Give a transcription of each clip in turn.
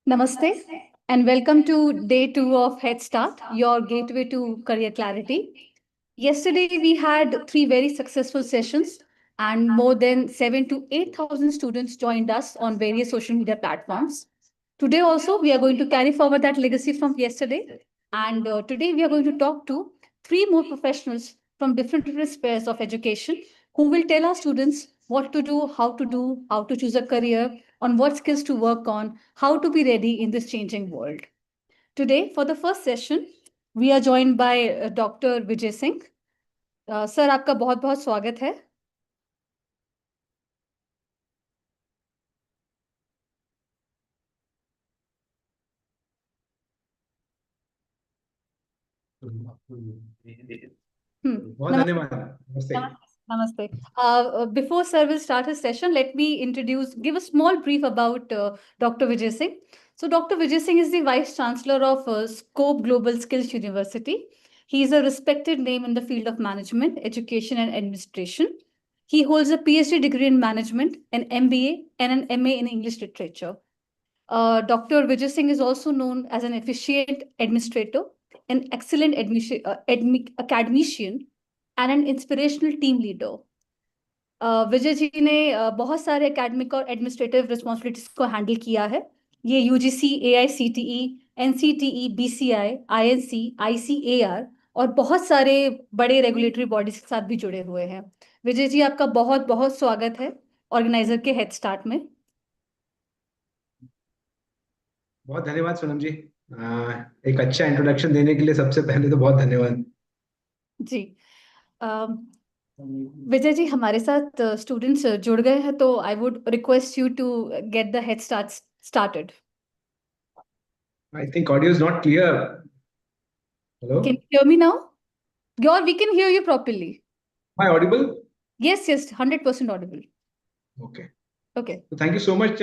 Namaste and welcome to day 2 of Headstart, your gateway to career clarity. Yesterday, we had 3 very successful sessions and more than 7 to 8,000 students joined us on various social media platforms. Today also, we are going to carry forward that legacy from yesterday. And today, we are going to talk to 3 more professionals from different spheres of education who will tell our students what to do, how to choose a career, on what skills to work on, how to be ready in this changing world. Today, for the first session, we are joined by Dr. Vijay Singh. Sir आपका बहुत बहुत स्वागत है. बहुत धन्यवाद. नमस्ते. Namaste. Before sir will start his session, let me give a small brief about Dr. Vijay Singh. So Dr. Vijay Singh is the Vice Chancellor of Scope Global Skills University. He is a respected name in the field of management, education and administration. He holds a PhD degree in management, an MBA and an MA in English literature. Dr. Vijay Singh is also known as an efficient administrator, an excellent academician, and an inspirational team leader. Vijay ji ने बहुत सारे academic और administrative responsibilities को handle किया है. ये UGC, AICTE, NCTE, BCI, INC, ICAR और बहुत सारे बड़े रेगुलेटरी बॉडीज के साथ भी जुड़े हुए हैं. विजय जी, आपका बहुत बहुत स्वागत है ऑर्गेनाइजर के हेड स्टार्ट में. बहुत धन्यवाद सोनम जी. एक अच्छा इंट्रोडक्शन देने के लिए सबसे पहले तो बहुत धन्यवाद जी. विजय जी, हमारे साथ स्टूडेंट्स जुड़ गए हैं, तो I would request you to get the head start started. I think audio is not clear. Hello? Can you hear me now? We can hear you properly. Am I audible? Yes, 100% audible. Okay. Okay. So thank you so much,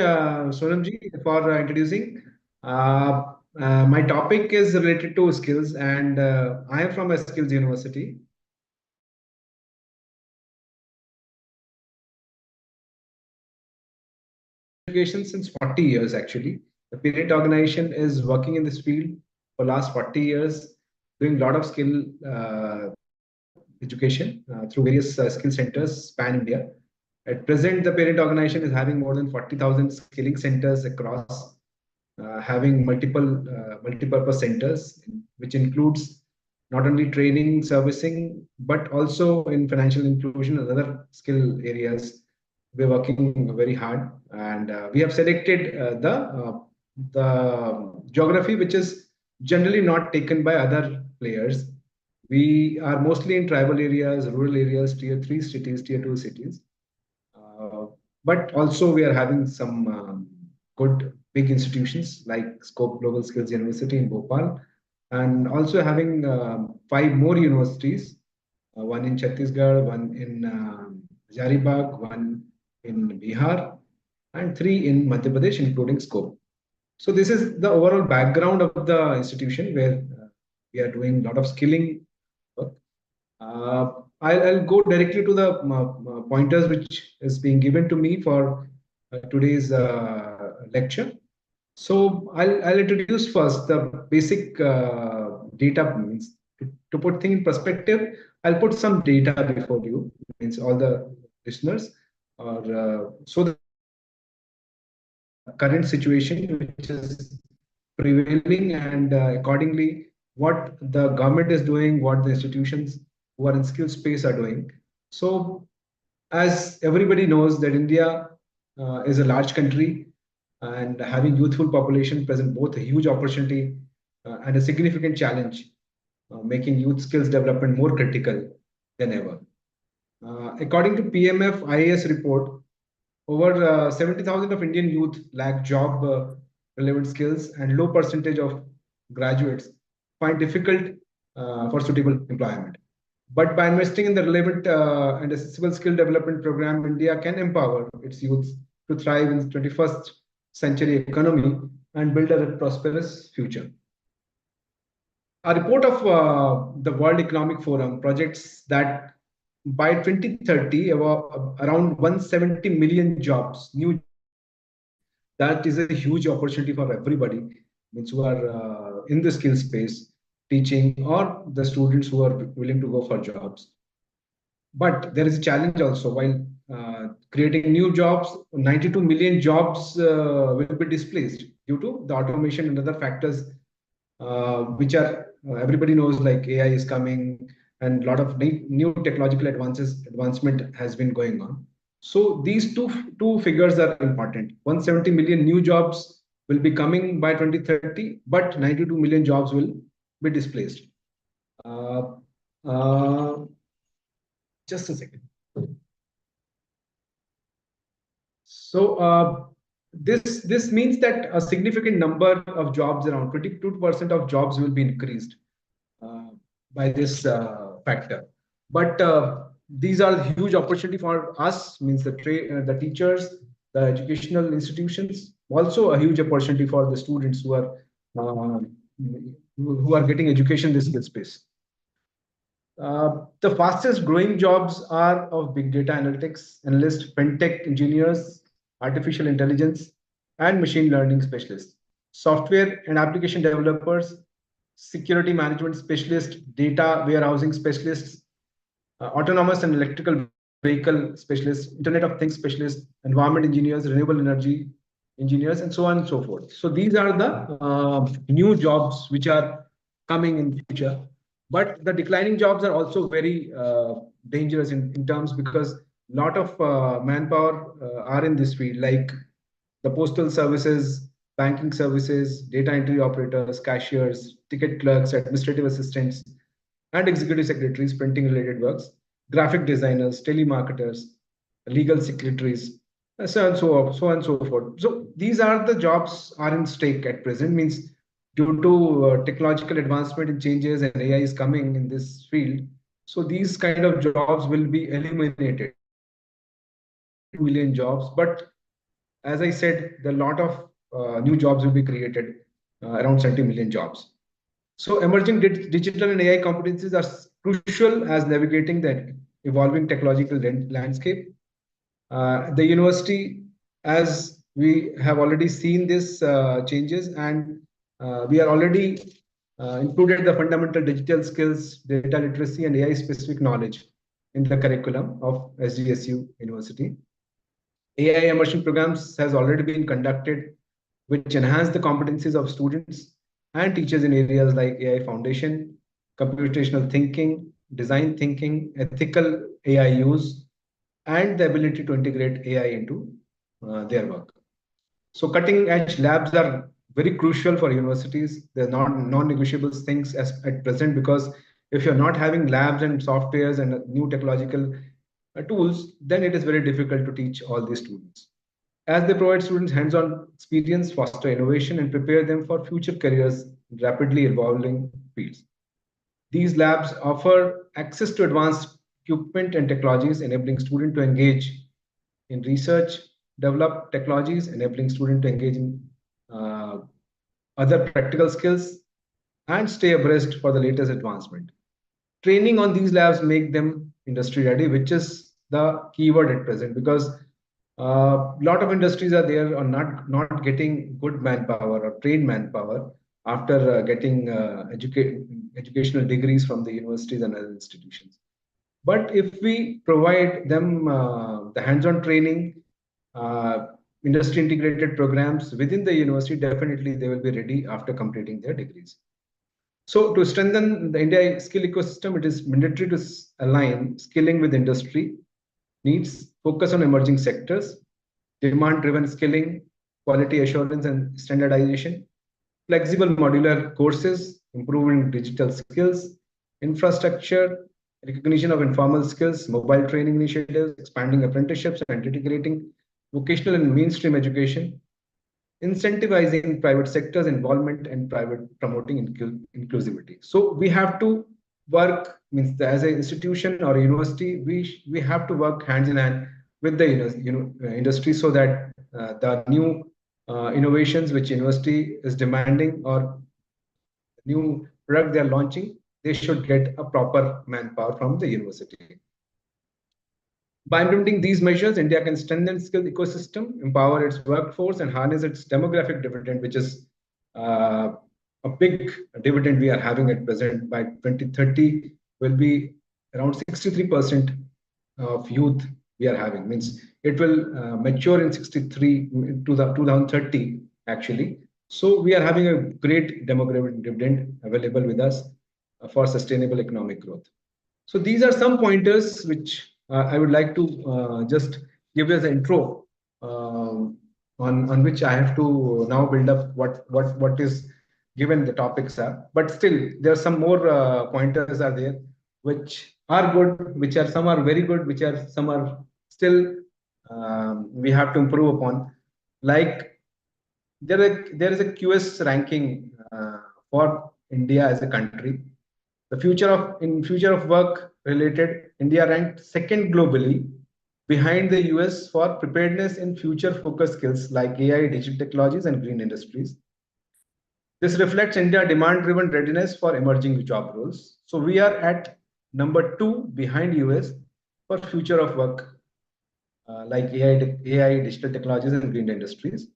Sonam ji, for introducing. My topic is related to skills, and I am from a skills university. Education since 40 years, actually. The parent organization is working in this field for last 40 years, doing a lot of skill education through various skill centers span India. At present, the parent organization is having more than 40,000 skilling centers across, having multi-purpose centers, which includes not only training, servicing, but also in financial inclusion and other skill areas. We're working very hard, and we have selected the geography which is generally not taken by other players. We are mostly in tribal areas, rural areas, tier 3 cities, tier 2 cities. But also we are having some good big institutions like Scope Global Skills University in Bhopal, and also having 5 more universities, one in Chhattisgarh, one in Jaribagh, one in Bihar, and 3 in Madhya Pradesh, including Scope. So this is the overall background of the institution where we are doing a lot of skilling work. I'll go directly to the pointers which is being given to me for today's lecture. So I'll introduce first the basic data. Means to put things in perspective, I'll put some data before you, means all the listeners, or so the current situation which is prevailing, and accordingly what the government is doing, what the institutions who are in skill space are doing. So as everybody knows that India is a large country, and having youthful population present both a huge opportunity and a significant challenge, making youth skills development more critical than ever. According to PMF IAS report, over 70,000 of Indian youth lack job relevant skills, and low percentage of graduates find difficult for suitable employment. But by investing in the relevant and accessible skill development program, India can empower its youth to thrive in the 21st century economy and build a prosperous future. A report of the World Economic Forum projects that by 2030, around 170 million jobs, new That is a huge opportunity for everybody, means who are in the skill space, teaching, or the students who are willing to go for jobs. But there is a challenge also. While creating new jobs, 92 million jobs will be displaced due to the automation and other factors, which are everybody knows, like AI is coming, and a lot of new technological advancement has been going on. So these two figures are important. 170 million new jobs will be coming by 2030, but 92 million jobs will be displaced. Uh, uh, just a second. So this means that a significant number of jobs, around 22% of jobs, will be increased uh, by this factor. But these are huge opportunity for us, means the teachers, the educational institutions, also a huge opportunity for the students uh, who are getting education in this skill space. The fastest growing jobs are of big data analytics, analysts, fintech engineers, artificial intelligence, and machine learning specialists, software and application developers, security management specialists, data warehousing specialists, autonomous and electrical vehicle specialists, Internet of Things specialists, environment engineers, renewable energy engineers, and so on and so forth. So these are the new jobs which are coming in future. But the declining jobs are also very dangerous in terms, because a lot of manpower are in this field, like the postal services, banking services, data entry operators, cashiers, ticket clerks, administrative assistants, and executive secretaries, printing related works, graphic designers, telemarketers, legal secretaries, so on and so forth. So these are the jobs are in stake at present, means due to technological advancement and changes, and AI is coming in this field. So these kind of jobs will be eliminated. Million jobs, but as I said, there are a lot of new jobs will be created, around 70 million jobs. So emerging digital and AI competencies are crucial as navigating the evolving technological landscape. The university, as we have already seen this changes, and we are already included the fundamental digital skills, data literacy, and AI specific knowledge in the curriculum of SDSU University. AI immersion programs has already been conducted, which enhance the competencies of students and teachers in areas like AI foundation, computational thinking, design thinking, ethical AI use, and the ability to integrate AI into their work. So cutting edge labs are very crucial for universities. They're not non-negotiable things as at present, because if you're not having labs and softwares and new technological tools, then it is very difficult to teach all these students, as they provide students hands-on experience, foster innovation, and prepare them for future careers in rapidly evolving fields. These labs offer access to advanced equipment and technologies, enabling students to engage in research, develop technologies, enabling students to engage in uh, other practical skills, and stay abreast for the latest advancement. Training on these labs make them industry ready, which is the keyword at present, because a lot of industries are there are not getting good manpower or trained manpower after getting educational degrees from the universities and other institutions. But if we provide them the hands-on training, uh, industry integrated programs within the university, definitely they will be ready after completing their degrees. So to strengthen the India skill ecosystem, it is mandatory to align skilling with industry needs, focus on emerging sectors, demand-driven skilling, quality assurance and standardization, flexible modular courses, improving digital skills, infrastructure, recognition of informal skills, mobile training initiatives, expanding apprenticeships and integrating vocational and mainstream education, incentivizing private sector's involvement and private promoting inclusivity. So we have to work, means as an institution or a university, we have to work hands in hand with the industry, so that the new innovations which university is demanding, or new product they are launching, they should get a proper manpower from the university. By implementing these measures, India can strengthen skill ecosystem, empower its workforce, and harness its demographic dividend, which is uh, a big dividend we are having at present. By 2030, will be around 63% of youth we are having. Means it will mature in 63 to the 2030 actually. So we are having a great demographic dividend available with us for sustainable economic growth. So these are some pointers which I would like to just give you as an intro on which I have to now build up what is given the topics are. But still, there are some more pointers are there which are good, which are some are very good, which are some are still we have to improve upon. Like there is a QS ranking for India as a country. The future of work related, India ranked second globally behind the US for preparedness in future focused skills like AI, digital technologies, and green industries. This reflects India demand driven readiness for emerging job roles. So we are at number two behind US for future of work like AI, digital technologies, and green industries.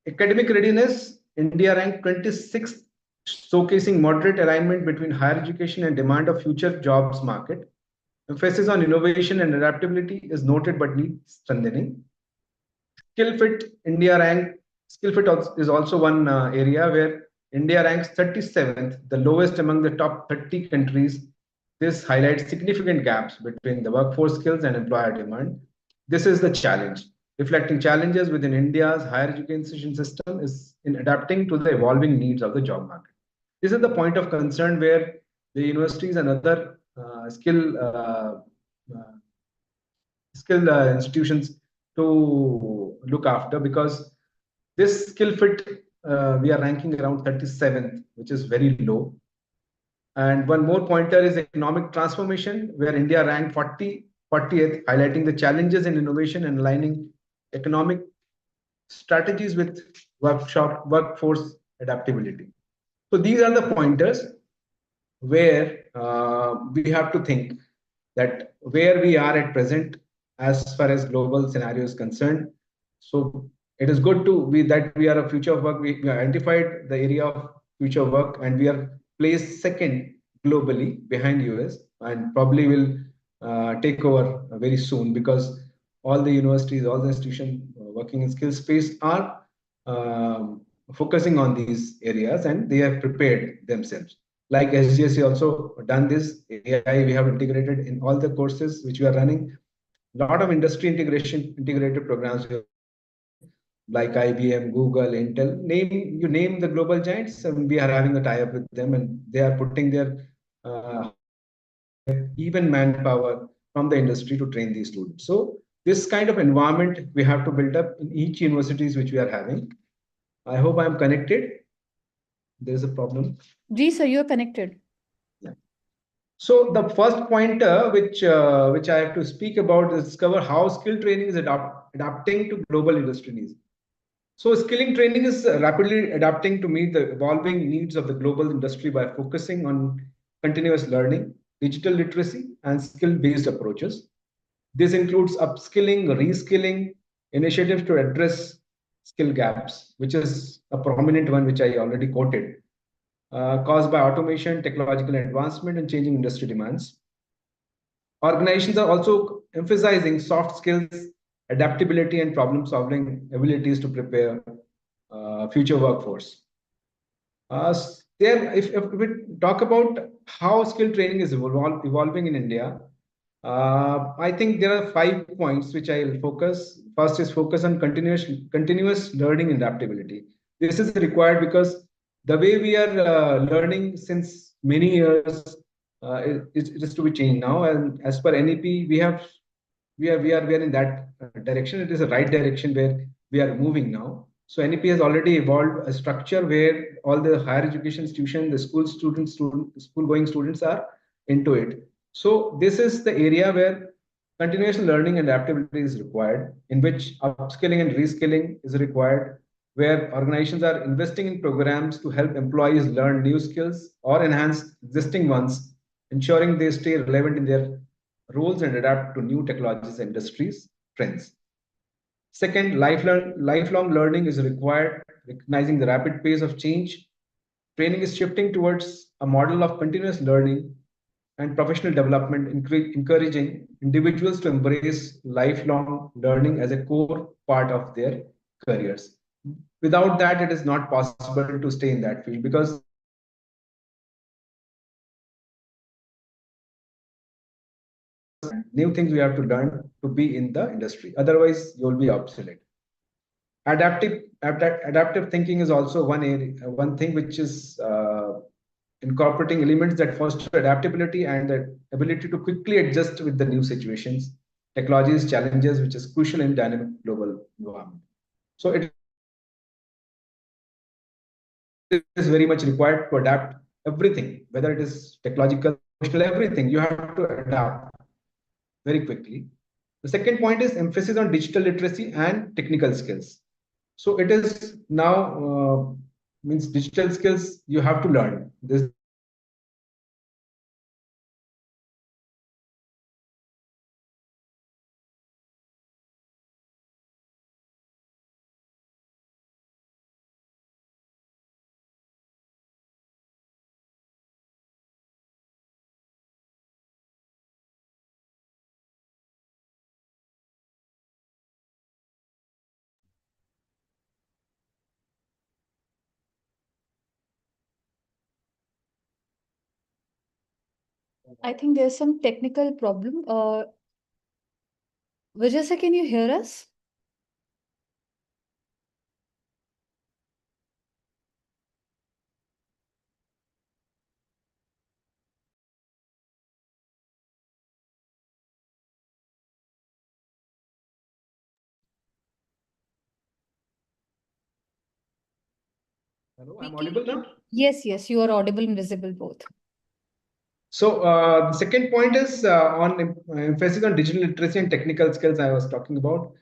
Academic readiness, India ranked 26th, showcasing moderate alignment between higher education and demand of future jobs market. Emphasis on innovation and adaptability is noted but needs strengthening. Skill Fit India rank Skill Fit is also one area where India ranks 37th, the lowest among the top 30 countries. This highlights significant gaps between the workforce skills and employer demand. This is the challenge. Reflecting challenges within India's higher education system is in adapting to the evolving needs of the job market. This is the point of concern where the universities and other skill institutions to look after, because this skill fit we are ranking around 37th, which is very low. And one more pointer is economic transformation, where India ranked 40th, highlighting the challenges in innovation and aligning economic strategies with workforce adaptability. So these are the pointers where we have to think that where we are at present as far as global scenario is concerned. So it is good to be that we are a future of work. We identified the area of future work and we are placed second globally behind US and probably will take over very soon, because all the universities, all the institutions working in skill space are focusing on these areas and they have prepared themselves. Like SGSC also done this. AI we have integrated in all the courses which we are running. A lot of industry integrated programs we are running, like IBM, Google, Intel. Name the global giants, and we are having a tie-up with them, and they are putting their hardware, even manpower from the industry to train these students. So this kind of environment we have to build up in each universities which we are having. I hope I am connected. There is a problem. Ji, sir, you're connected. Yeah. So the first pointer which I have to speak about is discover how skill training is adapting to global industry needs. So skilling training is rapidly adapting to meet the evolving needs of the global industry by focusing on continuous learning, digital literacy, and skill-based approaches. This includes upskilling, reskilling, initiatives to address skill gaps, which is a prominent one which I already quoted, caused by automation, technological advancement, and changing industry demands. Organizations are also emphasizing soft skills, adaptability, and problem-solving abilities to prepare future workforce. If we talk about how skill training is evolving in India, I think there are 5 points which I will focus. First is focus on continuous learning and adaptability. This is required because the way we are learning since many years it is to be changed now. And as per NEP, we are in that direction. It is a right direction where we are moving now. So NEP has already evolved a structure where all the higher education institution, the school going students are into it. So this is the area where continuous learning and adaptability is required, in which upskilling and reskilling is required, where organizations are investing in programs to help employees learn new skills or enhance existing ones, ensuring they stay relevant in their roles and adapt to new technologies and industries trends. Second, lifelong learning is required, recognizing the rapid pace of change. Training is shifting towards a model of continuous learning and professional development, encouraging individuals to embrace lifelong learning as a core part of their careers. Without that, it is not possible to stay in that field because new things we have to learn to be in the industry. Otherwise, you'll be obsolete. Adaptive thinking is also one area, one thing which is incorporating elements that foster adaptability and the ability to quickly adjust with the new situations, technologies, challenges, which is crucial in dynamic global environment. So it is very much required to adapt everything, whether it is technological, professional, everything. You have to adapt very quickly. The second point is emphasis on digital literacy and technical skills. So it is now means digital skills you have to learn. There's no other way because lot of things are being done by these technologies and AI. So I think there's some technical problem. Vijay, can you hear us? hello, I'm Speaking. audible now. Yes, yes, you are audible and visible both. So the second point is on emphasis on digital literacy and technical skills I was talking about.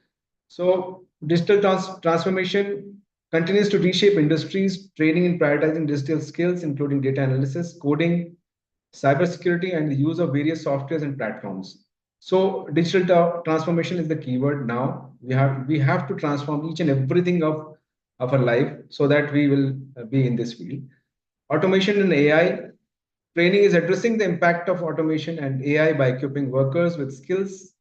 So digital transformation continues to reshape industries, training and prioritizing digital skills, including data analysis, coding, cybersecurity, and the use of various softwares and platforms. So digital transformation is the keyword now. We have to transform each and everything of our life so that we will be in this field. Automation and AI training is addressing the impact of automation and AI by equipping workers with skills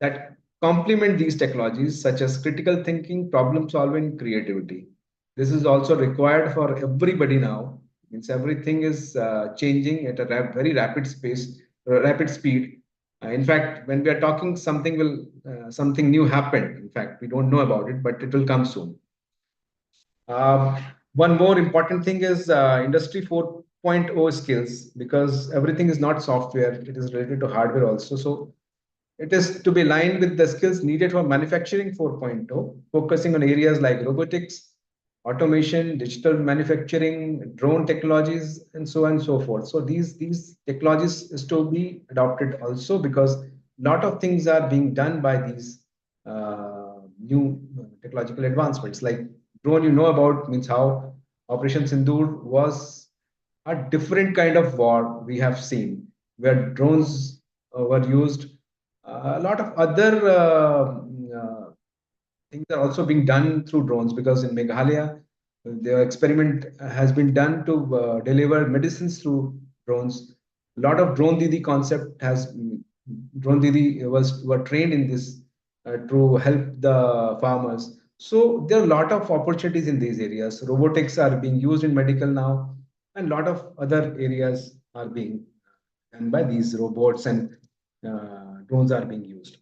that complement these technologies, such as critical thinking, problem solving, creativity. This is also required for everybody now. Means everything is changing at a very rapid space, rapid speed. In fact, when we are talking, something new happened. In fact, we don't know about it, but it will come soon. One more important thing is Industry 4.0 skills, because everything is not software, it is related to hardware also. So it is to be aligned with the skills needed for manufacturing 4.0, focusing on areas like robotics, automation, digital manufacturing, drone technologies, and so on and so forth. So these technologies is to be adopted also because a lot of things are being done by these new technological advancements. Like drone, you know about, means how Operation Sindoor was a different kind of war we have seen, where drones were used. A lot of other things are also being done through drones, because in Meghalaya, the experiment has been done to deliver medicines through drones. A lot of drone Didi concept has drone Didi were trained in this to help the farmers. So there are a lot of opportunities in these areas. Robotics are being used in medical now, and a lot of other areas are being done by these robots, and drones are being used.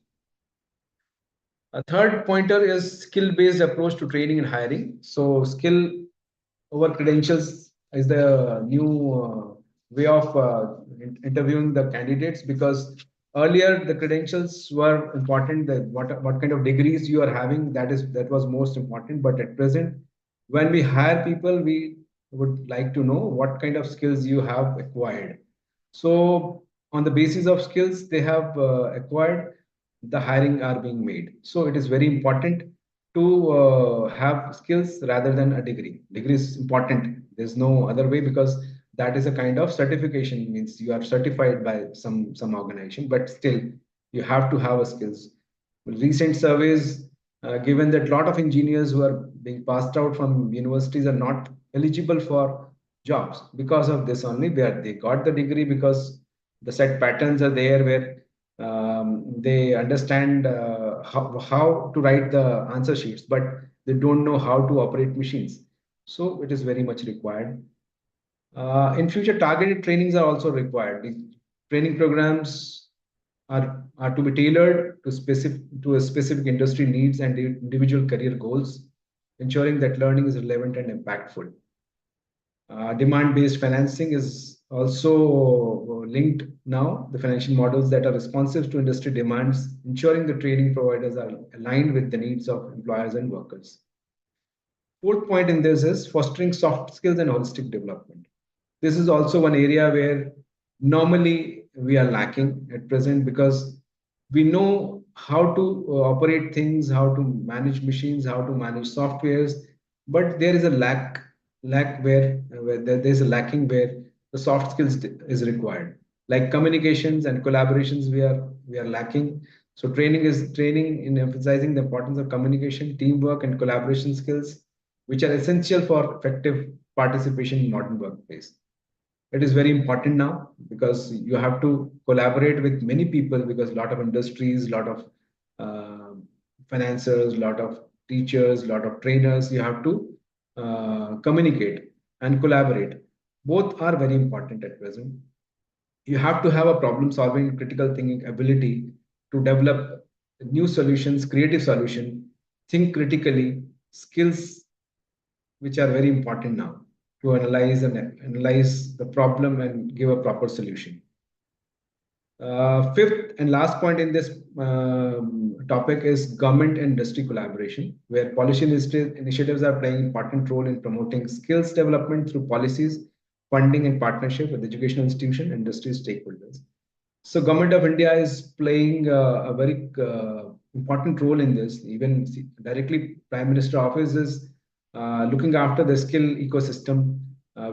A third pointer is skill-based approach to training and hiring. So skill over credentials is the new way of interviewing the candidates, because earlier the credentials were important. That what kind of degrees you are having, that was most important. But at present, when we hire people, we would like to know what kind of skills you have acquired. So on the basis of skills they have acquired, the hiring are being made. So it is very important to have skills rather than a degree. Degree is important. There's no other way, because that is a kind of certification, means you are certified by some organization, but still you have to have a skills. Recent surveys given that a lot of engineers who are being passed out from universities are not eligible for jobs because of this only. They got the degree because the set patterns are there where they understand how to write the answer sheets, but they don't know how to operate machines. So it is very much required. In future, targeted trainings are also required. The training programs are to be tailored to a specific industry needs and individual career goals, ensuring that learning is relevant and impactful. Demand-based financing is also linked now, the financial models that are responsive to industry demands, ensuring the training providers are aligned with the needs of employers and workers. Fourth point in this is fostering soft skills and holistic development. This is also one area where normally we are lacking at present, because we know how to operate things, how to manage machines, how to manage softwares, but there is a lack where there's a lacking where the soft skills is required, like communications and collaborations we are lacking. So training in emphasizing the importance of communication, teamwork, and collaboration skills, which are essential for effective participation in modern workplace. It is very important now because you have to collaborate with many people, because a lot of industries, a lot of uh, financiers, a lot of teachers, a lot of trainers, you have to communicate and collaborate. Both are very important at present. You have to have a problem solving, critical thinking ability to develop new solutions, creative solution, think critically, skills which are very important now to analyze the problem and give a proper solution. Fifth and last point in this topic is government and industry collaboration, where policy initiatives are playing important role in promoting skills development through policies, funding, and partnership with educational institutions and industry stakeholders. So government of India is playing a very important role in this. Even directly, Prime Minister office is looking after the skill ecosystem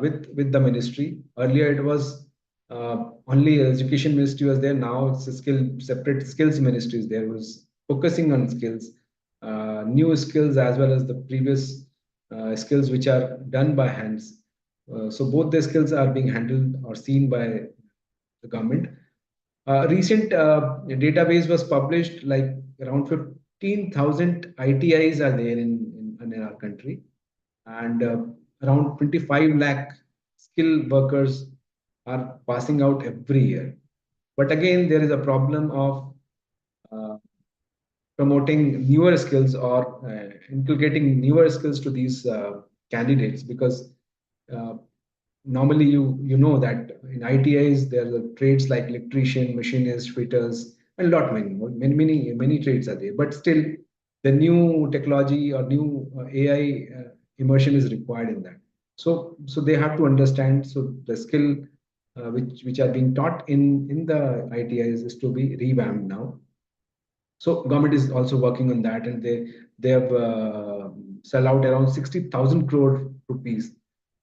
with the ministry. Earlier, it was only education ministry was there. Now it's a separate skills ministries. There was focusing on skills, new skills as well as the previous skills which are done by hands. So both the skills are being handled or seen by the government. Recent database was published, like around 15,000 ITIs are there in our country, and around 25 lakh skilled workers are passing out every year. But again, there is a problem of uh, promoting newer skills or inculcating newer skills to these candidates, because uh, normally you know that in ITIs there are trades like electrician, machinist, fitters, and lot many more, many trades are there. But still, the new technology or new AI immersion is required in that. So they have to understand. So the skill which are being taught in the ITIs is to be revamped now. So government is also working on that, and they have sell out around 60,000 crore rupees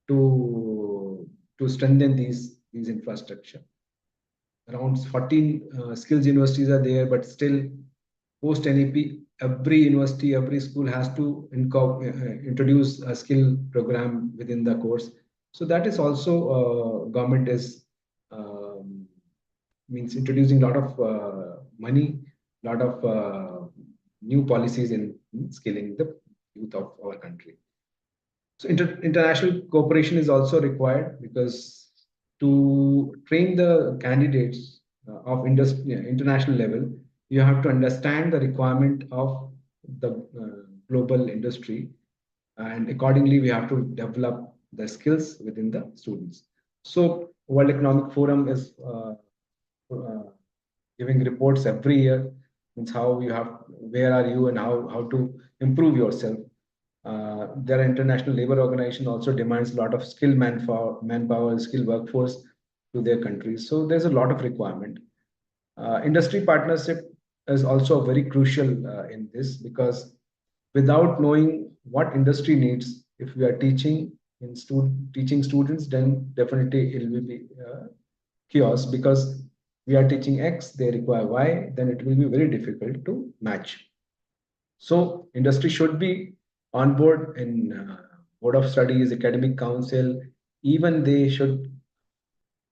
to strengthen these infrastructure. Around 14 skills universities are there, but still post NEP, every university, every school has to introduce a skill program within the course. So that is also government is um, means introducing a lot of money, lot of new policies in skilling the youth of our country. So international cooperation is also required, because to train the candidates of international level, you have to understand the requirement of the global industry, and accordingly we have to develop the skills within the students. So World Economic Forum is uh, giving reports every year, means how you have, where are you, and how to improve yourself. Their international labor organization also demands a lot of skilled manpower, skilled workforce to their countries. So there's a lot of requirement. Industry partnership is also very crucial in this, because without knowing what industry needs, if we are teaching in teaching students, then definitely it will be chaos, because we are teaching X, they require Y, then it will be very difficult to match. So industry should be on board in board of studies, academic council. Even they should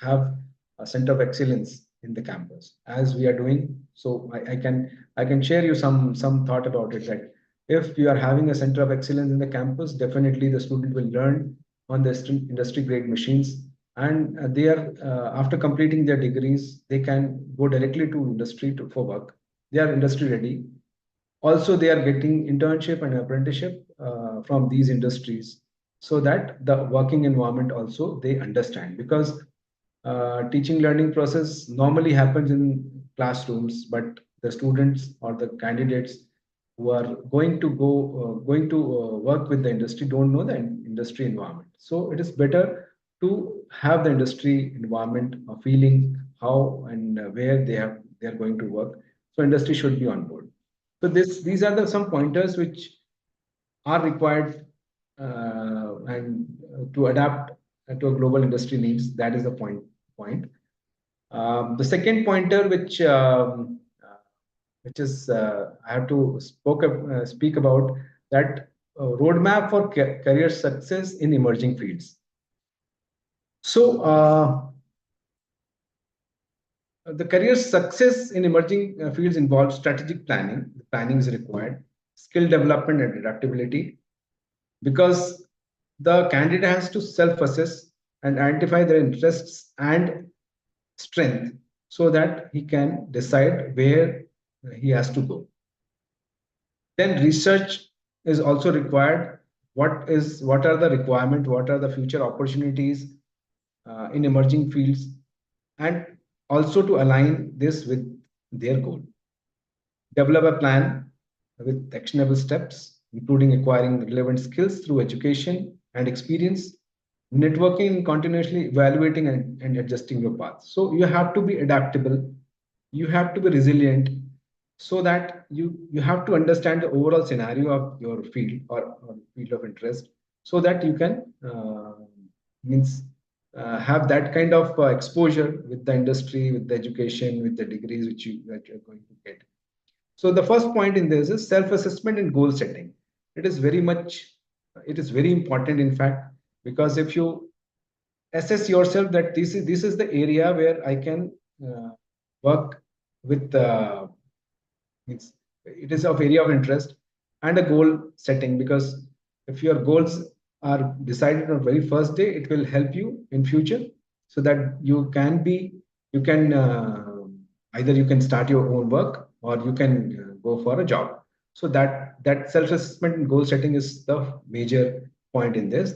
have a center of excellence in the campus, as we are doing. So I can share you some thought about it, that if you are having a center of excellence in the campus, definitely the student will learn on the industry grade machines, and they are after completing their degrees, they can go directly to industry for work. They are industry ready. Also, they are getting internship and apprenticeship from these industries, so that the working environment also they understand, because teaching learning process normally happens in classrooms, but the students or the candidates who are going to work with the industry don't know the industry environment. So it is better to have the industry environment, a feeling how and where they are going to work. So industry should be on board. So these are some pointers which are required and to adapt to a global industry needs. That is the point. The second pointer, which is I have to speak about, that roadmap for career success in emerging fields. So the career success in emerging fields involves strategic planning. The planning is required, skill development and adaptability, because the candidate has to self-assess and identify their interests and strength, so that he can decide where he has to go. Then research is also required. What are the requirement? What are the future opportunities in emerging fields, and also to align this with their goal. Develop a plan with actionable steps, including acquiring relevant skills through education and experience, networking, and continuously evaluating and adjusting your path. So you have to be adaptable, you have to be resilient, so that you have to understand the overall scenario of your field, or field of interest, so that you can means have that kind of exposure with the industry, with the education, with the degrees that you're going to get. So the first point in this is self-assessment and goal setting. It is very much, it is very important, in fact, because if you assess yourself that this is the area where I can uh, work with, means it is of area of interest, and a goal setting, because if your goals are decided on very first day, it will help you in future, so that you can either you can start your own work, or you can go for a job. So that self assessment and goal setting is the major point in this,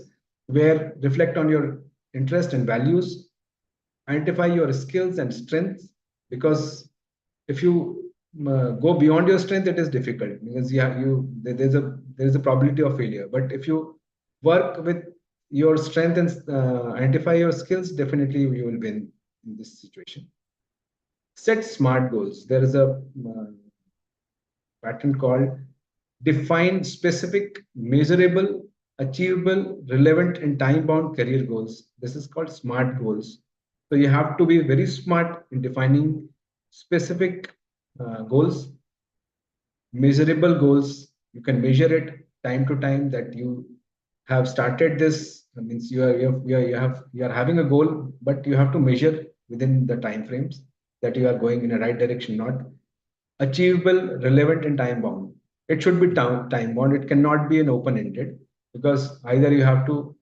where reflect on your interest and values, identify your skills and strengths, because if you go beyond your strength, it is difficult, because there's a probability of failure. But if you work with your strength and identify your skills, definitely you will win in this situation. Set smart goals. There is a pattern called define specific, measurable, achievable, relevant, and time bound career goals. This is called SMART goals. So you have to be very smart in defining specific goals, measurable goals. You can measure it time to time, that you have started this. Means you are having a goal, but you have to measure within the time frames that you are going in the right direction, not achievable, relevant, and time bound. It should be time bound. It cannot be an open ended, because either you have to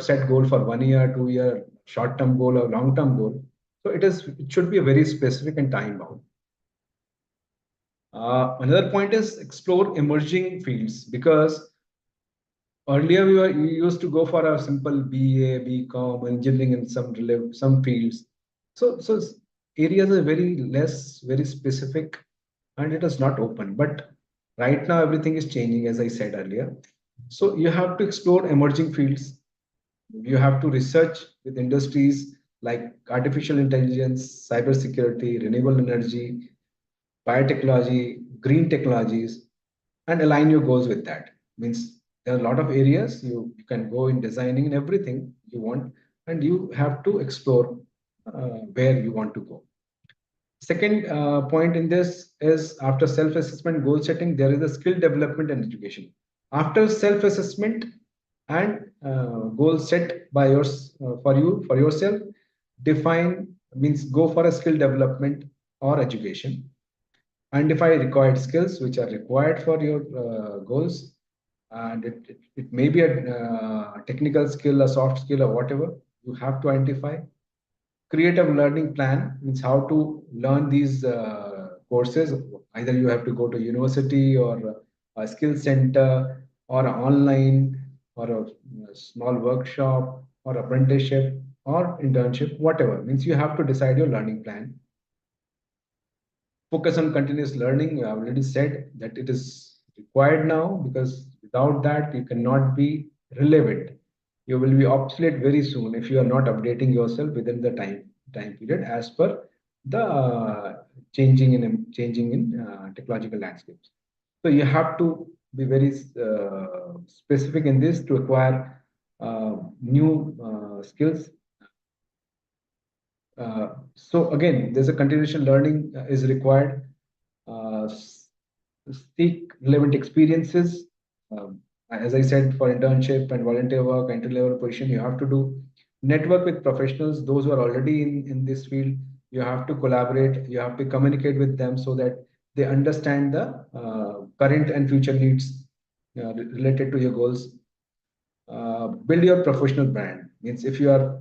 set goal for 1 year, 2 year, short term goal or long term goal. So it should be a very specific and time bound. Another point is explore emerging fields, because earlier we used to go for a simple BA, BCom, engineering in some fields. So areas are very specific, and it is not open. But right now everything is changing, as I said earlier. So you have to explore emerging fields. You have to research with industries like artificial intelligence, cybersecurity, renewable energy, biotechnology, green technologies, and align your goals with that. Means There are a lot of areas you can go in designing and everything you want, and you have to explore where you want to go. Second point in this is, after self-assessment goal setting, there is a skill development and education. After self-assessment and goal set by yours for you for yourself, define, means go for a skill development or education. Identify required skills which are required for your goals, and it may be a technical skill, a soft skill, or whatever you have to identify. Create a learning plan, means how to learn these courses. Either you have to go to university or a skill center or online or a small workshop or apprenticeship or internship, whatever. Means you have to decide your learning plan. Focus on continuous learning. I already said that it is required now, because without that you cannot be relevant. You will be obsolete very soon if you are not updating yourself within the time period as per the changing in technological landscapes. So you have to be very specific in this to acquire new skills. So again, there's a continuation learning is required. Uh, Seek relevant experiences. As I said, for internship and volunteer work, entry level position, you have to do network with professionals, those who are already in this field. You have to collaborate, you have to communicate with them so that they understand the current and future needs related to your goals. Build your professional brand. Means if you are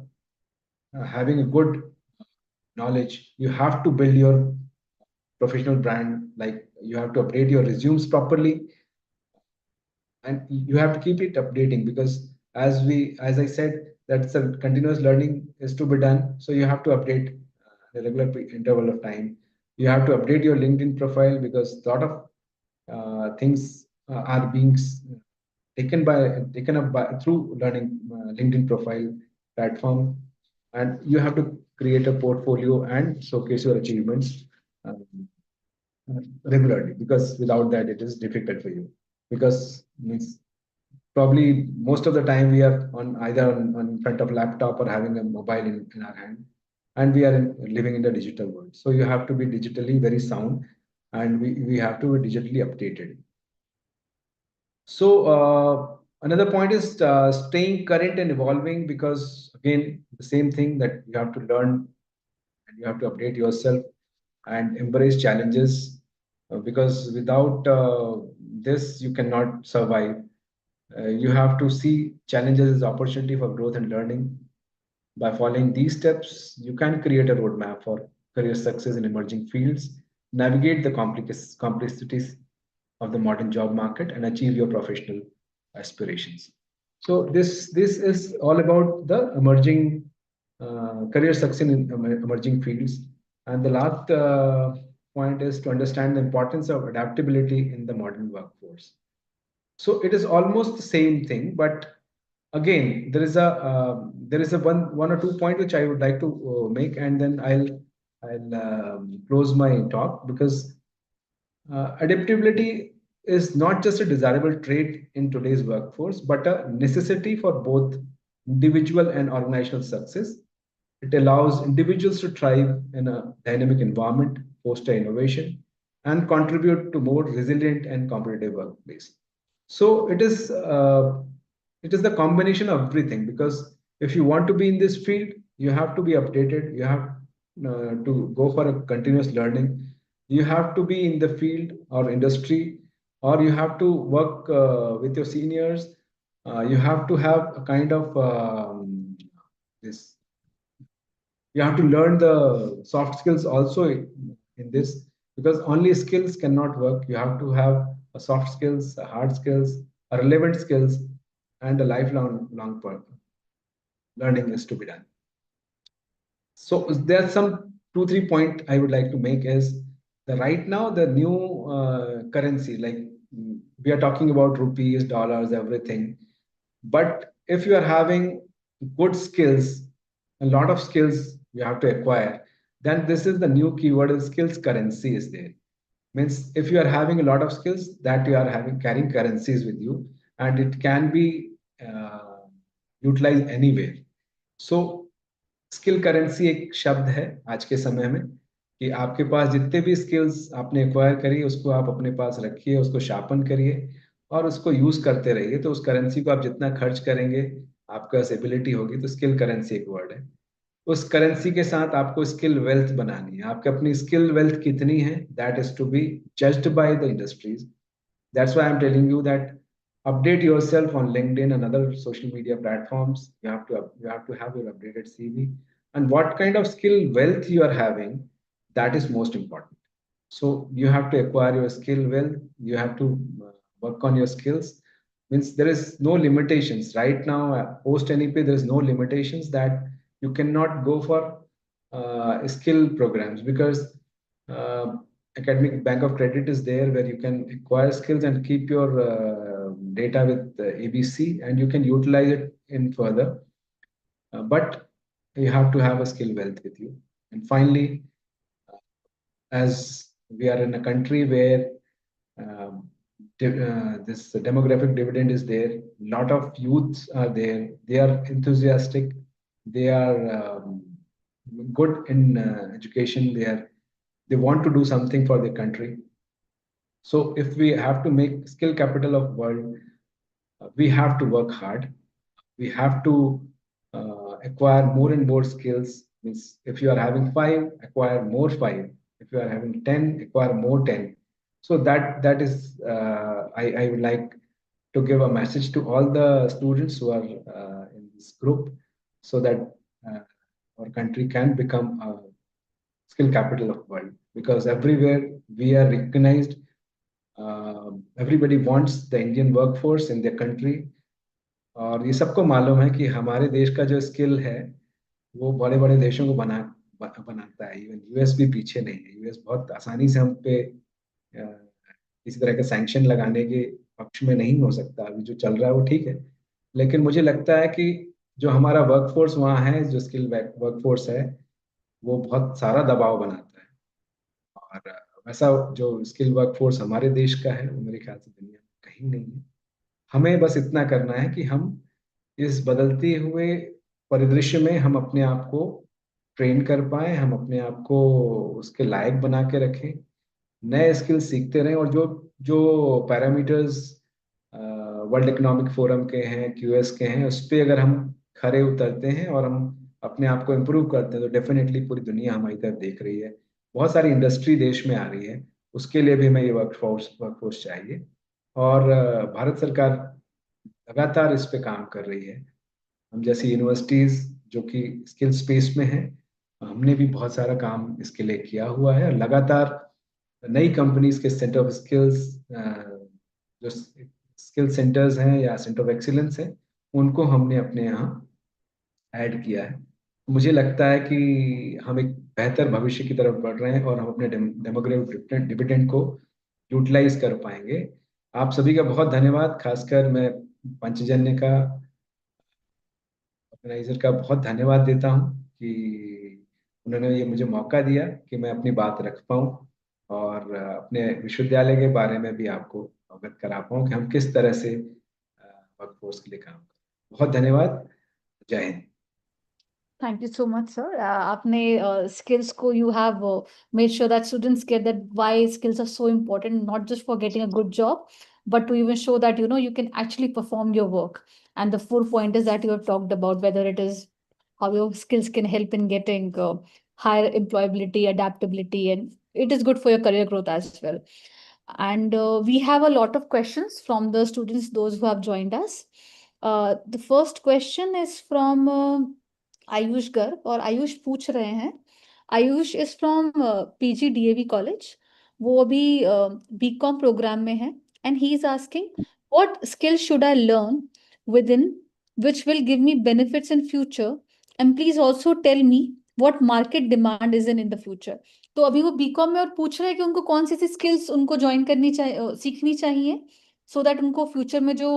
having a good knowledge, you have to build your professional brand. Like, you have to update your resumes properly, and you have to keep it updating, because as I said, that's a continuous learning is to be done. So you have to update a regular interval of time. You have to update your LinkedIn profile, because a lot of things are being taken up by through learning LinkedIn profile platform. And you have to create a portfolio and showcase your achievements um, regularly, because without that it is difficult for you. Because means probably most of the time we are on either on front of laptop or having a mobile in our hand, and we are living in the digital world. So you have to be digitally very sound, and we have to be digitally updated. So another point is staying current and evolving, because again, the same thing, that you have to learn and you have to update yourself and embrace challenges, because without this you cannot survive. You have to see challenges as opportunity for growth and learning. By following these steps, you can create a roadmap for career success in emerging fields, navigate the complexities of the modern job market, and achieve your professional aspirations. So this is all about the emerging career success in emerging fields. And the last point is to understand the importance of adaptability in the modern workforce. So it is almost the same thing, but again, there is a one or two point which I would like to make, and then I'll close my talk, because adaptability is not just a desirable trait in today's workforce, but a necessity for both individual and organizational success. It allows individuals to thrive in a dynamic environment, foster innovation, and contribute to more resilient and competitive workplace. So it is the combination of everything, because if you want to be in this field, you have to be updated. You have to go for a continuous learning. You have to be in the field or industry, or you have to work with your seniors. You have to have a kind of this. You have to learn the soft skills also in this, because only skills cannot work. You have to have a soft skills, a hard skills, a relevant skills, and a lifelong learning is to be done. So there's some 2 3 point I would like to make is, the right now the new currency, like, we are talking about rupees, dollars, everything. But if you are having good skills, a lot of skills you have to acquire, then this is the new keyword, is skills currency is there. Means if you are having a lot of skills, that you are having carrying currencies with you, and it can be utilized anywhere. So skill currency एक शब्द है आज के समय में, कि आपके पास जितने भी स्किल्स आपने एक्वायर करी उसको आप अपने पास रखिए, उसको शार्पन करिए और उसको यूज करते रहिए। तो उस करेंसी को आप जितना खर्च करेंगे, आपके पास एबिलिटी होगी, तो स्किल करेंसी एक वर्ड है। उस करेंसी के साथ आपको स्किल वेल्थ बनानी है। आपकी अपनी स्किल वेल्थ कितनी है, that is to be judged by the industries. That's why I'm telling you that update yourself on LinkedIn and other social media platforms. You have to have your updated CV, and what kind of skill wealth you are having, that is most important. So you have to acquire your skill wealth. You have to work on your skills. Means there is no limitations right now. Post NEP, there is no limitations that you cannot go for skill programs, because uh, academic bank of credit is there where you can acquire skills and keep your data with ABC, and you can utilize it in further. But you have to have a skill wealth with you. And finally, as we are in a country where um, this demographic dividend is there, a lot of youths are there, they are enthusiastic, they are good in education, they want to do something for their country. So if we have to make skill capital of world, we have to work hard. We have to acquire more and more skills. Means if you are having five, acquire more five. If you are having 10, acquire more 10. So that is I would like to give a message to all the students who are in this group, so that uh, our country can become a skill capital of world, because everywhere we are recognized. Everybody wants the Indian workforce in their country, और ये सबको मालूम है कि हमारे देश का जो स्किल है वो बड़े बड़े देशों को बनाता है। इवन यूएस भी पीछे नहीं है। यूएस बहुत आसानी से हम पे किसी तरह का सैंक्शन लगाने के पक्ष में नहीं हो सकता। अभी जो चल रहा है वो ठीक है, लेकिन मुझे लगता है कि जो हमारा वर्कफोर्स वहाँ है, जो स्किल वर्कफोर्स है, वो बहुत सारा दबाव बनाता है। और वैसा जो स्किल वर्कफोर्स हमारे देश का है वो मेरे ख्याल से दुनिया में कहीं नहीं है। हमें बस इतना करना है कि हम इस बदलते हुए परिदृश्य में हम अपने आप को ट्रेन कर पाए, हम अपने आप को उसके लायक बना के रखें, नए स्किल सीखते रहें। और जो जो पैरामीटर्स वर्ल्ड इकोनॉमिक फोरम के हैं, क्यूएस के हैं, उस पर अगर हम खरे उतरते हैं और हम अपने आप को इम्प्रूव करते हैं, तो डेफिनेटली पूरी दुनिया हमारी तरफ देख रही है। बहुत सारी इंडस्ट्री देश में आ रही है, उसके लिए भी हमें ये वर्कफोर्स चाहिए। और भारत सरकार लगातार इस पे काम कर रही है। हम जैसी यूनिवर्सिटीज जो कि स्किल स्पेस में है, हमने भी बहुत सारा काम इसके लिए किया हुआ है। और लगातार नई कंपनीज के सेंटर ऑफ स्किल्स, जो स्किल सेंटर्स हैं या सेंटर ऑफ एक्सीलेंस हैं, उनको हमने अपने यहाँ ऐड किया है। मुझे लगता है कि हम एक बेहतर भविष्य की तरफ बढ़ रहे हैं और हम अपने डेमोग्राफिक डिविडेंड को यूटिलाइज कर पाएंगे। आप सभी का बहुत धन्यवाद। खासकर मैं पंचजन्य का, ऑर्गेनाइजर का बहुत धन्यवाद देता हूँ कि उन्होंने ये मुझे मौका दिया कि मैं अपनी बात रख पाऊँ और अपने विश्वविद्यालय के बारे में भी आपको अवगत करा पाऊँ कि हम किस तरह से वर्कफोर्स के लिए काम करें। बहुत धन्यवाद। जय Hind. Thank you so much, sir. आपने skills को you have made sure that students get that why skills are so important, not just for getting a good job, but to even show that you can actually perform your work. And the 4 pointers that you have talked about, whether it is how your skills can help in getting higher employability, adaptability, and it is good for your career growth as well. And we have a lot of questions from the students, those who have joined us. The first question is from Ayush Garg, और आयुष पूछ रहे हैं, Ayush is from PG DAV college, वो अभी BCom programme में है, and he is asking what skill should I learn within which will give me benefits in future, and please also tell me what market demand is in the future. तो अभी वो BCom में और पूछ रहे हैं कि उनको कौन सी सी स्किल्स उनको ज्वाइन करनी चाहिए, सीखनी चाहिए, सो दैट उनको फ्यूचर में जो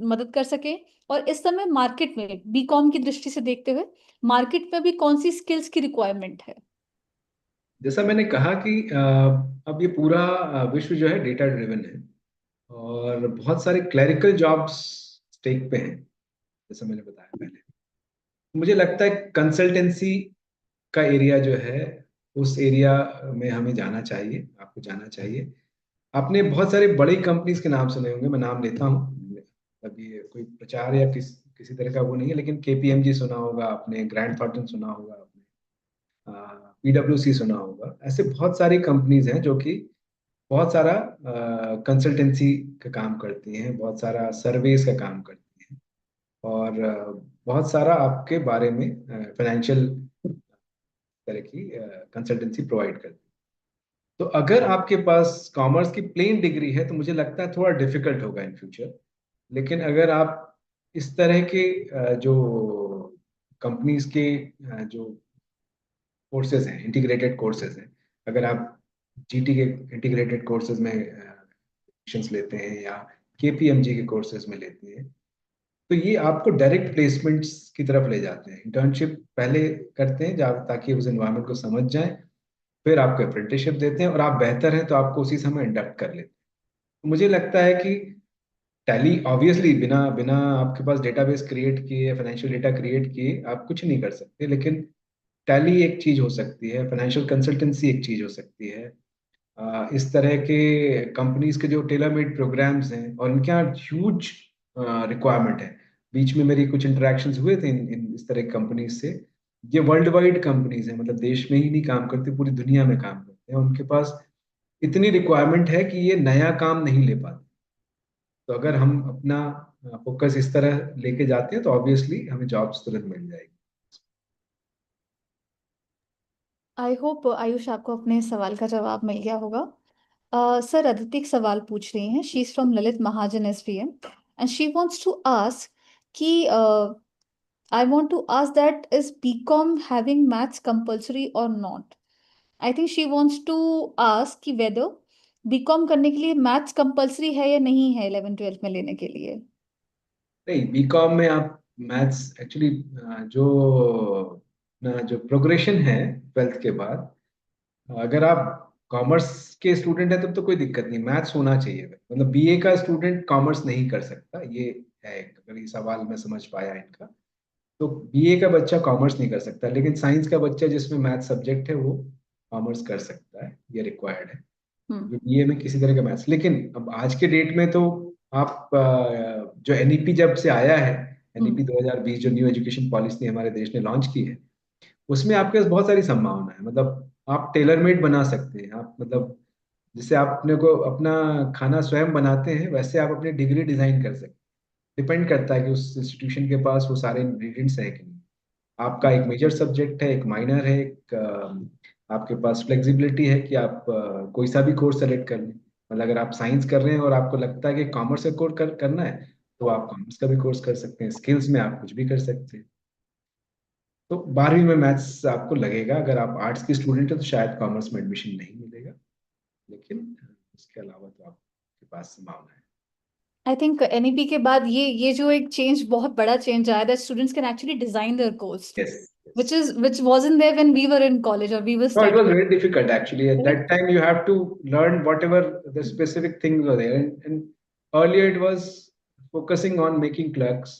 मदद कर सके। और इस समय मार्केट में बीकॉम की दृष्टि से देखते हुए मार्केट में भी कौन सी स्किल्स की रिक्वायरमेंट है। जैसा मैंने कहा कि अब ये पूरा विश्व जो है डेटा ड्रिवन है, और बहुत सारे क्लरिकल जॉब्स स्टेक पे हैं, जैसा मैंने बताया पहले। मुझे लगता है कंसल्टेंसी का एरिया जो है, उस एरिया में हमें जाना चाहिए, आपको जाना चाहिए। आपने बहुत सारे बड़ी कंपनीज के नाम सुने होंगे, मैं नाम लेता हूँ। अभी ये कोई प्रचार या किसी तरह का वो नहीं है, लेकिन केपीएमजी सुना होगा आपने, ग्रैंड थॉर्ंटन सुना होगा आपने, पीडब्ल्यूसी सुना होगा। ऐसे बहुत सारी कंपनीज हैं जो कि बहुत सारा कंसल्टेंसी का काम करती हैं, बहुत सारा सर्वेस का काम करती हैं, और बहुत सारा आपके बारे में फाइनेंशियल तरह की कंसल्टेंसी प्रोवाइड करती है। तो अगर आपके पास कॉमर्स की प्लेन डिग्री है तो मुझे लगता है थोड़ा डिफिकल्ट होगा इन फ्यूचर। लेकिन अगर आप इस तरह के जो कंपनीज के जो कोर्सेज हैं, इंटीग्रेटेड कोर्सेज हैं, अगर आप जीटी के इंटीग्रेटेड कोर्सेज में एडमिशंस लेते हैं या केपीएमजी के कोर्सेज में लेते हैं, तो ये आपको डायरेक्ट प्लेसमेंट्स की तरफ ले जाते हैं। इंटर्नशिप पहले करते हैं जहाँ, ताकि उस एनवायरनमेंट को समझ जाएं, फिर आपको अप्रेंटिसशिप देते हैं, और आप बेहतर हैं तो आपको उसी समय इंडक्ट कर लेते हैं। तो मुझे लगता है कि टैली ऑब्वियसली बिना बिना आपके पास डेटाबेस क्रिएट किए, फाइनेंशियल डेटा क्रिएट किए आप कुछ नहीं कर सकते, लेकिन टैली एक चीज हो सकती है, फाइनेंशियल कंसल्टेंसी एक चीज हो सकती है। इस तरह के कंपनीज के जो टेलर मेड प्रोग्राम्स हैं, और इनके यहाँ ह्यूज रिक्वायरमेंट है। बीच में मेरी कुछ इंटरेक्शंस हुए थे इस तरह की कंपनीज से। ये वर्ल्ड वाइड कंपनीज हैं, मतलब देश में ही नहीं काम करती, पूरी दुनिया में काम करते हैं। उनके पास इतनी रिक्वायरमेंट है कि ये नया काम नहीं ले पाते। तो अगर हम अपना फोकस इस तरह लेके जाते हैं तो ऑब्वियसली हमें जॉब्स तुरंत मिल जाएगी। आई होप आयुष आपको अपने सवाल का जवाब मिल गया होगा। सर अदिति एक सवाल पूछ रही हैं, she is from Lalit Mahajan SVM and she wants to ask कि I want to ask that is BCom having maths compulsory और नॉट। I think she wants to ask कि वेदर बीकॉम करने के लिए मैथ्स कंपल्सरी है या नहीं है 11 12 में लेने के लिए। नहीं, बीकॉम में आप मैथ्स एक्चुअली जो जो प्रोग्रेशन है ट्वेल्थ के बाद, अगर आप कॉमर्स के स्टूडेंट हैं तब तो कोई दिक्कत नहीं, मैथ्स होना चाहिए। मतलब बीए का स्टूडेंट कॉमर्स नहीं कर सकता, ये है अगर ये सवाल मैं समझ पाया इनका। तो बीए का बच्चा कॉमर्स नहीं कर सकता, लेकिन साइंस का बच्चा जिसमें मैथ सब्जेक्ट है वो कॉमर्स कर सकता है, ये रिक्वायर्ड है। हम्म। क्योंकि बीए में किसी तरह का मैथ्स, लेकिन अब आज के डेट में तो आप जो एनईपी जब से आया है, एनईपी हम्म। 2020 जो न्यू एजुकेशन पॉलिसी हमारे देश ने लॉन्च की है, उसमें आपके पास बहुत सारी संभावना है। मतलब आप टेलर मेड बना सकते हैं, आप मतलब जैसे आप अपने को अपना खाना स्वयं बनाते हैं, वैसे आप अपनी डिग्री डिजाइन कर सकते हैं। डिपेंड करता है कि उस इंस्टीट्यूशन के पास वो सारे इंग्रेडिएंट्स हैं कि नहीं। आपका एक मेजर सब्जेक्ट है, एक माइनर है, एक आपके पास फ्लेक्सिबिलिटी है कि आप कोई सा भी कोर्स सेलेक्ट कर लें। मतलब अगर आप साइंस कर रहे हैं और आपको लगता है कि कॉमर्स का कोर्स करना है, तो आप कॉमर्स का भी कोर्स कर सकते हैं। स्किल्स में आप कुछ भी कर सकते हैं। तो 12वीं में मैथ्स आपको लगेगा, अगर आप आर्ट्स की स्टूडेंट है तो शायद कॉमर्स में एडमिशन नहीं मिलेगा, लेकिन उसके अलावा तो आपके पास संभावना है। आई थिंक एनईपी के बाद ये जो एक चेंज, बहुत बड़ा चेंज आया, that students can actually design there course yes, yes. which wasn't there when we were in college or we were No, it was studying, very difficult actually. At right? that time, you have to learn whatever the specific things were there. And earlier, it was focusing on making clerks,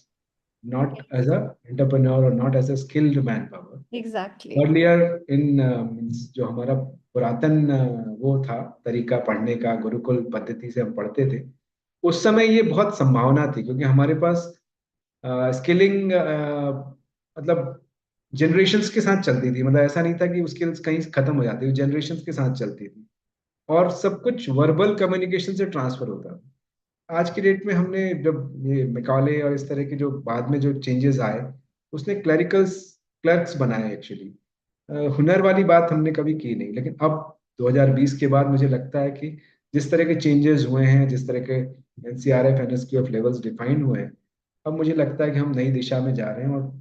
not as a entrepreneur or not as a skilled manpower. Exactly. Earlier, in means जो हमारा पुरातन वो था तरीका पढ़ने का, गुरुकुल पद्धति से हम पढ़ते थे, उस समय ये बहुत संभावना थी, क्योंकि हमारे पास स्किलिंग मतलब जनरेशन्स के साथ चलती थी। मतलब ऐसा नहीं था कि स्किल्स कहीं खत्म हो जाती, जनरेशन्स के साथ चलती थी, और सब कुछ वर्बल कम्युनिकेशन से ट्रांसफर होता था। आज की डेट में हमने जब ये मैकाले और इस तरह के जो बाद में जो चेंजेस आए, उसने क्लर्क्स बनाए एक्चुअली। हुनर वाली बात हमने कभी की नहीं, लेकिन अब 2020 के बाद मुझे लगता है कि जिस तरह के चेंजेस हुए हैं, जिस तरह के एनसीआरएफ एनएसक्यूएफ लेवल्स डिफाइन हुए हैं, अब मुझे लगता है कि हम नई दिशा में जा रहे हैं। और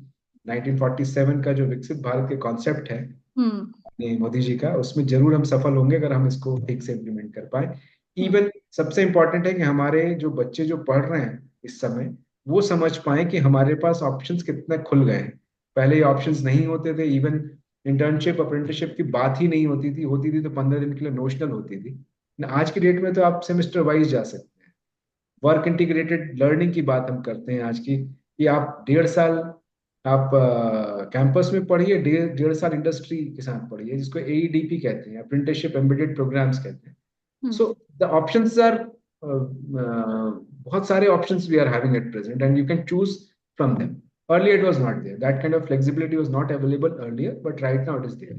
1947 का जो विकसित भारत के कॉन्सेप्ट है हम्म। अपने मोदी जी का, उसमें जरूर हम सफल होंगे अगर हम इसको ठीक से इम्प्लीमेंट कर पाए। हम्म। इवन सबसे इम्पोर्टेंट है कि हमारे जो बच्चे जो पढ़ रहे हैं इस समय, वो समझ पाए कि हमारे पास ऑप्शंस कितने खुल गए हैं। पहले ये ऑप्शंस नहीं होते थे। इवन इंटर्नशिप अप्रेंटिसशिप की बात ही नहीं होती थी तो 15 दिन के लिए नोशनल होती थी। आज की डेट में तो आप सेमेस्टर वाइज जा सकते हैं। वर्क इंटीग्रेटेड लर्निंग की बात हम करते हैं आज की, कि आप 1.5 साल आप कैंपस में पढ़िए, 1.5 साल इंडस्ट्री के साथ पढ़िए, जिसको एईडीपी कहते हैं, अप्रेंटिसशिप एम्बेडेड प्रोग्राम्स कहते हैं। Hmm. So the options are, बहुत सारे options we are having at present and you can choose from them. Earlier it was not there. That kind of flexibility was not available earlier, but right now it is there.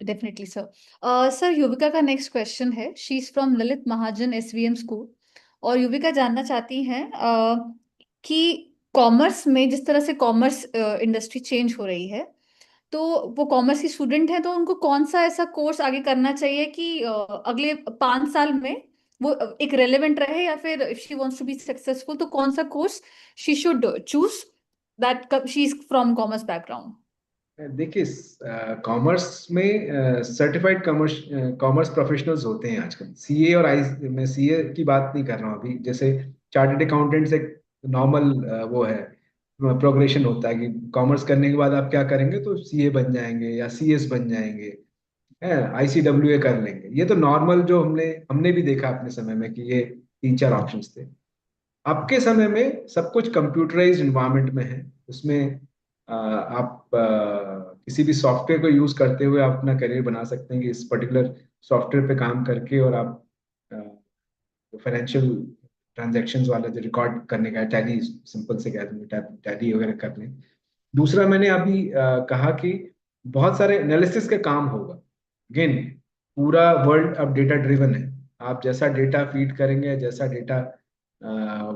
Definitely sir. Sir, Yuvika का next question है। She is from Lalit Mahajan SVM school. और युविका जानना चाहती हैं कि commerce में जिस तरह से कॉमर्स इंडस्ट्री चेंज हो रही है, तो वो कॉमर्स की स्टूडेंट है, तो उनको कौन सा ऐसा कोर्स आगे करना चाहिए कि अगले 5 साल में वो एक रेलेवेंट रहे, या फिर if she wants to be successful तो कौन सा course she should choose, that she is from commerce background. देखिए, कॉमर्स में सर्टिफाइड कॉमर्स कॉमर्स प्रोफेशनल्स होते हैं आजकल। सीए और आई, मैं सीए की बात नहीं कर रहा हूँ अभी। जैसे चार्टर्ड अकाउंटेंट्स एक नॉर्मल वो है, प्रोग्रेशन होता है कि कॉमर्स करने के बाद आप क्या करेंगे, तो सीए बन जाएंगे या सीएस बन जाएंगे, आईसीडब्ल्यूए कर लेंगे। ये तो नॉर्मल जो हमने हमने भी देखा अपने समय में कि ये 3-4 ऑप्शंस थे। आपके समय में सब कुछ कंप्यूटराइज्ड इन्वायरमेंट में है। उसमें आप किसी भी सॉफ्टवेयर को यूज करते हुए आप अपना करियर बना सकते हैं, कि इस पर्टिकुलर सॉफ्टवेयर पे काम करके और आप फाइनेंशियल ट्रांजैक्शंस वाला जो रिकॉर्ड करने का है, टैली सिंपल से कह दूंगा, टैली वगैरह कर लें। दूसरा, मैंने अभी कहा कि बहुत सारे एनालिसिस का काम होगा। अगेन, पूरा वर्ल्ड अब डेटा ड्रिवन है। आप जैसा डेटा फीड करेंगे, जैसा डेटा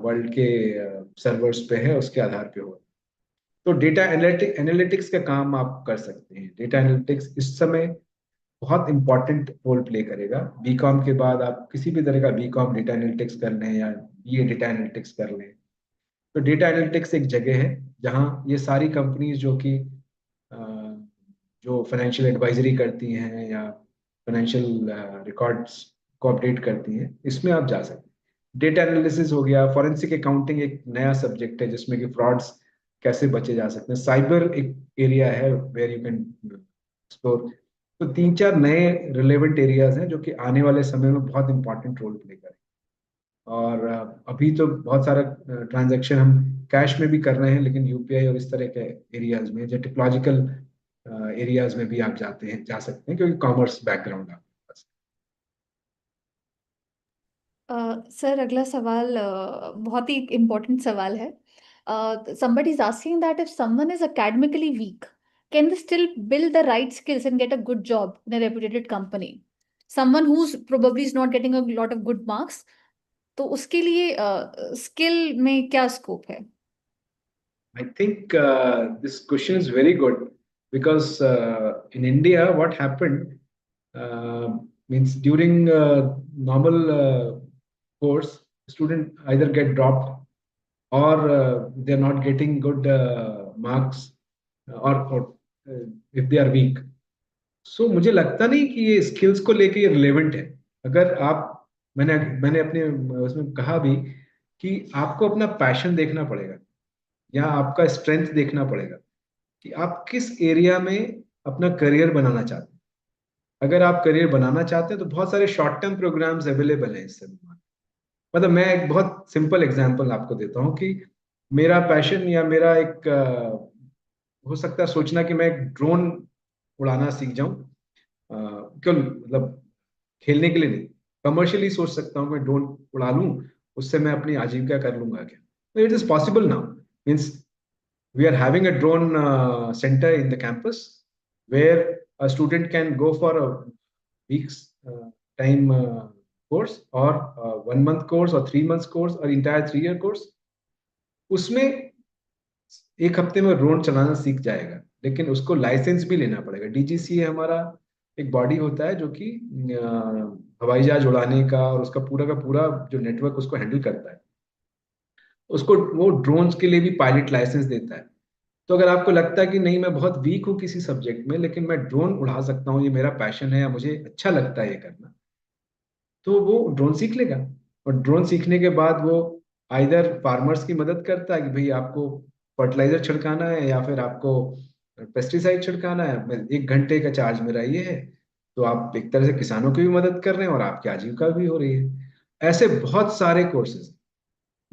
वर्ल्ड के सर्वर्स पे है, उसके आधार पे होगा। तो डेटा एनालिटिक्स का काम आप कर सकते हैं। डेटा एनालिटिक्स इस समय बहुत इंपॉर्टेंट रोल प्ले करेगा। बीकॉम के बाद आप किसी भी तरह का बीकॉम डेटा एनालिटिक्स कर लें या बीए डेटा एनालिटिक्स कर लें, तो डेटा एनालिटिक्स एक जगह है जहाँ ये सारी कंपनीज जो कि अ, जो फाइनेंशियल एडवाइजरी करती हैं या फाइनेंशियल रिकॉर्ड्स को अपडेट करती हैं, इसमें आप जा सकते हैं। डेटा एनालिसिस हो गया, फॉरेंसिक अकाउंटिंग एक नया सब्जेक्ट है जिसमें कि फ्रॉड्स कैसे बचे जा सकते हैं, साइबर एक एरिया है वेर यू कैन एक्सप्लोर। तो 3-4 नए रिलेवेंट एरियाज हैं जो कि आने वाले समय में बहुत इंपॉर्टेंट रोल प्ले करेंगे। और अभी तो बहुत सारा ट्रांजैक्शन हम कैश में भी कर रहे हैं, लेकिन यूपीआई और इस तरह के एरियाज में, जो टेक्नोलॉजिकल एरियाज में भी आप जा सकते हैं, क्योंकि कॉमर्स बैकग्राउंड आपके पास सर, अगला सवाल बहुत ही इम्पोर्टेंट सवाल है। somebody is asking that if someone is academically weak, can they still build the right skills and get a good job in a reputed company? Someone who's probably is not getting a lot of good marks, तो उसके लिए skill में क्या scope है? I think this question is very good because in India, what happened means during normal course, student either get dropped or they're not getting good marks, or if they are weak. सो मुझे लगता नहीं कि ये skills को लेके ये relevant है। अगर आप, मैंने मैंने अपने उसमें कहा भी कि आपको अपना पैशन देखना पड़ेगा या आपका स्ट्रेंथ देखना पड़ेगा, कि आप किस एरिया में अपना करियर बनाना चाहते हैं। अगर आप करियर बनाना चाहते हैं तो बहुत सारे शॉर्ट टर्म प्रोग्राम्स अवेलेबल हैं इस समय। मतलब मैं एक बहुत सिंपल एग्जांपल आपको देता हूँ कि मेरा पैशन या मेरा एक हो सकता है सोचना कि मैं एक ड्रोन उड़ाना सीख जाऊं। क्यों, मतलब खेलने के लिए नहीं, कमर्शियली सोच सकता हूँ मैं ड्रोन उड़ा लूं, उससे मैं अपनी आजीविका कर लूंगा क्या? तो it is possible now. Means we are having a drone center in the campus where a student can go for a week's time course or 1 month course or 3 months course or entire 3 year course। उसमें एक हफ्ते में drone चलाना सीख जाएगा, लेकिन उसको licence भी लेना पड़ेगा। डीजीसीए हमारा एक बॉडी होता है जो कि हवाई जहाज उड़ाने का और उसका पूरा का पूरा जो नेटवर्क उसको हैंडल करता है, उसको वो ड्रोन्स के लिए भी पायलट लाइसेंस देता है। तो अगर आपको लगता है कि नहीं, मैं बहुत वीक हूँ किसी सब्जेक्ट में, लेकिन मैं ड्रोन उड़ा सकता हूँ, ये मेरा पैशन है या मुझे अच्छा लगता है ये करना, तो वो ड्रोन सीख लेगा। और ड्रोन सीखने के बाद वो आइदर फार्मर्स की मदद करता है कि भाई आपको फर्टिलाइजर छिड़काना है या फिर आपको पेस्टिसाइड छिड़काना है, 1 घंटे का चार्ज मेरा ये है। तो आप एक तरह से किसानों की भी मदद कर रहे हैं और आपकी आजीविका भी हो रही है। ऐसे बहुत सारे कोर्सेज।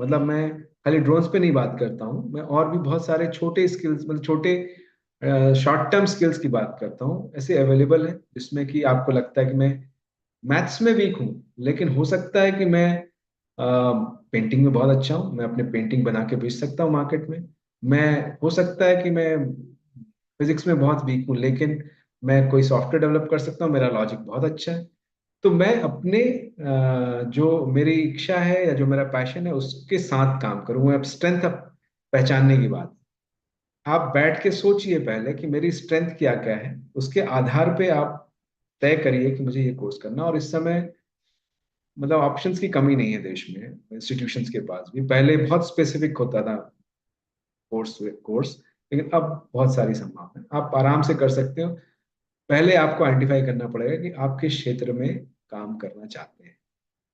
मतलब मैं खाली ड्रोन्स पे नहीं बात करता हूँ, मैं और भी बहुत सारे छोटे स्किल्स, मतलब छोटे शॉर्ट टर्म स्किल्स की बात करता हूँ, ऐसे अवेलेबल है जिसमें कि आपको लगता है कि मैं मैथ्स में वीक हूँ, लेकिन हो सकता है कि मैं पेंटिंग में बहुत अच्छा हूँ, मैं अपने पेंटिंग बना के बेच सकता हूँ मार्केट में। मैं हो सकता है कि मैं फिजिक्स में बहुत वीक हूँ, लेकिन मैं कोई सॉफ्टवेयर डेवलप कर सकता हूँ, मेरा लॉजिक बहुत अच्छा है। तो मैं अपने जो मेरी इच्छा है या जो मेरा पैशन है उसके साथ काम करूँ, मैं अब स्ट्रेंथ पहचानने की बात। आप बैठ के सोचिए पहले कि मेरी स्ट्रेंथ क्या क्या है, उसके आधार पे आप तय करिए कि मुझे ये कोर्स करना। और इस समय मतलब ऑप्शंस की कमी नहीं है देश में, इंस्टीट्यूशंस के पास भी। पहले बहुत स्पेसिफिक होता था कोर्स कोर्स, लेकिन अब बहुत सारी संभावना है, आप आराम से कर सकते हो। पहले आपको आइडेंटिफाई करना पड़ेगा कि आप किस क्षेत्र में काम करना चाहते हैं।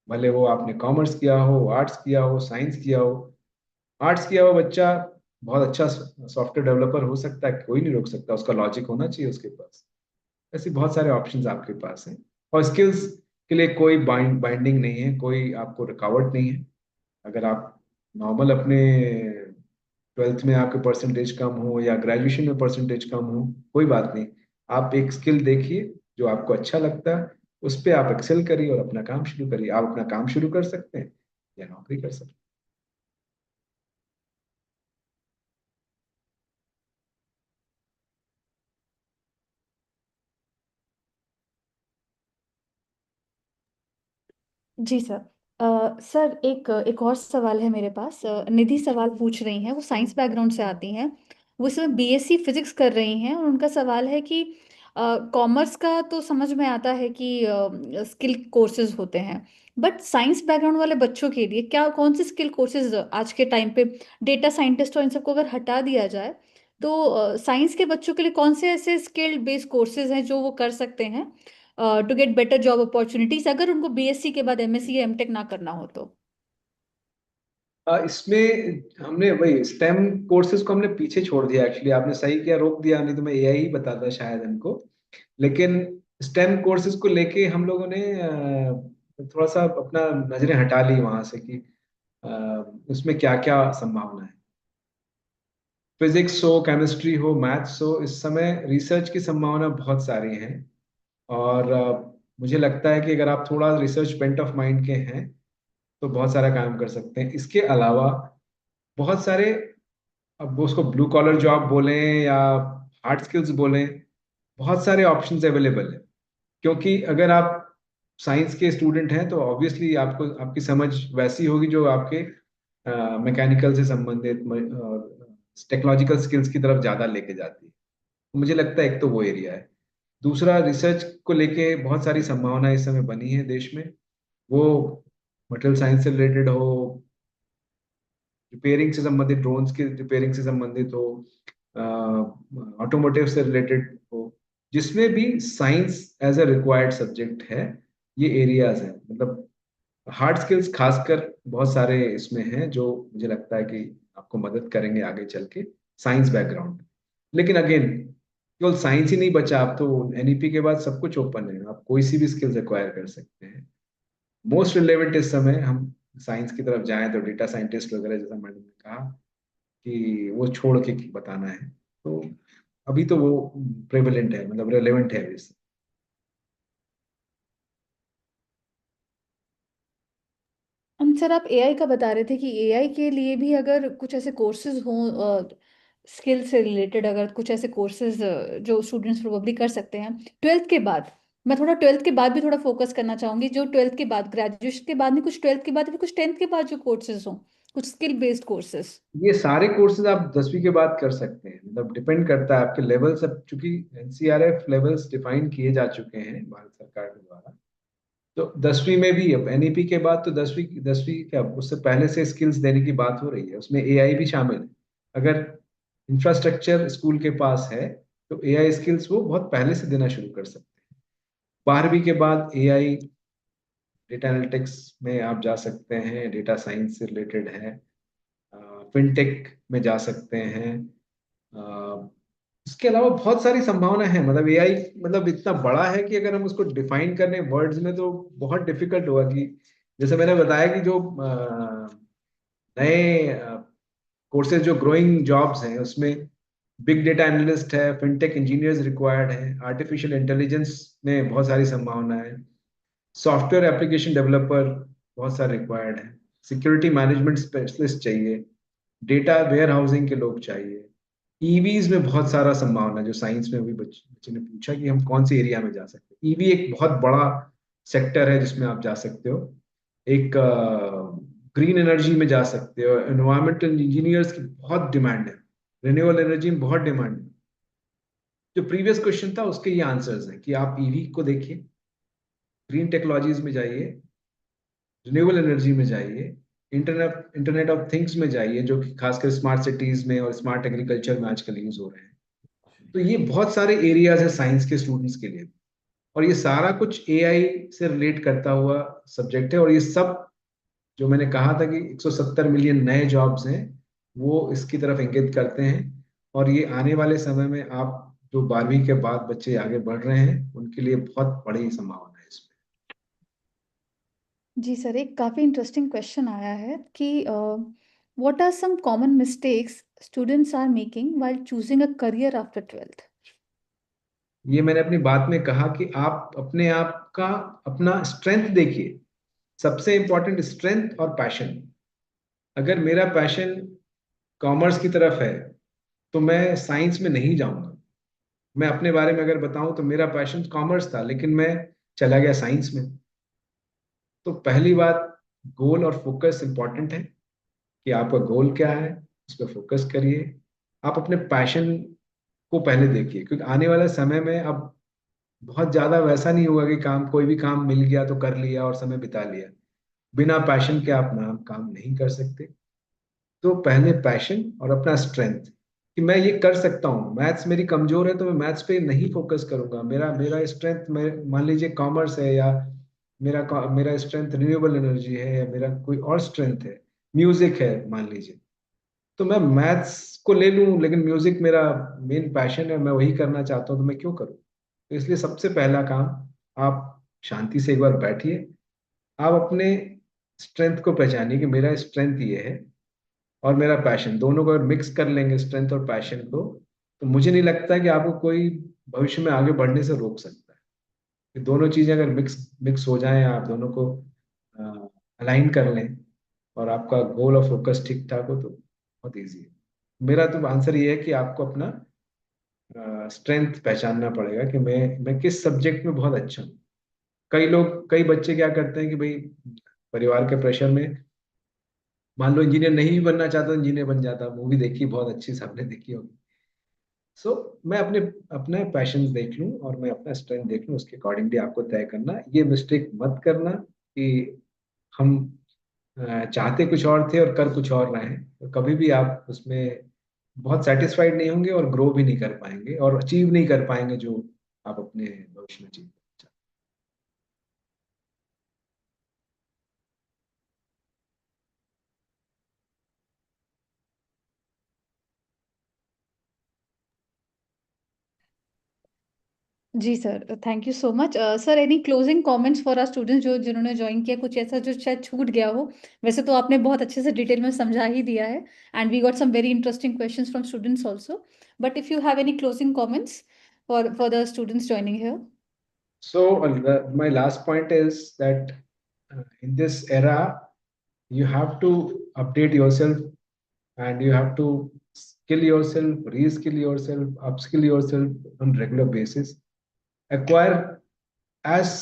भले वो आपने कॉमर्स किया हो, आर्ट्स किया हो, साइंस किया हो। आर्ट्स किया हुआ बच्चा बहुत अच्छा सॉफ्टवेयर डेवलपर हो सकता है, कोई नहीं रोक सकता, उसका लॉजिक होना चाहिए उसके पास। ऐसे बहुत सारे ऑप्शंस आपके पास हैं। और स्किल्स के लिए कोई बाइंडिंग नहीं है, कोई आपको रुकावट नहीं है। अगर आप नॉर्मल अपने ट्वेल्थ में आपके परसेंटेज कम हो या ग्रेजुएशन में परसेंटेज कम हो, कोई बात नहीं। आप एक स्किल देखिए जो आपको अच्छा लगता है, उस पर आप एक्सेल करिए और अपना काम शुरू करिए। आप अपना काम शुरू कर सकते हैं या नौकरी कर सकते जी सर। सर, एक एक और सवाल है मेरे पास। निधि सवाल पूछ रही हैं, वो साइंस बैकग्राउंड से आती हैं। वो इसमें बीएससी फिजिक्स कर रही हैं और उनका सवाल है कि कॉमर्स का तो समझ में आता है कि स्किल कोर्सेज होते हैं, बट साइंस बैकग्राउंड वाले बच्चों के लिए क्या, कौन से स्किल कोर्सेज आज के टाइम पे, डेटा साइंटिस्ट और इन सबको अगर हटा दिया जाए तो साइंस के बच्चों के लिए कौन से ऐसे स्किल बेस्ड कोर्सेज हैं जो वो कर सकते हैं to get better job opportunities, अगर उनको बीएससी के बाद एमएससी या एमटेक ना करना हो तो? इसमें हमने वही स्टेम कोर्सेज को हमने पीछे छोड़ दिया। एक्चुअली आपने सही किया, रोक दिया, नहीं तो मैं एआई ही बताता शायद हमको। लेकिन स्टेम कोर्सेज को लेके हम लोगों ने थोड़ा सा अपना नजरें हटा ली वहां से कि अ, उसमें क्या क्या संभावना है। फिजिक्स हो, केमिस्ट्री हो, मैथ्स हो, इस समय रिसर्च की संभावना बहुत सारी है। और मुझे लगता है कि अगर आप थोड़ा रिसर्च बेंट ऑफ माइंड के हैं तो बहुत सारा काम कर सकते हैं। इसके अलावा बहुत सारे, अब वो उसको ब्लू कॉलर जॉब बोलें या हार्ड स्किल्स बोलें, बहुत सारे ऑप्शंस अवेलेबल है। क्योंकि अगर आप साइंस के स्टूडेंट हैं तो ऑब्वियसली आपको आपकी समझ वैसी होगी जो आपके मैकेनिकल से संबंधित टेक्नोलॉजिकल स्किल्स की तरफ ज्यादा लेके जाती है। मुझे लगता है एक तो वो एरिया है। दूसरा, रिसर्च को लेके बहुत सारी संभावनाएं इस समय बनी है देश में। वो मटेरियल साइंस से रिलेटेड हो, रिपेयरिंग से संबंधित, ड्रोन्स की रिपेयरिंग से संबंधित हो, ऑटोमोटिव से रिलेटेड हो, जिसमें भी science as a required subject है। ये एरियाज हैं, मतलब हार्ड स्किल्स खासकर बहुत सारे इसमें हैं जो मुझे लगता है कि आपको मदद करेंगे आगे चल के, साइंस बैकग्राउंड। लेकिन अगेन, केवल साइंस ही नहीं बचा, आप तो एनईपी के बाद सब कुछ ओपन है, आप कोई सी भी स्किल्स एक्वायर कर सकते हैं। मोस्ट रिलेवेंट इस समय हम साइंस की तरफ जाएं तो डेटा साइंटिस्ट वगैरह, जैसा मैडम ने कहा कि वो छोड़ के बताना है, तो अभी तो वो प्रेवलेंट है, मतलब रेलेवेंट है अभी। सर, आप एआई का बता रहे थे कि एआई के लिए भी अगर कुछ ऐसे कोर्सेज हों स्किल से रिलेटेड, अगर कुछ ऐसे कोर्सेज जो स्टूडेंट्स प्रोबेबली कर सकते हैं ट्वेल्थ के बाद। मैं थोड़ा ट्वेल्थ के बाद भी थोड़ा फोकस करना चाहूंगी, जो ट्वेल्थ के बाद, ग्रेजुएशन के बाद नहीं, कुछ ट्वेल्थ के बाद भी, कुछ टेंथ के बाद जो कोर्सेज हों, कुछ स्किल बेस्ड कोर्सेज। ये सारे कोर्सेज आप 10वीं के बाद कर सकते हैं, मतलब डिपेंड करता है आपके लेवल सब, चूंकि एनसीआरएफ लेवल्स डिफाइन किए जा चुके हैं भारत सरकार के द्वारा। तो 10वीं में भी, अब एनईपी के बाद तो 10वीं 10वीं क्या, उससे पहले से स्किल्स देने की बात हो रही है, उसमें एआई भी शामिल है। अगर इंफ्रास्ट्रक्चर स्कूल के पास है तो एआई स्किल्स वो बहुत पहले से देना शुरू कर सकते हैं। 12वीं के बाद एआई, डेटा एनालिटिक्स में आप जा सकते हैं, डेटा साइंस से रिलेटेड है, फिनटेक में जा सकते हैं। अ, इसके अलावा बहुत सारी संभावना है, मतलब एआई मतलब इतना बड़ा है कि अगर हम उसको डिफाइन करने वर्ड्स में तो बहुत डिफिकल्ट होगा कि, जैसे मैंने बताया कि जो नए कोर्सेज जो ग्रोइंग जॉब्स हैं उसमें बिग डेटा एनालिस्ट है, फिनटेक इंजीनियर्स रिक्वायर्ड हैं, आर्टिफिशियल इंटेलिजेंस में बहुत सारी संभावना है, सॉफ्टवेयर एप्लीकेशन डेवलपर बहुत सारे रिक्वायर्ड हैं, सिक्योरिटी मैनेजमेंट स्पेशलिस्ट चाहिए, डेटा वेयर हाउसिंग के लोग चाहिए, ईवीज में बहुत सारा संभावना है। जो साइंस में अभी बच्चे ने पूछा कि हम कौन से एरिया में जा सकते हैं, ईवी एक बहुत बड़ा सेक्टर है जिसमें आप जा सकते हो। एक ग्रीन एनर्जी में जा सकते हो, एनवायरमेंटल इंजीनियर्स की बहुत डिमांड है, रिन्यूएबल एनर्जी में बहुत डिमांड है। जो प्रीवियस क्वेश्चन था उसके ये आंसर्स हैं कि आप ईवी को देखिए, ग्रीन टेक्नोलॉजीज में जाइए, रिन्यूएबल एनर्जी में जाइए, इंटरनेट इंटरनेट ऑफ थिंग्स में जाइए, जो कि खासकर स्मार्ट सिटीज में और स्मार्ट एग्रीकल्चर में आजकल यूज हो रहे हैं। तो ये बहुत सारे एरियाज है साइंस के स्टूडेंट्स के लिए, और ये सारा कुछ एआई से रिलेट करता हुआ सब्जेक्ट है। और ये सब जो मैंने कहा था कि 170 मिलियन नए जॉब्स हैं, वो इसकी तरफ इंगित करते हैं। और ये आने वाले समय में आप जो 12वीं के बाद बच्चे आगे बढ़ रहे हैं उनके लिए बहुत बड़ी संभावना है इसमें। जी सर, एक काफ़ी इंटरेस्टिंग क्वेश्चन आया है कि what are some common mistakes students are making while choosing a career after 12th। ये मैंने अपनी बात में कहा कि आप अपने आप का अपना स्ट्रेंथ देखिए। सबसे इंपॉर्टेंट स्ट्रेंथ और पैशन। अगर मेरा पैशन कॉमर्स की तरफ है तो मैं साइंस में नहीं जाऊंगा। मैं अपने बारे में अगर बताऊं तो मेरा पैशन कॉमर्स था, लेकिन मैं चला गया साइंस में। तो पहली बात, गोल और फोकस इंपॉर्टेंट है कि आपका गोल क्या है, उस पर फोकस करिए। आप अपने पैशन को पहले देखिए, क्योंकि आने वाले समय में अब बहुत ज्यादा वैसा नहीं होगा कि काम, कोई भी काम मिल गया तो कर लिया और समय बिता लिया। बिना पैशन के आप नाम काम नहीं कर सकते। तो पहले पैशन और अपना स्ट्रेंथ, कि मैं ये कर सकता हूँ। मैथ्स मेरी कमजोर है तो मैं मैथ्स पे नहीं फोकस करूंगा। मेरा मेरा स्ट्रेंथ, मैं मान लीजिए कॉमर्स है, या मेरा मेरा स्ट्रेंथ रिन्यूएबल एनर्जी है, या मेरा कोई और स्ट्रेंथ है, म्यूजिक है मान लीजिए, तो मैं मैथ्स को ले लूं, लेकिन म्यूजिक मेरा मेन पैशन है, मैं वही करना चाहता हूँ, तो मैं क्यों करूँ। तो इसलिए सबसे पहला काम, आप शांति से एक बार बैठिए, आप अपने स्ट्रेंथ को पहचानिए कि मेरा स्ट्रेंथ ये है और मेरा पैशन, दोनों को अगर मिक्स कर लेंगे, स्ट्रेंथ और पैशन को, तो मुझे नहीं लगता कि आपको कोई भविष्य में आगे बढ़ने से रोक सकता है। ये दोनों चीजें अगर मिक्स मिक्स हो जाएं, आप दोनों को अलाइन कर लें और आपका गोल और फोकस ठीक ठाक हो, तो बहुत ईजी है। मेरा तो आंसर ये है कि आपको अपना स्ट्रेंथ पहचानना पड़ेगा कि मैं किस सब्जेक्ट में बहुत अच्छा हूँ। कई बच्चे क्या करते हैं कि भाई परिवार के प्रेशर में, मान लो इंजीनियर नहीं भी बनना चाहता, इंजीनियर बन जाता। मूवी देखी बहुत अच्छी, सबने देखी होगी। सो मैं अपने अपने पैशन देख लूं और मैं अपना स्ट्रेंथ देख लूं, उसके अकॉर्डिंगली आपको तय करना। ये मिस्टेक मत करना कि हम चाहते कुछ और थे और कर कुछ और रहे हैं, तो कभी भी आप उसमें बहुत सेटिस्फाइड नहीं होंगे और ग्रो भी नहीं कर पाएंगे और अचीव नहीं कर पाएंगे जो आप अपने भविष्य में अचीव। जी sir, thank you so much sir. Any closing comments for our students जो जिन्होंने ज्वाइन किया, कुछ ऐसा जो शायद छूट गया हो। वैसे तो आपने बहुत अच्छे से डिटेल में समझा ही दिया है, and we got some very interesting questions from students also, but if you have any closing comments for the students joining here. So my last point is that in this era, you have to update yourself, and you have to skill yourself, reskill yourself, upskill yourself on regular basis. Acquire as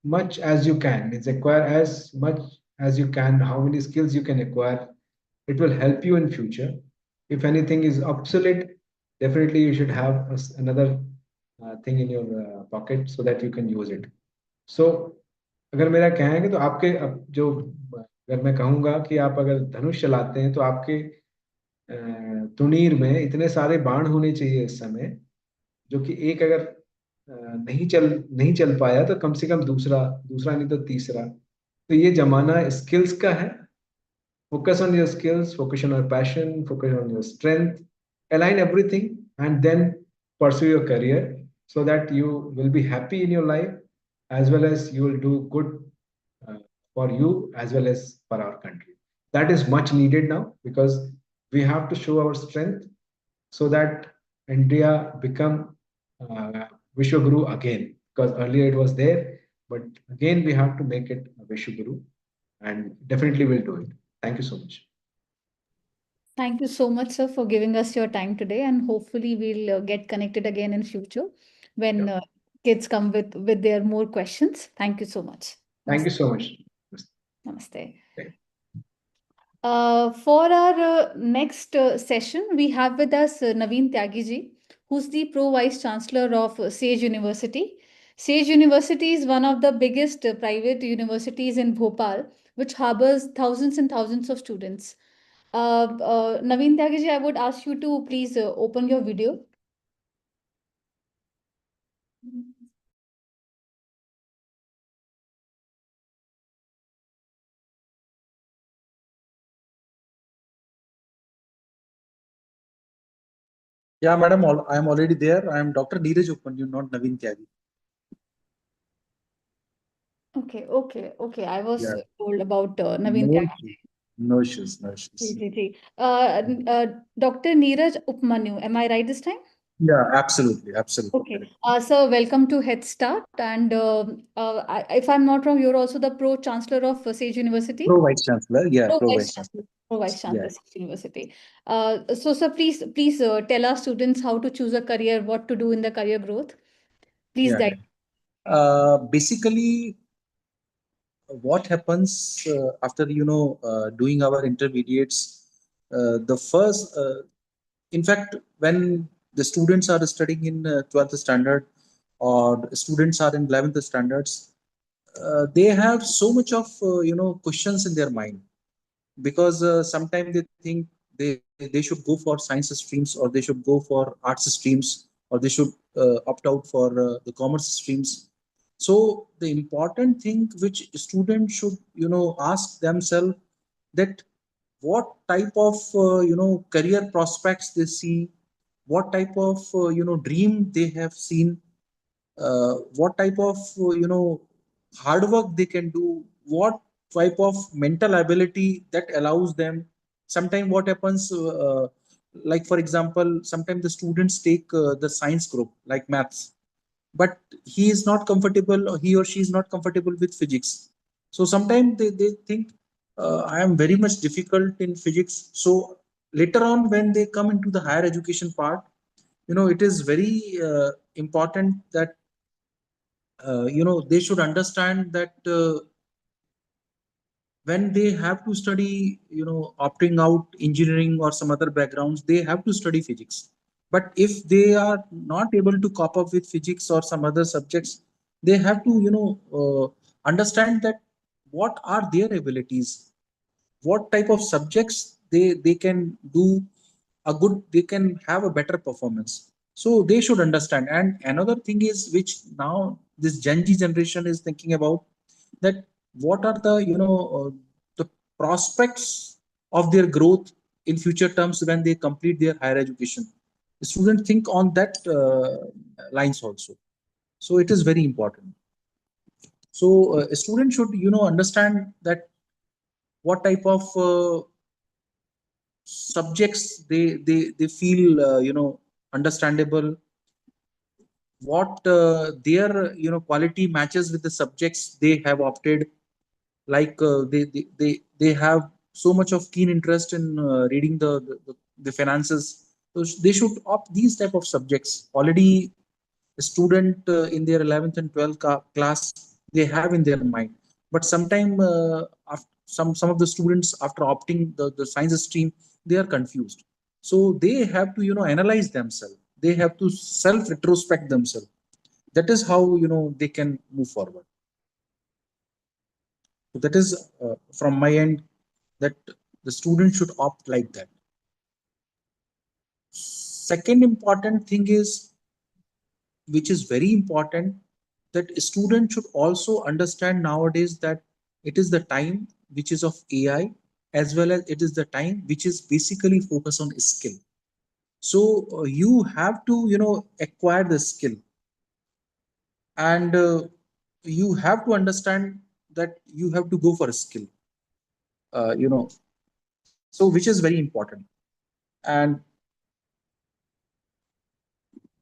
much as you can. Means acquire as much as you can. How many skills you can acquire? It will help you in future. If anything is obsolete, definitely you should have another thing in your pocket so that you can use it. सो अगर मेरा कहेंगे तो आपके जो, अगर मैं कहूंगा कि आप अगर धनुष चलाते हैं तो आपके तुनीर में इतने सारे बाण होने चाहिए इस समय, जो कि एक अगर नहीं चल पाया तो कम से कम दूसरा, दूसरा नहीं तो तीसरा। तो ये जमाना स्किल्स का है। Focus on your skills, focus on your passion, focus on your strength, align everything, and then pursue your career so that you will be happy in your life, as well as you will do good for you as well as for our country. that is much needed now, because we have to show our strength so that India become uh, Vishwaguru again. Because earlier it was there, but again we have to make it a Vishwaguru, and definitely we'll do it. Thank you so much. Thank you so much, sir, for giving us your time today, and hopefully we'll get connected again in future when Yeah. kids come with their more questions. Thank you so much. Thank you Namaste. so much. Namaste. Okay. For our next session, we have with us Naveen Tyagiji, who's the Pro Vice Chancellor of Sage University. Sage University is one of the biggest private universities in Bhopal, which harbors thousands and thousands of students. Naveen Tyagiji, I would ask you to please open your video. Yeah, madam, I am already there. I am Dr. Neeraj Upanyu, not Naveen Tyagi. Okay. I was Yeah, told about Naveen no issues. Tyagiji. No issues, no जी, issues. जी, जी. Dr. Neeraj Upmanyu, am I right this time? Yeah, absolutely, absolutely Okay. correct. So welcome to Headstart. And if I'm not wrong, you're also the Pro Chancellor of Sage University? Pro Vice Chancellor, yeah, Pro Pro Vice Vice Chancellor. Chancellor. Pro Vice Yeah, Chancellor, Sage University. So, sir, please tell our students how to choose a career, what to do in the career growth. Please yeah. guide. Basically, what happens after doing our intermediates? The first, in fact, when the students are studying in 12th standard or students are in 11th standards, they have so much of questions in their mind, because sometimes they think they should go for science streams, or they should go for arts streams, or they should opt out for the commerce streams. So the important thing which students should ask themselves, that what type of career prospects they see, what type of dream they have seen, what type of hard work they can do, what type of mental ability that allows them. Sometimes what happens, like for example, sometimes the students take the science group like maths, but he is not comfortable, or he or she is not comfortable with physics. So sometimes they think, I am very much difficult in physics. So later on when they come into the higher education part, it is very important that they should understand that when they have to study, opting out engineering or some other backgrounds, they have to study physics. But if they are not able to cope up with physics or some other subjects, they have to understand that what are their abilities, what type of subjects they can do a good, they can have a better performance. So they should understand. And another thing is, which now this Gen Z generation is thinking about, that what are the the prospects of their growth in future terms when they complete their higher education. The students think on that lines also. So it is very important. So a student should understand that what type of subjects they feel understandable, what their quality matches with the subjects they have opted. Like they have so much of keen interest in reading the finances, so they should opt these type of subjects. Already a student in their 11th and 12th class, they have in their mind. But sometime after, some of the students, after opting the science stream, they are confused. So they have to analyze themselves, they have to self retrospect themselves. That is how they can move forward. So that is from my end, that the student should opt like that. Second important thing is, which is very important, that a student should also understand nowadays that it is the time which is of AI, as well as it is the time which is basically focused on skill. So you have to acquire the skill, and you have to understand that you have to go for a skill. You know So which is very important. And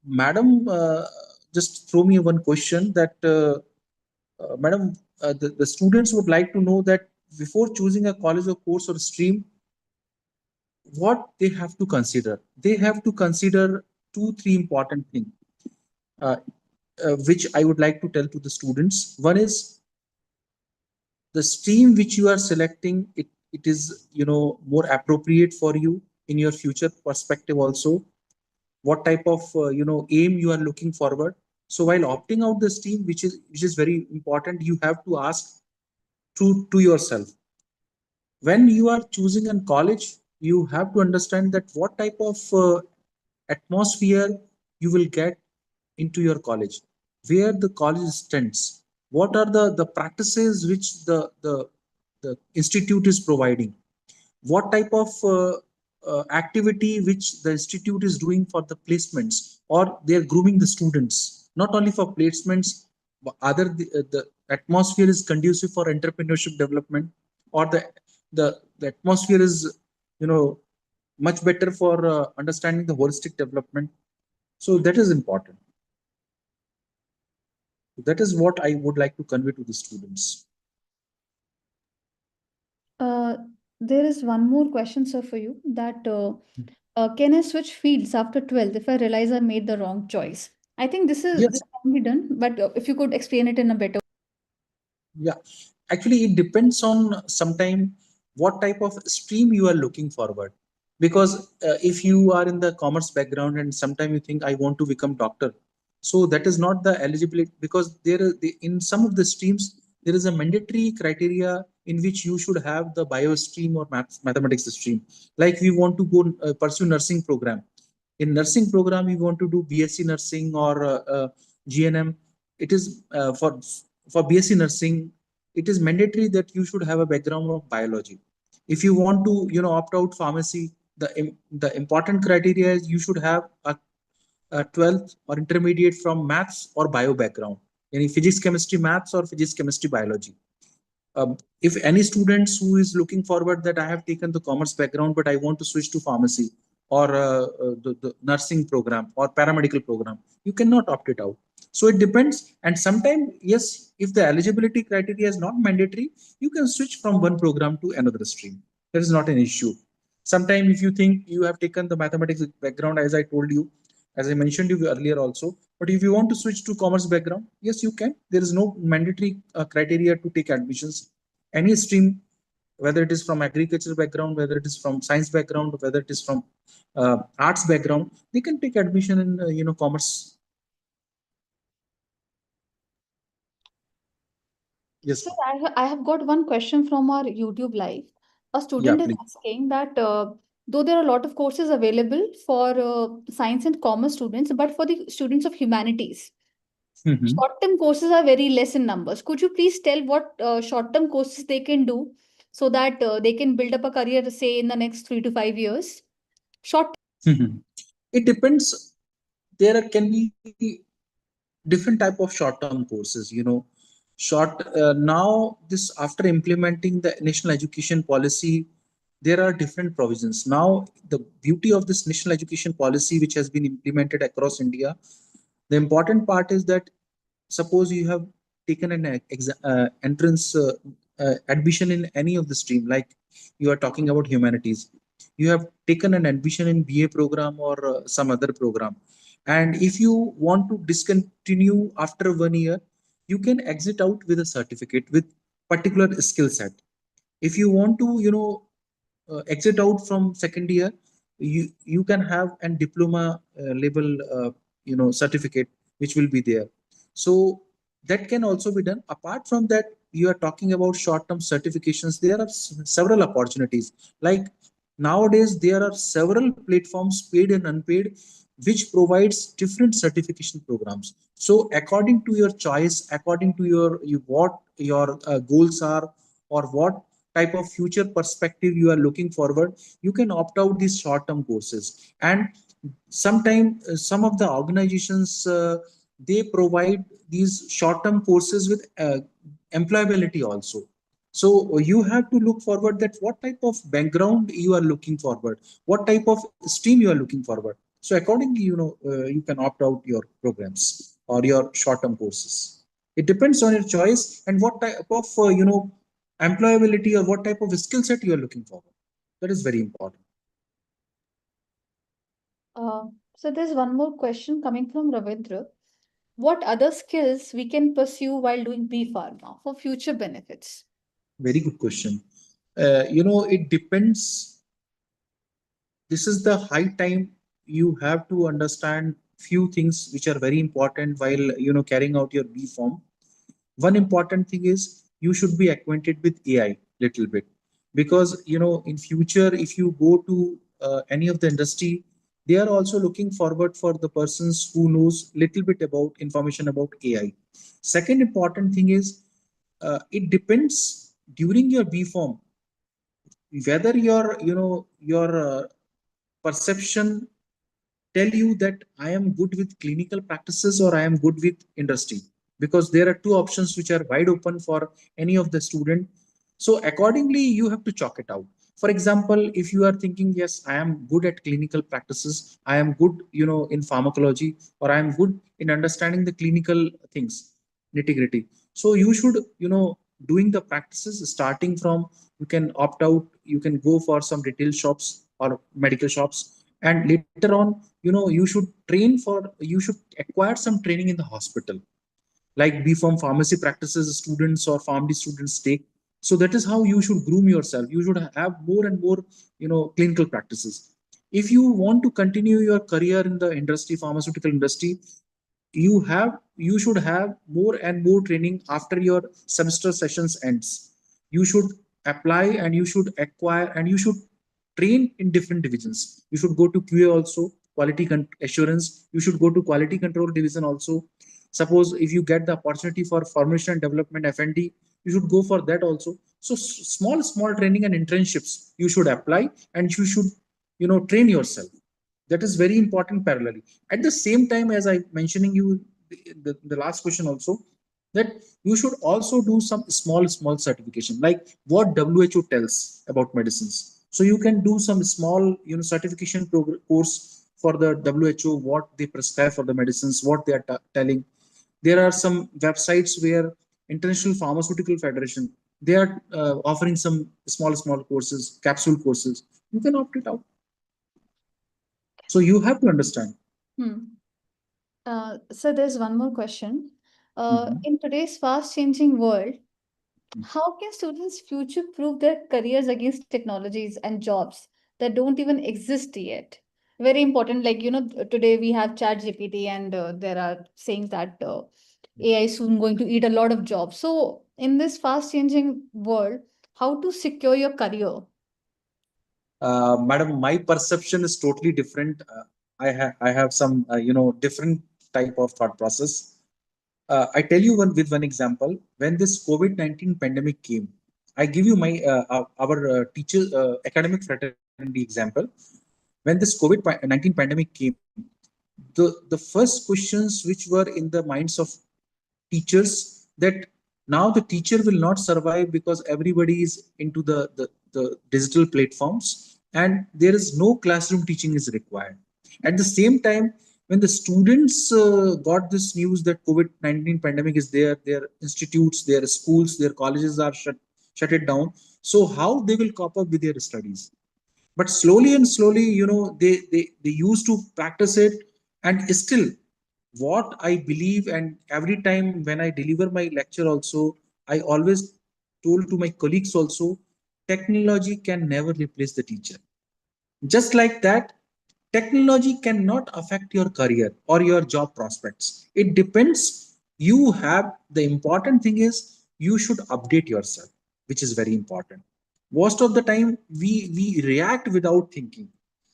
madam, just throw me one question that madam, the students would like to know that before choosing a college or course or stream, what they have to consider. They have to consider two, three important things, uh, which I would like to tell to the students. One is the stream which you are selecting. It is more appropriate for you in your future perspective also. What type of aim you are looking forward. So while opting out the stream, which is very important, you have to ask to yourself when you are choosing a college. You have to understand that what type of atmosphere you will get into your college, where the college stands, what are the practices which the institute is providing, what type of activity which the institute is doing for the placements, or they are grooming the students not only for placements, but other the atmosphere is conducive for entrepreneurship development, or the atmosphere is you know much better for understanding the holistic development. So that is important. That is what I would like to convey to the students. Uh, there is one more question, sir, for you. That can I switch fields after 12th if I realize I made the wrong choice? I think this Yes. can be done, but if you could explain it in a better. Yeah, actually, it depends on sometime what type of stream you are looking forward. Because if you are in the commerce background and sometime you think I want to become doctor, so that is not the eligibility, because in some of the streams there is a mandatory criteria in which you should have the bio stream or mathematics stream. Like we want to go pursue nursing program. In nursing program, you want to do BSc nursing or GNM. It is for BSc nursing, it is mandatory that you should have a background of biology. If you want to opt out pharmacy, the important criteria is you should have a 12th or intermediate from maths or bio background, any physics chemistry maths or physics chemistry biology. If any students who is looking forward that I have taken the commerce background but I want to switch to pharmacy or the nursing program or paramedical program, you cannot opt it out. So it depends. And sometimes, yes, if the eligibility criteria is not mandatory, you can switch from one program to another stream. That is not an issue. Sometimes if you think you have taken the mathematics background, as I told you, as I mentioned you earlier also, but if you want to switch to commerce background, yes, you can. There is no mandatory criteria to take admissions. Any stream, whether it is from agriculture background, whether it is from science background, whether it is from arts background, they can take admission in commerce. Yes, Sir, I have got one question from our YouTube live. A yeah, student is please. asking that though there are a lot of courses available for science and commerce students, but for the students of humanities, Mhm. short-term courses are very less in numbers. Could you please tell what short-term courses they can do so that they can build up a career, say, in the next 3 to 5 years? Short. Mhm. It depends. There can be different type of short-term courses. Short now this after implementing the national education policy, there are different provisions. Now the beauty of this national education policy, which has been implemented across India, the important part is that suppose you have taken an entrance admission in any of the stream, like you are talking about humanities, you have taken an admission in BA program or some other program, and if you want to discontinue after 1 year, you can exit out with a certificate with particular skill set. If you want to exit out from second year, you can have an diploma level certificate which will be there. So that can also be done. Apart from that, you are talking about short term certifications. There are several opportunities. Like nowadays there are several platforms, paid and unpaid, which provides different certification programs. So according to your choice, according to what your goals are, or what type of future perspective you are looking forward, you can opt out these short term courses. And sometimes some of the organizations they provide these short term courses with employability also. So you have to look forward that what type of background you are looking forward, what type of stream you are looking forward. So accordingly, you can opt out your programs or your short term courses. It depends on your choice and what type of employability or what type of skill set you are looking forward. That is very important. So there's one more question coming from Ravindra. What other skills we can pursue while doing B Pharma for future benefits? Very good question. It depends. This is the high time you have to understand few things which are very important while carrying out your B form. One important thing is you should be acquainted with AI little bit, because in future if you go to any of the industry, they are also looking forward for the persons who knows little bit about information about AI. Second important thing is it depends during your B form whether your perception tell you that I am good with clinical practices or I am good with industry, because there are two options which are wide open for any of the student. So accordingly, you have to chalk it out. For example, if you are thinking, yes, I am good at clinical practices, I am good, in pharmacology, or I am good in understanding the clinical things, nitty gritty. So you should, doing the practices starting from, you can opt out, you can go for some retail shops or medical shops, and later on you should train for, you should acquire some training in the hospital, like B Farm pharmacy practices students or pharmacy students take. So that is how you should groom yourself. You should have more and more clinical practices. If you want to continue your career in the industry, pharmaceutical industry, you should have more and more training after your semester sessions ends. You should apply and you should acquire and you should train in different divisions. You should go to QA also, quality assurance. You should go to quality control division also. Suppose if you get the opportunity for formulation and development FND, you should go for that also. So small training and internships you should apply, and you should train yourself. That is very important parallelly. At the same time, as I mentioning you the last question also, that you should also do some small certification, like what WHO tells about medicines. So you can do some small certification course for the WHO, what they prescribe for the medicines, what they are telling. There are some websites where International Pharmaceutical Federation, they are offering some small courses, capsule courses. You can opt it out. So you have to understand. Hmm. So there's one more question. Mhm. In today's fast-changing world, how can students future-proof their careers against technologies and jobs that don't even exist yet? Very important. Like, today we have ChatGPT, and there are saying that AI is soon going to eat a lot of jobs. So, in this fast-changing world, how to secure your career? Madam, my perception is totally different. I have some different type of thought process. I tell you one with one example. When this COVID-19 pandemic came, I give you my our teacher academic fraternity example. When this COVID-19 pandemic came, the first questions which were in the minds of teachers, that now the teacher will not survive because everybody is into the digital platforms and there is no classroom teaching is required. At the same time, when the students got this news that COVID-19 pandemic is there, their institutes, their schools, their colleges are shut it down. So how they will cope up with their studies? But slowly and slowly, they used to practice it. And still, what I believe, and every time when I deliver my lecture also, I always told to my colleagues also, technology can never replace the teacher. Just like that, technology cannot affect your career or your job prospects. It depends. You have, the important thing is you should update yourself, which is very important. Most of the time, we react without thinking.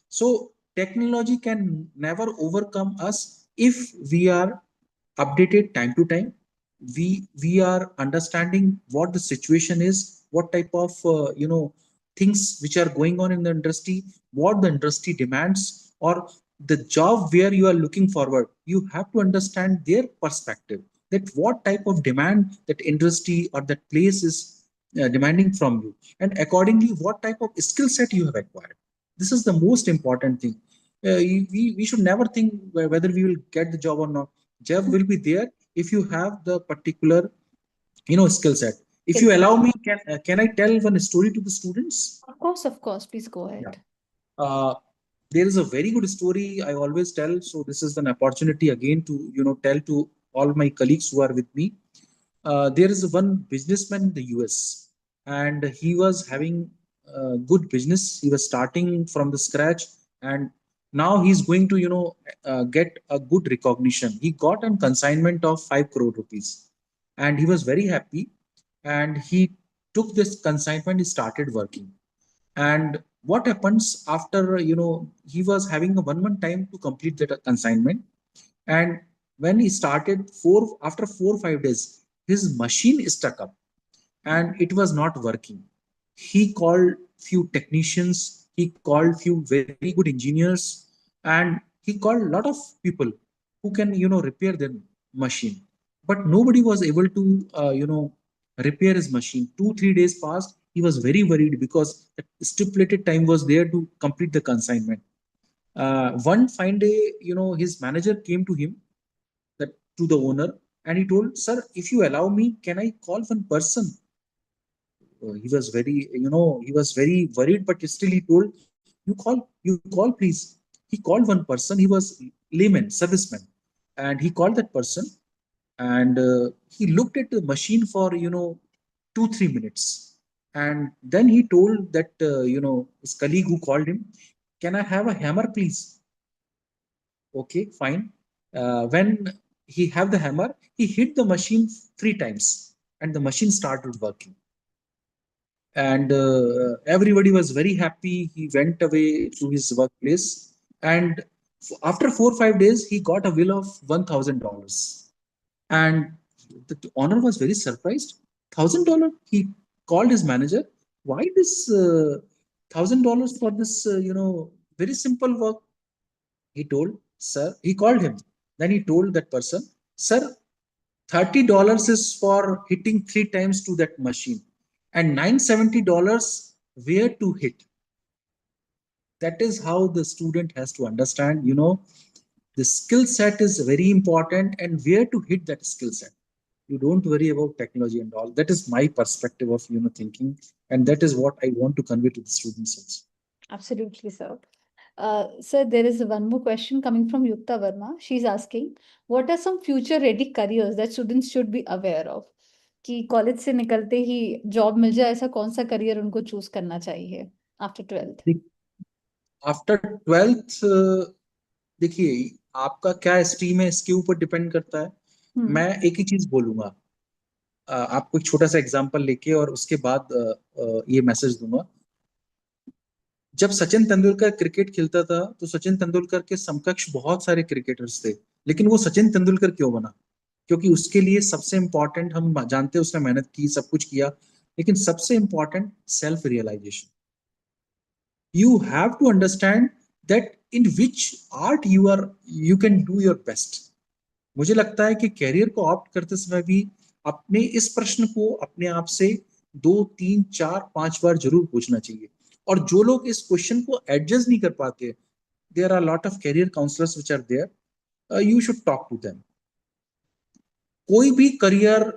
So technology can never overcome us if we are updated time to time. We are understanding what the situation is, what type of things which are going on in the industry, what the industry demands, or the job where you are looking forward. You have to understand their perspective, that what type of demand that industry or that place is demanding from you, and accordingly what type of skill set you have acquired. This is the most important thing. We should never think whether we will get the job or not. Job will be there if you have the particular skill set. If Skill you set. allow me, can I tell one story to the students? Of course, please go Yeah. ahead. uh, there is a very good story I always tell, so this is an opportunity again to tell to all my colleagues who are with me. There is one businessman in the US, and he was having good business. He was starting from the scratch, and now he's going to get a good recognition. He got a consignment of 5 crore rupees, and he was very happy, and he took this consignment. He started working, and what happens after, he was having a 1 month time to complete that consignment. And when he started, after 4 5 days, his machine is stuck up and it was not working. He called few technicians, he called few very good engineers, and he called a lot of people who can repair their machine. But nobody was able to repair his machine. 2 3 days passed. He was very worried because the stipulated time was there to complete the consignment. One fine day, his manager came to him, that to the owner, and he told, sir, if you allow me, can I call one person? He was very, he was very worried, but still he told, you call please. He called one person. He was layman serviceman, and he called that person, and he looked at the machine for 2 3 minutes, and then he told that his colleague who called him, can I have a hammer please? Okay, fine. When he have the hammer, he hit the machine 3 times, and the machine started working. And everybody was very happy. He went away to his workplace, and after 4 5 days, he got a bill of $1,000. And the owner was very surprised. $1,000? He called his manager. Why this $1,000 for this very simple work? He told, sir, he called him. Then he told that person, sir, $30 is for hitting 3 times to that machine, and $970 where to hit. That is how the student has to understand, the skill set is very important, and where to hit that skill set. You don't worry about technology and all. That is my perspective of thinking, and that is what I want to convey to the students also. Absolutely, sir. Sir, there is one more question coming from Yukta Verma. She's asking, what are some future-ready careers that students should be aware of? कि college से निकलते ही job मिल जाए, ऐसा कौन सा career उनको choose करना चाहिए आफ्टर 12th? आफ्टर 12th, देखिए, आपका क्या स्ट्रीम है इसके ऊपर डिपेंड करता है। मैं एक ही चीज बोलूंगा, आपको एक छोटा सा एग्जांपल लेके और उसके बाद ये मैसेज दूंगा। जब सचिन तेंदुलकर क्रिकेट खेलता था तो सचिन तेंदुलकर के समकक्ष बहुत सारे क्रिकेटर्स थे, लेकिन वो सचिन तेंदुलकर क्यों बना? क्योंकि उसके लिए सबसे इंपॉर्टेंट, हम जानते हैं उसने मेहनत की, सब कुछ किया, लेकिन सबसे important self realisation. you have to understand that in which art you can do your best. मुझे लगता है कि कैरियर को ऑप्ट करते समय भी अपने इस प्रश्न को अपने आप से 2 3 4 5 बार जरूर पूछना चाहिए। और जो लोग इस क्वेश्चन को एडजस्ट नहीं कर पाते, there are lot of career counsellors which are there, you should talk to them. कोई भी करियर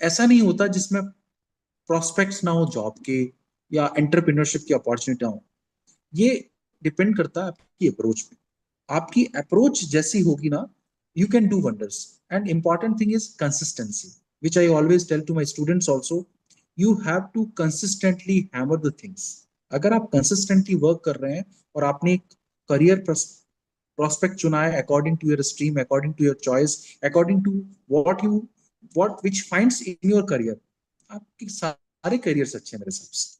ऐसा नहीं होता जिसमें प्रोस्पेक्ट्स ना हो जॉब के या एंटरप्रेन्योरशिप की अपॉर्चुनिटी हो। ये डिपेंड करता है आपकी अप्रोच पे। आपकी अप्रोच जैसी होगी ना, you can do wonders. And important thing is consistency, which I always tell to my students also. You have to consistently hammer the things. अगर आप consistently work कर रहे हैं और आपने एक career prospect चुना है according to your stream, according to your choice, according to what which finds in your career, आपके सारे careers अच्छे हैं मेरे हिसाब से।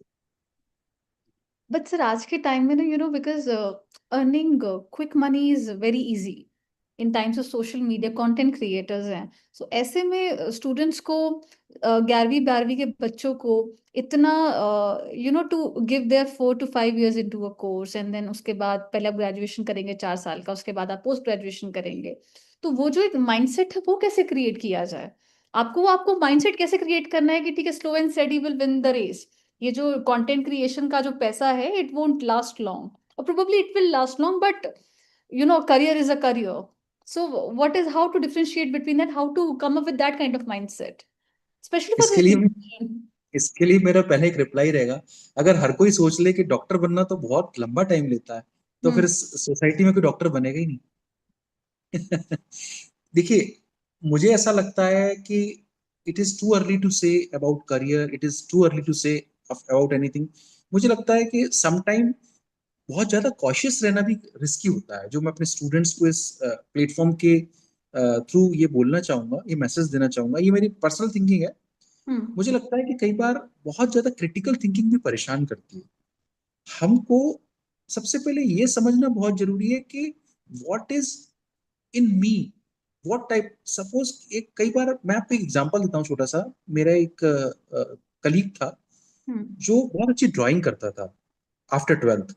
बट सर आज के टाइम में ना because earning quick money is very easy in times of social media content creators हैं, सो ऐसे में स्टूडेंट्स को 11वीं 12वीं के बच्चों को इतना to give their 4 to 5 years into a course and then उसके बाद पहले आप ग्रेजुएशन करेंगे 4 साल का, उसके बाद आप पोस्ट ग्रेजुएशन करेंगे, तो वो जो एक माइंडसेट है वो कैसे क्रिएट किया जाए आपको माइंडसेट कैसे क्रिएट करना है कि ठीक है, slow and steady will win the race. ये जो कंटेंट क्रिएशन का जो पैसा है, इट वोंट लास्ट लॉन्ग, और probably it will last long, but career is a career. So what is, how to differentiate between that, how to come up with that kind of mindset, especially for इसके this लिए generation? इसके लिए मेरा पहले एक reply रहेगा, अगर हर कोई सोच ले कि डॉक्टर बनना तो बहुत लंबा टाइम लेता है, तो फिर हम्म। सोसाइटी में कोई डॉक्टर बनेगा ही नहीं। देखिए, मुझे ऐसा लगता है कि it is too early to say about career, it is too early to say about anything. मुझे लगता है कि समटाइम बहुत ज्यादा कॉशियस रहना भी रिस्की होता है, जो मैं अपने स्टूडेंट्स को इस प्लेटफॉर्म के थ्रू ये बोलना चाहूंगा, ये मैसेज देना चाहूंगा, ये मेरी पर्सनल थिंकिंग है। हम्म। मुझे लगता है कि कई बार बहुत ज्यादा क्रिटिकल थिंकिंग भी परेशान करती है हमको। सबसे पहले ये समझना बहुत जरूरी है कि what is in me, what type, suppose एक, कई बार मैं आपको एक एग्जांपल देता हूँ छोटा सा। मेरा एक कलीग था हम्म। जो बहुत अच्छी ड्राइंग करता था आफ्टर ट्वेल्थ।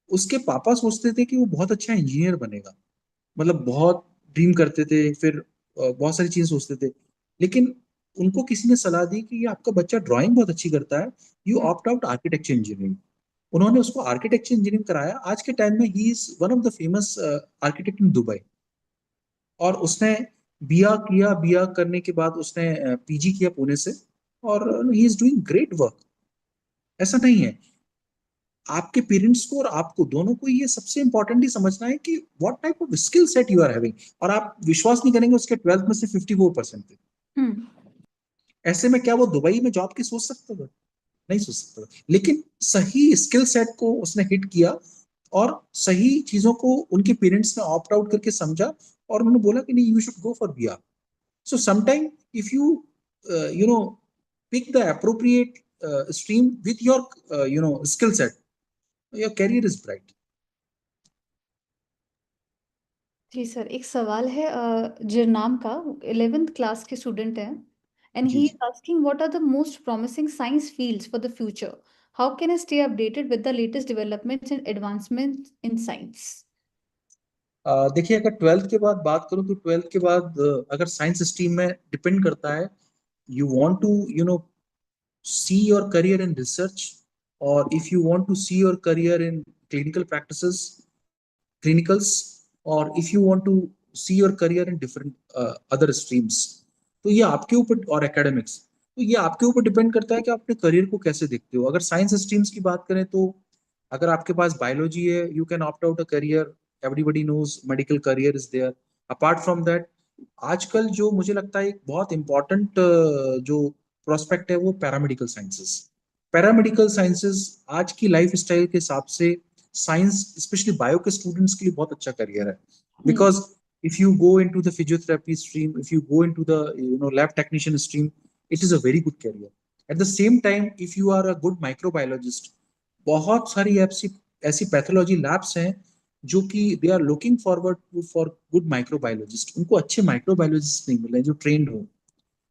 उसके पापा सोचते थे कि वो बहुत अच्छा इंजीनियर बनेगा, मतलब बहुत ड्रीम करते थे, फिर बहुत सारी चीजें सोचते थे। लेकिन उनको किसी ने सलाह दी कि ये आपका बच्चा ड्राइंग बहुत अच्छी करता है, you hmm. Opt out architecture engineering. उन्होंने उसको आर्किटेक्चर इंजीनियरिंग कराया। आज के टाइम में he is one of the famous architect in Dubai. और उसने बीआ करने के बाद उसने पीजी किया पुणे से, और he is doing great work. ऐसा नहीं है, आपके पेरेंट्स को और आपको दोनों को ये सबसे इंपॉर्टेंटली समझना है कि what type of skill set you are having. और आप विश्वास नहीं करेंगे, उसके 12th में से 54% थे। हम्म। ऐसे में क्या वो दुबई में जॉब की सोच सकता था? नहीं सोच सकता था। लेकिन सही स्किल सेट को उसने हिट किया, और सही चीजों को उनके पेरेंट्स ने ऑप्ट आउट करके समझा, और उन्होंने बोला कि नहीं, you should go for BR. So sometime if you you know pick the appropriate stream with your skill set, your career is bright. जी सर, एक सवाल है जिरनाम का, 11th क्लास के स्टूडेंट हैं, एंड जी ही जी। Is asking what are the most promising science fields for the future, how can I stay updated with the latest developments and advancements in science? देखिए, अगर ट्वेल्थ के बाद बात करूं तो ट्वेल्थ के बाद अगर साइंस स्ट्रीम में डिपेंड करता है, you want to see your career in research, or if you want to see your career in clinical practices, clinicals, or if you want to see your career in different other streams, तो ये आपके ऊपर, और academics, तो ये आपके ऊपर depend करता है कि आप अपने करियर को कैसे देखते हो। अगर साइंस स्ट्रीम्स की बात करें तो अगर आपके पास बायोलॉजी है, you can opt out a career, everybody knows medical career is there. Apart from that, आजकल जो मुझे लगता है एक बहुत इंपॉर्टेंट जो प्रोस्पेक्ट है, वो पैरामेडिकल साइंसेस। पैरामेडिकल साइंसेस आज की लाइफ स्टाइल के हिसाब से साइंस, स्पेशली बायो के स्टूडेंट्स के लिए बहुत अच्छा करियर है। Hmm. Because if you go into the physiotherapy stream, if you go into the lab technician stream, it is a very good career. At the same time, if you are a good microbiologist, बहुत सारी ऐसी ऐसी pathology labs हैं जो कि they are looking forward to for good microbiologist. उनको अच्छे microbiologist नहीं मिल रहे जो ट्रेंड हो।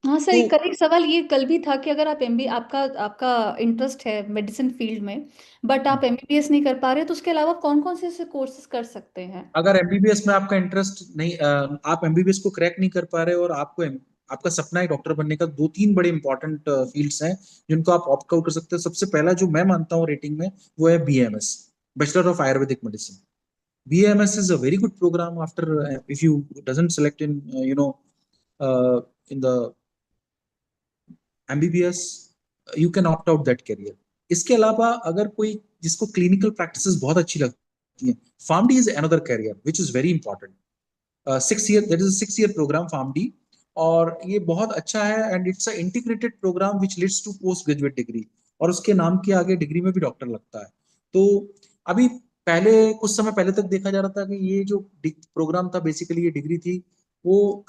हाँ सर, तो एक कल एक सवाल ये कल भी था कि अगर आप एमबी, आपका आपका इंटरेस्ट है मेडिसिन फील्ड में, बट आप एमबीबीएस नहीं कर पा रहे, तो उसके अलावा कौन कौन से ऐसे कोर्सेज कर सकते हैं? अगर एमबीबीएस में आपका इंटरेस्ट नहीं, आप एमबीबीएस को क्रैक नहीं कर पा रहे और आपको आपका सपना है डॉक्टर बनने का, दो तीन बड़े इंपॉर्टेंट फील्ड्स हैं जिनको आप ऑप्ट आउट कर सकते हैं। सबसे पहला जो मैं मानता हूँ रेटिंग में, वो है BMS, bachelor of Ayurvedic medicine. BAMS is a very good program after if you doesn't select in in the MBBS, you can opt out that career. इसके अलावा अगर कोई जिसको क्लिनिकल प्रैक्टिसेस बहुत अच्छी लगती हैं, PharmD is another career which is very important. 6 year, that is a 6 year program PharmD, और ये बहुत अच्छा है, and it's a integrated program which leads to post graduate degree. और उसके नाम के आगे डिग्री में भी डॉक्टर लगता है। तो अभी पहले, कुछ समय पहले तक देखा जा रहा था कि ये जो प्रोग्राम था, बेसिकली ये डिग्री थी, वो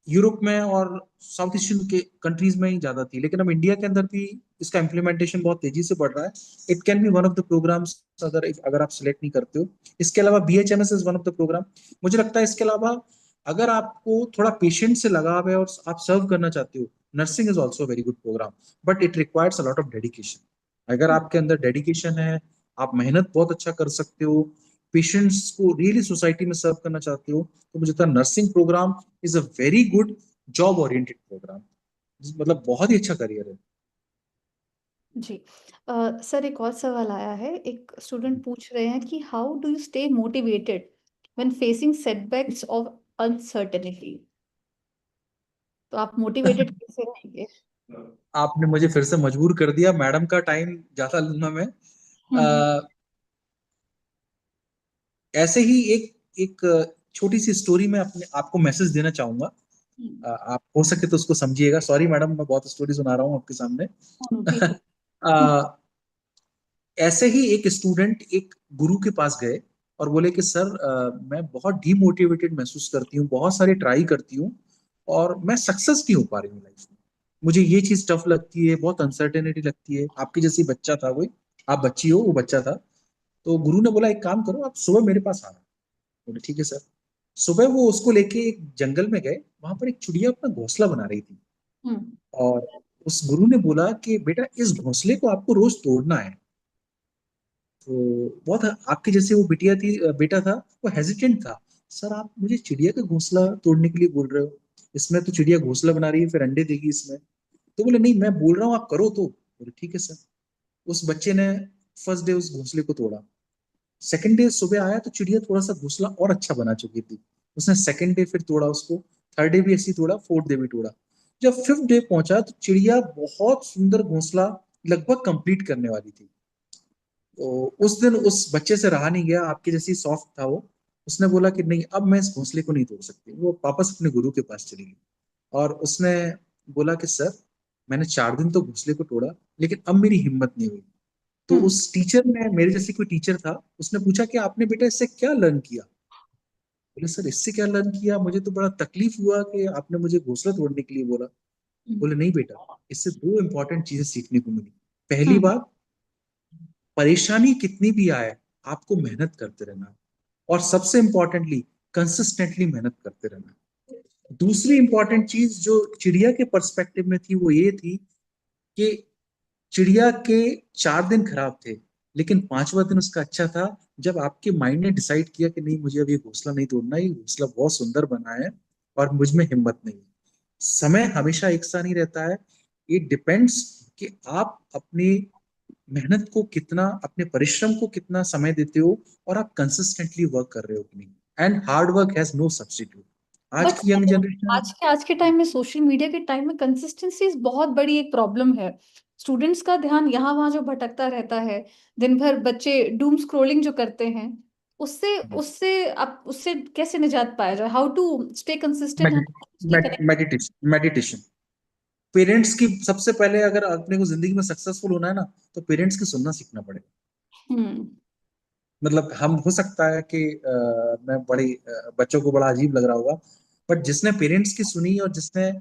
यूरोप में और साउथ एशियन के कंट्रीज में ही ज्यादा थी। लेकिन अब इंडिया के अंदर भी इसका इम्प्लीमेंटेशन बहुत तेजी से बढ़ रहा है। It can be one of the programs, अगर अगर आप सिलेक्ट नहीं करते हो। इसके अलावा BHMS is one of the program. मुझे लगता है इसके अलावा अगर आपको थोड़ा पेशेंट से लगाव है और आप सर्व करना चाहते हो, nursing is also very good program, but it requires a lot of dedication. अगर आपके अंदर डेडिकेशन है, आप मेहनत बहुत अच्छा कर सकते हो, पेशेंट्स को रियली सोसाइटी में सर्व करना चाहते हो, तो मुझे लगता है nursing program is a very good job oriented program, मतलब बहुत ही अच्छा करियर है। जी। सर, एक और सवाल आया है। एक स्टूडेंट पूछ रहे हैं कि how do you stay motivated when facing setbacks of uncertainty. तो आप मोटिवेटेड कैसे रहेंगे? आपने मुझे फिर से मजबूर कर दिया, मैडम का टाइम ज्यादा लूंगा मैं। हम्म। ऐसे ही एक एक छोटी सी स्टोरी में अपने आपको मैसेज देना चाहूंगा। आप हो सके तो उसको समझिएगा। सॉरी मैडम, मैं बहुत स्टोरी सुना रहा हूँ आपके सामने। प्लीज। अ, ऐसे ही एक स्टूडेंट एक गुरु के पास गए और बोले कि सर, मैं बहुत डीमोटिवेटेड महसूस करती हूँ, बहुत सारी ट्राई करती हूँ और मैं सक्सेस नहीं हो पा रही हूँ लाइफ में। मुझे ये चीज टफ लगती है, बहुत अनसर्टेनिटी लगती है। आपकी जैसी बच्चा था कोई, आप बच्ची हो, वो बच्चा था। तो गुरु ने बोला एक काम करो, आप सुबह मेरे पास आना। बोले ठीक है सर। सुबह वो उसको लेके एक जंगल में गए। वहां पर एक चिड़िया अपना घोंसला बना रही थी। हम्म। और उस गुरु ने बोला कि बेटा, इस घोंसले को आपको रोज तोड़ना है। तो बहुत आपके जैसे वो बिटिया थी, बेटा था, वो हेजिटेंट था। सर, आप मुझे चिड़िया का घोंसला तोड़ने के लिए बोल रहे हो? इसमें तो चिड़िया घोंसला बना रही है, फिर अंडे देगी इसमें। तो बोले नहीं, मैं बोल रहा हूँ आप करो तो। बोले ठीक है सर। उस बच्चे ने फर्स्ट डे उस घोंसले को तोड़ा। सेकंड डे सुबह आया तो चिड़िया थोड़ा सा घोंसला और अच्छा बना चुकी थी। उसने सेकंड डे फिर तोड़ा उसको। थर्ड डे भी ऐसे ही तोड़ा, फोर्थ डे भी तोड़ा। जब फिफ्थ डे पहुंचा तो चिड़िया बहुत सुंदर घोंसला लगभग कंप्लीट करने वाली थी। तो उस दिन उस बच्चे से रहा नहीं गया, आपके जैसी सॉफ्ट था वो। उसने बोला कि नहीं, अब मैं इस घोंसले को नहीं तोड़ सकती। वो वापस अपने गुरु के पास चली गई और उसने बोला कि सर, मैंने 4 दिन तो घोंसले को तोड़ा, लेकिन अब मेरी हिम्मत नहीं हुई। तो हम्म। उस टीचर ने, मेरे जैसे कोई टीचर था, उसने पूछा कि आपने बेटा इससे क्या लर्न किया? बोले सर, इससे क्या लर्न किया, मुझे तो बड़ा तकलीफ हुआ कि आपने मुझे घोंसला तोड़ने के लिए बोला। बोले नहीं बेटा, इससे दो इंपॉर्टेंट चीजें सीखने को मिली। पहली हम्म। बात, परेशानी कितनी भी आए, आपको मेहनत करते रहना। और सबसे इंपॉर्टेंटली, कंसिस्टेंटली मेहनत करते रहना। दूसरी इंपॉर्टेंट चीज जो चिड़िया के पर्सपेक्टिव में थी, वो ये थी कि चिड़िया के 4 दिन खराब थे, लेकिन पांचवा दिन उसका अच्छा था। जब आपके माइंड ने डिसाइड किया कि नहीं, मुझे अब ये घोंसला नहीं तोड़ना, ये घोंसला बहुत सुंदर बना है और मुझ में हिम्मत नहीं है। समय हमेशा एक सा नहीं रहता है। इट डिपेंड्स कि आप अपनी मेहनत को कितना, अपने परिश्रम को कितना समय देते हो और आप कंसिस्टेंटली वर्क कर रहे हो कि नहीं। And hard work has no substitute. आज बट की यंग जनरेशन, आज के टाइम में, सोशल मीडिया के टाइम में, कंसिस्टेंसी बहुत बड़ी एक प्रॉब्लम है। स्टूडेंट्स का ध्यान यहाँ वहाँ जो भटकता रहता है। दिन भर बच्चे डूम स्क्रोलिंग जो करते हैं, उससे उससे आप उससे कैसे निजात पाया जाए? How to stay consistent, stay connected? Meditation meditation. Parents की सबसे पहले, अगर अपने को जिंदगी में सक्सेसफुल होना है ना, तो पेरेंट्स की सुनना सीखना पड़ेगा। हम्म। मतलब हम, हो सकता है कि मैं बड़ी बच्चों को बड़ा अजीब लग रहा होगा, बट जिसने पेरेंट्स की सुनी और जिसने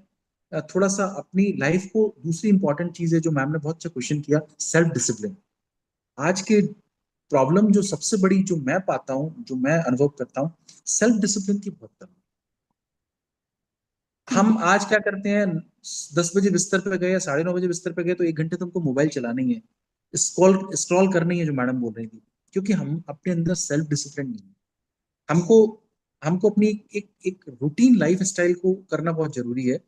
थोड़ा सा अपनी लाइफ को, दूसरी इंपॉर्टेंट चीज है जो मैम ने बहुत अच्छा क्वेश्चन किया, सेल्फ डिसिप्लिन। आज के प्रॉब्लम जो सबसे बड़ी जो मैं पाता हूँ, जो मैं अनुभव करता हूँ, सेल्फ डिसिप्लिन की बहुत कमी। हम्म। हम आज क्या करते हैं, 10 बजे बिस्तर पे गए या 9:30 बजे बिस्तर पे गए तो 1 घंटे तुमको मोबाइल चलाना ही है, स्क्रॉल स्क्रॉल करनी है, जो मैडम बोल रही थी। क्योंकि हम अपने अंदर सेल्फ डिसिप्लिन नहीं है। हमको हमको अपनी एक एक रूटीन लाइफ स्टाइल को करना बहुत जरूरी है।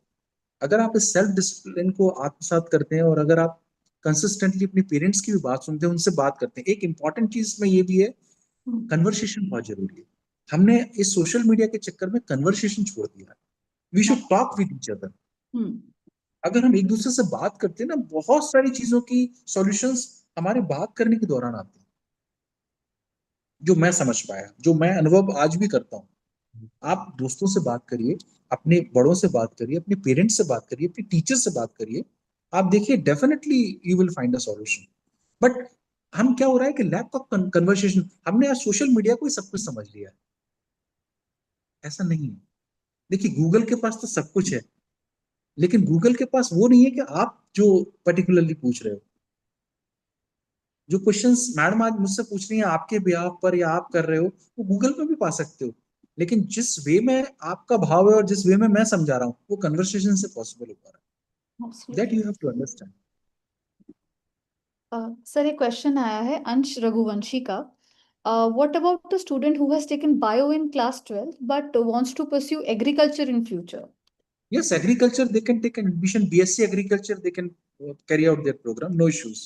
अगर आप इस सेल्फ डिसिप्लिन को आत्मसात करते हैं और अगर आप कंसिस्टेंटली अपने पेरेंट्स की भी बात सुनते हैं, उनसे बात करते हैं, एक इंपॉर्टेंट चीज में ये भी है, हम्म। कन्वर्सेशन बहुत जरूरी है। हमने इस सोशल मीडिया के चक्कर में कन्वर्सेशन छोड़ दिया। We should talk with each other. Hmm. अगर हम एक दूसरे से बात करते हैं ना, बहुत सारी चीजों की सॉल्यूशंस हमारे बात करने के दौरान आते हैं। जो मैं समझ पाया, जो मैं अनुभव आज भी करता हूँ, आप दोस्तों से बात करिए, अपने बड़ों से बात करिए, अपने पेरेंट्स से बात करिए, अपने टीचर से बात करिए। आप देखिए, definitely you will find a solution. But हम, क्या हो रहा है कि लैक ऑफ कन्वर्सेशन, हमने आज सोशल मीडिया को ही सब कुछ समझ लिया है। ऐसा नहीं है। देखिए, गूगल के पास तो सब कुछ है, लेकिन गूगल के पास वो नहीं है कि आप जो पर्टिकुलरली पूछ रहे हो। जो क्वेश्चंस मैडम आज मुझसे पूछ रही हैं आपके बिहाफ पर या आप कर रहे हो, वो गूगल पे भी पा सकते हो। लेकिन जिस वे में आपका भाव है और जिस वे में मैं समझा रहा हूँ, वो कन्वर्सेशन से पॉसिबल हो पा रहा है। That Absolutely. You have to understand. Sir, एक क्वेश्चन आया है अंश रघुवंशी का। What about the student who has taken bio in class 12 but wants to pursue agriculture in future? Yes, agriculture, they can take an admission. BSc Agriculture, they can carry out their program, no issues.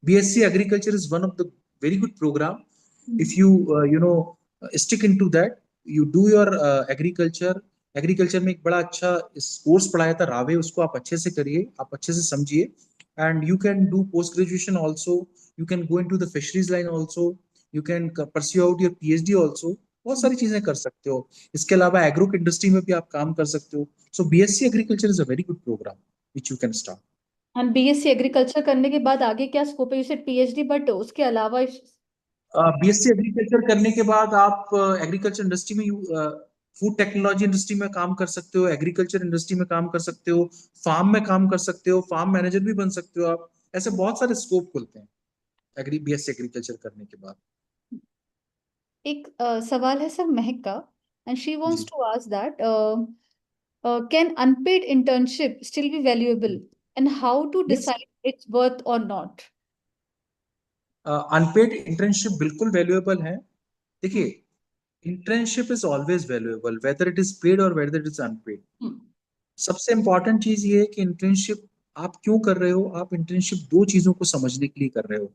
BSc Agriculture is one of the very good program. If you, stick into that, you do your agriculture. Agriculture में एक बड़ा अच्छा course पढ़ाया था रावे, उसको आप अच्छे से करिए, आप अच्छे से समझिए, and you can do post graduation also, you can go into the fisheries line also, you can pursue out your PhD also, बहुत सारी चीजें कर सकते हो। इसके अलावा एग्रो इंडस्ट्री में भी आप काम कर सकते हो। So BSc Agriculture is a very good program which you can start. And BSc agriculture करने के बाद आगे क्या स्कोप है? यू सेड पीएचडी, बट उसके अलावा BSc Agriculture करने के बाद आप एग्रीकल्चर इंडस्ट्री में फूड टेक्नोलॉजी इंडस्ट्री में काम कर सकते हो, एग्रीकल्चर इंडस्ट्री में काम कर सकते हो, फार्म में काम कर सकते हो, फार्म मैनेजर भी बन सकते हो आप। ऐसे बहुत सारे स्कोप खुलते हैं BSc एग्रीकल्चर करने के बाद। एक सवाल है सर महक का, एंड शी वांट्स जी। To ask that can unpaid internship still be valuable, and how to yes, decide its worth or not? Unpaid internship बिल्कुल वैल्यूएबल है। देखिए, Hmm. Internship is always valuable whether it is paid और whether it is unpaid. Hmm. सबसे important चीज ये है कि internship आप क्यों कर रहे हो। आप इंटर्नशिप दो चीजों को समझने के लिए कर रहे हो,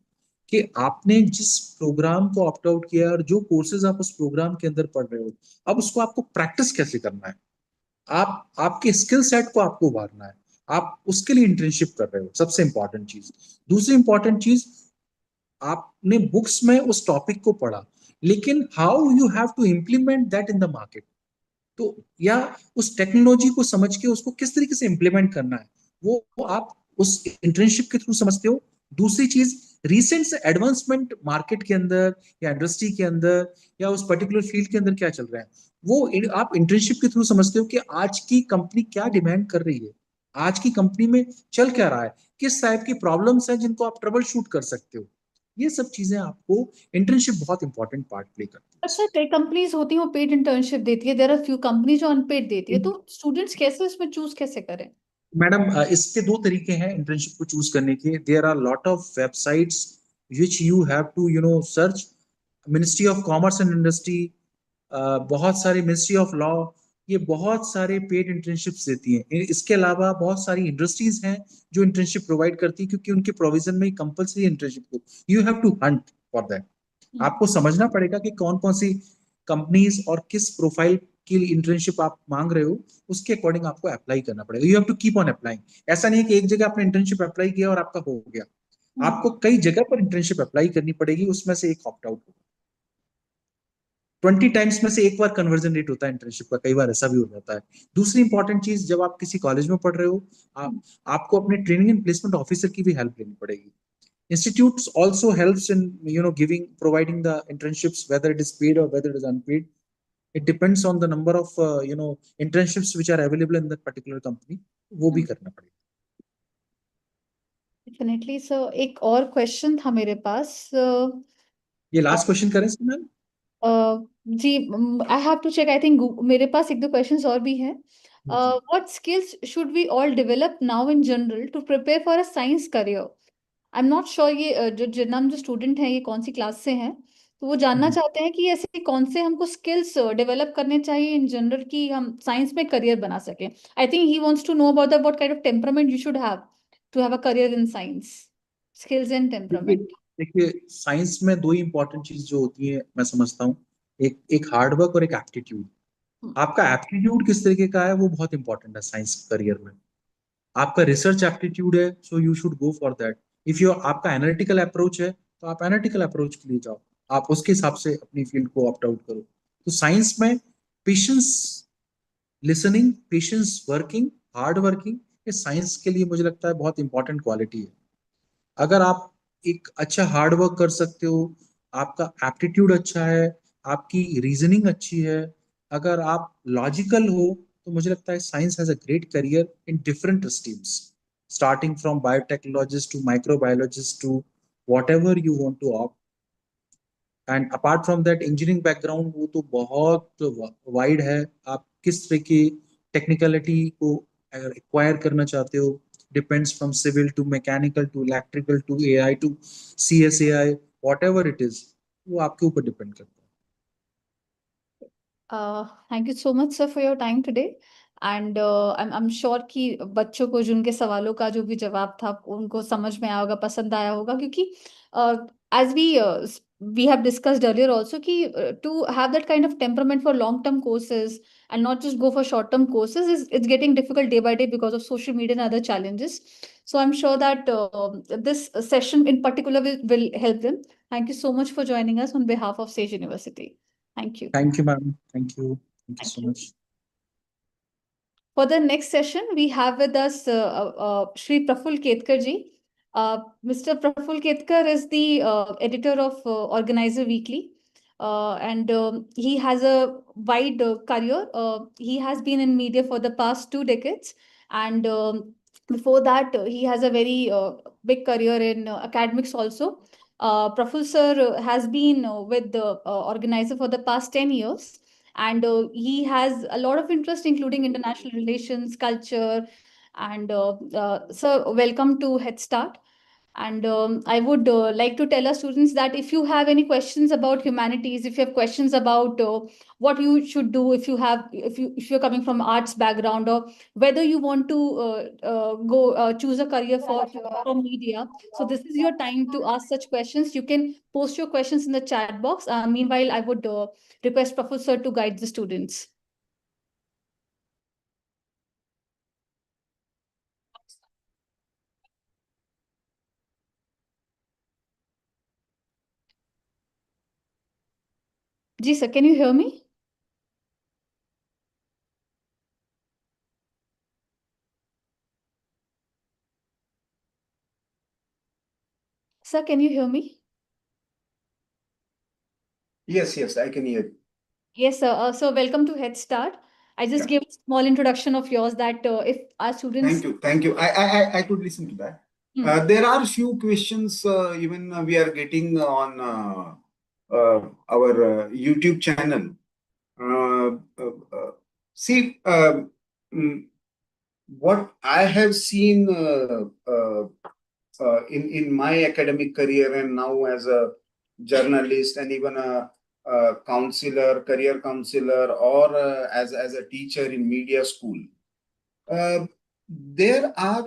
कि आपने जिस प्रोग्राम को ऑप्ट आउट किया और जो कोर्सेज आप उस प्रोग्राम के अंदर पढ़ रहे हो, अब उसको आपको प्रैक्टिस कैसे करना है, आप आपके स्किल सेट को आपको उभारना है, आप उसके लिए इंटर्नशिप कर रहे हो, सबसे इंपॉर्टेंट चीज। दूसरी इंपॉर्टेंट चीज, आपने बुक्स में उस टॉपिक को पढ़ा, लेकिन how you have to implement that in the market. तो या उस टेक्नोलॉजी को समझ के उसको किस तरीके से इंप्लीमेंट करना है, वो आप उस इंटर्नशिप के थ्रू समझते हो। दूसरी चीज, रिसेंट से एडवांसमेंट मार्केट के अंदर या इंडस्ट्री के अंदर या उस पर्टिकुलर फील्ड के अंदर क्या चल रहा है, वो आप इंटर्नशिप के थ्रू समझते हो कि आज की कंपनी क्या डिमांड कर रही है, आज की कंपनी में चल क्या रहा है, किस टाइप की प्रॉब्लम्स हैं जिनको आप ट्रबल शूट कर सकते हो। ये सब चीजें आपको, इंटर्नशिप बहुत इंपॉर्टेंट पार्ट प्ले करती अच्छा, कई कंपनीज होती हैं वो पेड इंटर्नशिप देती है, देयर आर फ्यू कंपनीज जो अनपेड देती है, है। तो स्टूडेंट्स कैसे इसमें चूज कैसे करें? मैडम, इसके दो तरीके हैं इंटर्नशिप को चूज करने के। There are lot of websites which you have to search. Ministry of commerce and industry, बहुत सारी मिनिस्ट्री ऑफ लॉ, ये बहुत सारे पेड इंटर्नशिप्स देती हैं। इसके अलावा बहुत सारी इंडस्ट्रीज हैं जो इंटर्नशिप प्रोवाइड करती है, क्योंकि उनके प्रोविजन में कंपलसरी इंटर्नशिप को you have to hunt for that. आपको समझना पड़ेगा कि कौन कौन सी कंपनीज और किस प्रोफाइल की इंटर्नशिप आप मांग रहे हो, उसके अकॉर्डिंग आपको अप्लाई करना पड़ेगा। You have to keep on applying. ऐसा नहीं है कि एक जगह आपने इंटर्नशिप अप्लाई किया और आपका हो गया। आपको कई जगह पर इंटर्नशिप अप्लाई करनी पड़ेगी, उसमें से एक ऑप्ट आउट होगा। 20 टाइम्स में से एक बार कन्वर्जन रेट होता है इंटर्नशिप का, कई बार ऐसा भी हो जाता है। दूसरी इंपॉर्टेंट चीज, जब आप किसी कॉलेज में पढ़ रहे हो, आपको अपने ट्रेनिंग एंड प्लेसमेंट ऑफिसर की भी हेल्प लेनी पड़ेगी। Institutes also helps in giving providing the internships, whether it is paid or whether it is unpaid. It depends on the number of internships which are available in that particular company. वो भी करना पड़ेगा। Definitely sir. एक और question था मेरे पास। ये लास्ट क्वेश्चन करें सर मैम? जी, I have to check, I think मेरे पास एक दो क्वेश्चंस और भी हैं। जी। What skills should we all develop now in general to prepare for a science career? I am not sure ये जो जिन्ना जो स्टूडेंट हैं ये कौन सी क्लास से हैं, तो वो जानना चाहते हैं कि ऐसे कौन से हमको स्किल्स डेवलप करने चाहिए इन जनरल कि हम साइंस में करियर बना सकें। I think he wants to know about the what kind of temperament you should have to have a career in science, skills and देखिए, टेम्परामेंट। देखिए, साइंस में दो ही इंपॉर्टेंट चीज जो होती है मैं समझता हूँ, एक एक हार्डवर्क और एक एप्टीट्यूड। आपका एप्टीट्यूड किस तरीके का है वो बहुत इंपॉर्टेंट है साइंस करियर में। आपका रिसर्च एप्टीट्यूड है, so you should go for that. If you आपका एनालिटिकल अप्रोच है, तो आप एनालिटिकल अप्रोच के लिए जाओ, आप उसके हिसाब से अपनी फील्ड को ऑप्ट आउट करो। तो साइंस में patience, listening, patience, working, hard working, ये साइंस के लिए मुझे लगता है बहुत इंपॉर्टेंट क्वालिटी है। अगर आप एक अच्छा हार्ड वर्क कर सकते हो, आपका एप्टीट्यूड अच्छा है, आपकी रीजनिंग अच्छी है, अगर आप लॉजिकल हो, तो मुझे लगता है science has a great career in different streams, starting from biotechnologist to microbiologist to whatever you want to opt. And apart from that, engineering background वो तो बहुत वाइड है। आप किस तरह की टेक्निकलिटी को एक्वायर करना चाहते हो, depends from civil to mechanical to electrical to AI to CSAI, whatever it is, वो आपके ऊपर डिपेंड करता है। Thank you so much, sir, for your time today. And I am sure कि बच्चों को जिनके सवालों का जो भी जवाब था उनको समझ में आया होगा, पसंद आया होगा, क्योंकि as we have discussed earlier also कि to have that kind of temperament for long term courses and not just go for short term courses is it's getting difficult day by day because of social media and other challenges. So I'm sure that this session in particular will help them. Thank you so much for joining us on behalf of Sage University. Thank you. Thank you, ma'am. Thank you. Thank you Thank so you. much. For the next session, we have with us Shri Praful Ketkar ji. Mr. Praful Ketkar is the editor of Organizer Weekly, and he has a wide career. He has been in media for the past 2 decades, and before that, he has a very big career in academics also. Praful sir has been with the Organizer for the past 10 years, and he has a lot of interest including international relations, culture, and sir, welcome to Headstart. And I would like to tell our students that if you have any questions about humanities, if you have questions about what you should do, if you're coming from arts background, or whether you want to go choose a career from media, so this is your time to ask such questions. You can post your questions in the chat box. Meanwhile, I would request Professor to guide the students. Ji sir, can you hear me? Sir, can you hear me? Yes, I can hear you. Yes, sir. So welcome to Head Start. I just Yeah. gave a small introduction of yours that if our students. Thank you. I could listen to that. There are few questions even we are getting on our YouTube channel. Uh, uh, uh, See, what I have seen in my academic career and now as a journalist and even a counselor, career counselor, or as a teacher in media school, uh, there are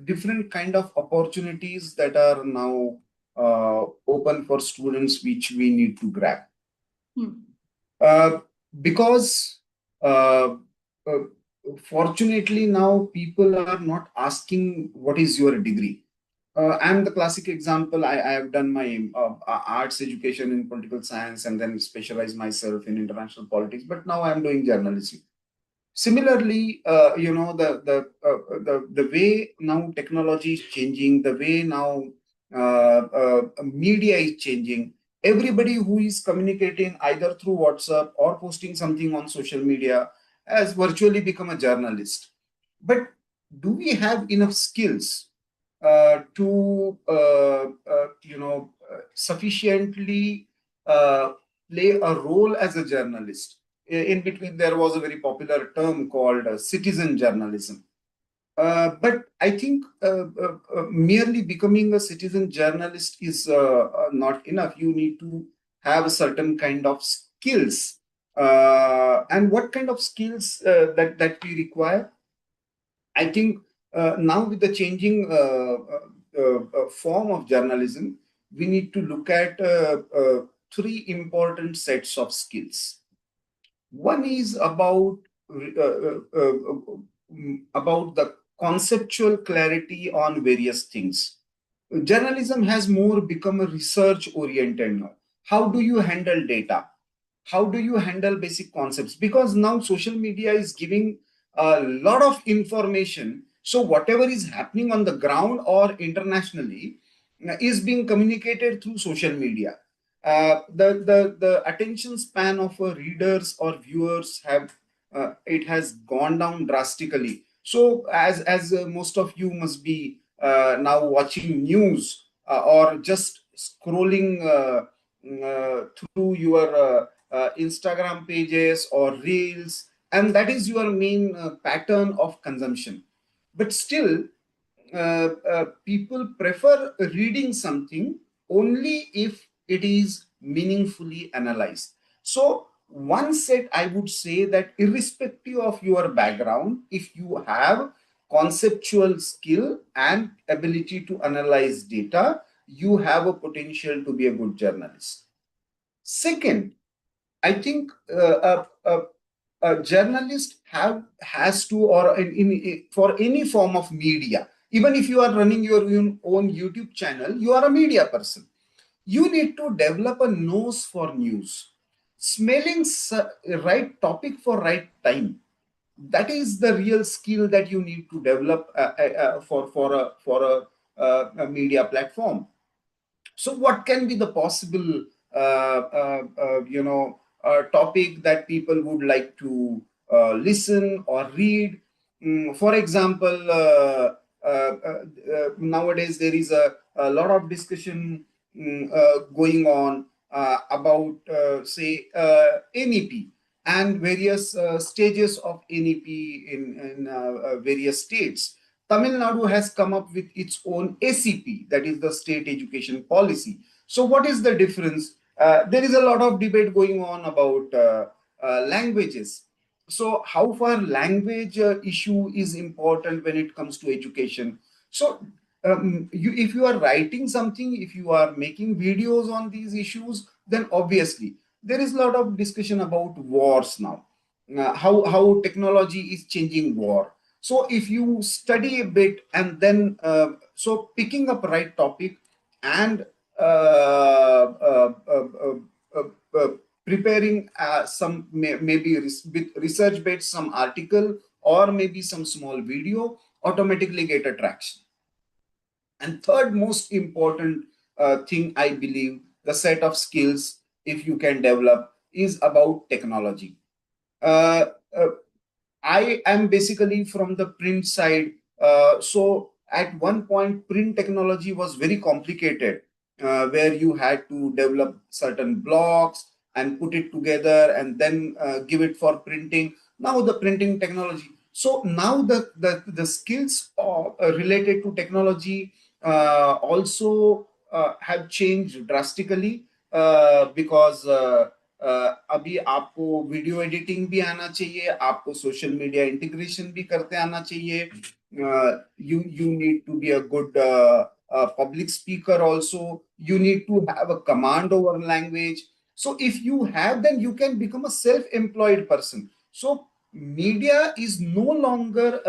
different kind of opportunities that are now open for students, which we need to grab. Uh, because uh, uh, fortunately now people are not asking what is your degree. I'm the classic example. I have done my arts education in political science and then specialized myself in international politics, but now I'm doing journalism. Similarly, the way now technology is changing, the way now media is changing. Everybody who is communicating either through WhatsApp or posting something on social media has virtually become a journalist. But do we have enough skills to sufficiently play a role as a journalist? In between, there was a very popular term called citizen journalism. But I think merely becoming a citizen journalist is not enough. You need to have a certain kind of skills. And what kind of skills that we require? I think now with the changing form of journalism, we need to look at three important sets of skills. One is about the conceptual clarity on various things. Journalism has more become a research oriented now. How do you handle data? How do you handle basic concepts? Because now social media is giving a lot of information. So whatever is happening on the ground or internationally is being communicated through social media. The attention span of readers or viewers have it has gone down drastically. So as most of you must be now watching news or just scrolling through your Instagram pages or reels, and that is your main pattern of consumption. But still, people prefer reading something only if it is meaningfully analyzed. So one set, I would say that irrespective of your background, if you have conceptual skill and ability to analyze data, you have a potential to be a good journalist. Second, I think a journalist has to, or for any form of media, even if you are running your own YouTube channel, you are a media person. You need to develop a nose for news, smelling right topic for right time. That is the real skill that you need to develop for a media platform. So what can be the possible topic that people would like to listen or read? For example, nowadays there is a lot of discussion going on about say NEP and various stages of NEP in various states. Tamil Nadu has come up with its own ACP, that is the state education policy. So what is the difference? There is a lot of debate going on about languages. So how far language issue is important when it comes to education? So if you are writing something, if you are making videos on these issues, then obviously there is a lot of discussion about wars now. How technology is changing war. So if you study a bit and then so picking up right topic and preparing some maybe with research based some article or maybe some small video automatically get a traction. And third most important thing, I believe, the set of skills if you can develop is about technology. Uh, uh, I am basically from the print side. So at one point, print technology was very complicated, where you had to develop certain blocks and put it together and then give it for printing. Now the printing technology. So now the skills related to technology also have changed drastically because अभी आपको video editing भी आना चाहिए, आपको social media integration भी करते आना चाहिए. You need to be a good public speaker also. You need to have a command over language. So if you have, then you can become a self-employed person. So media is no longer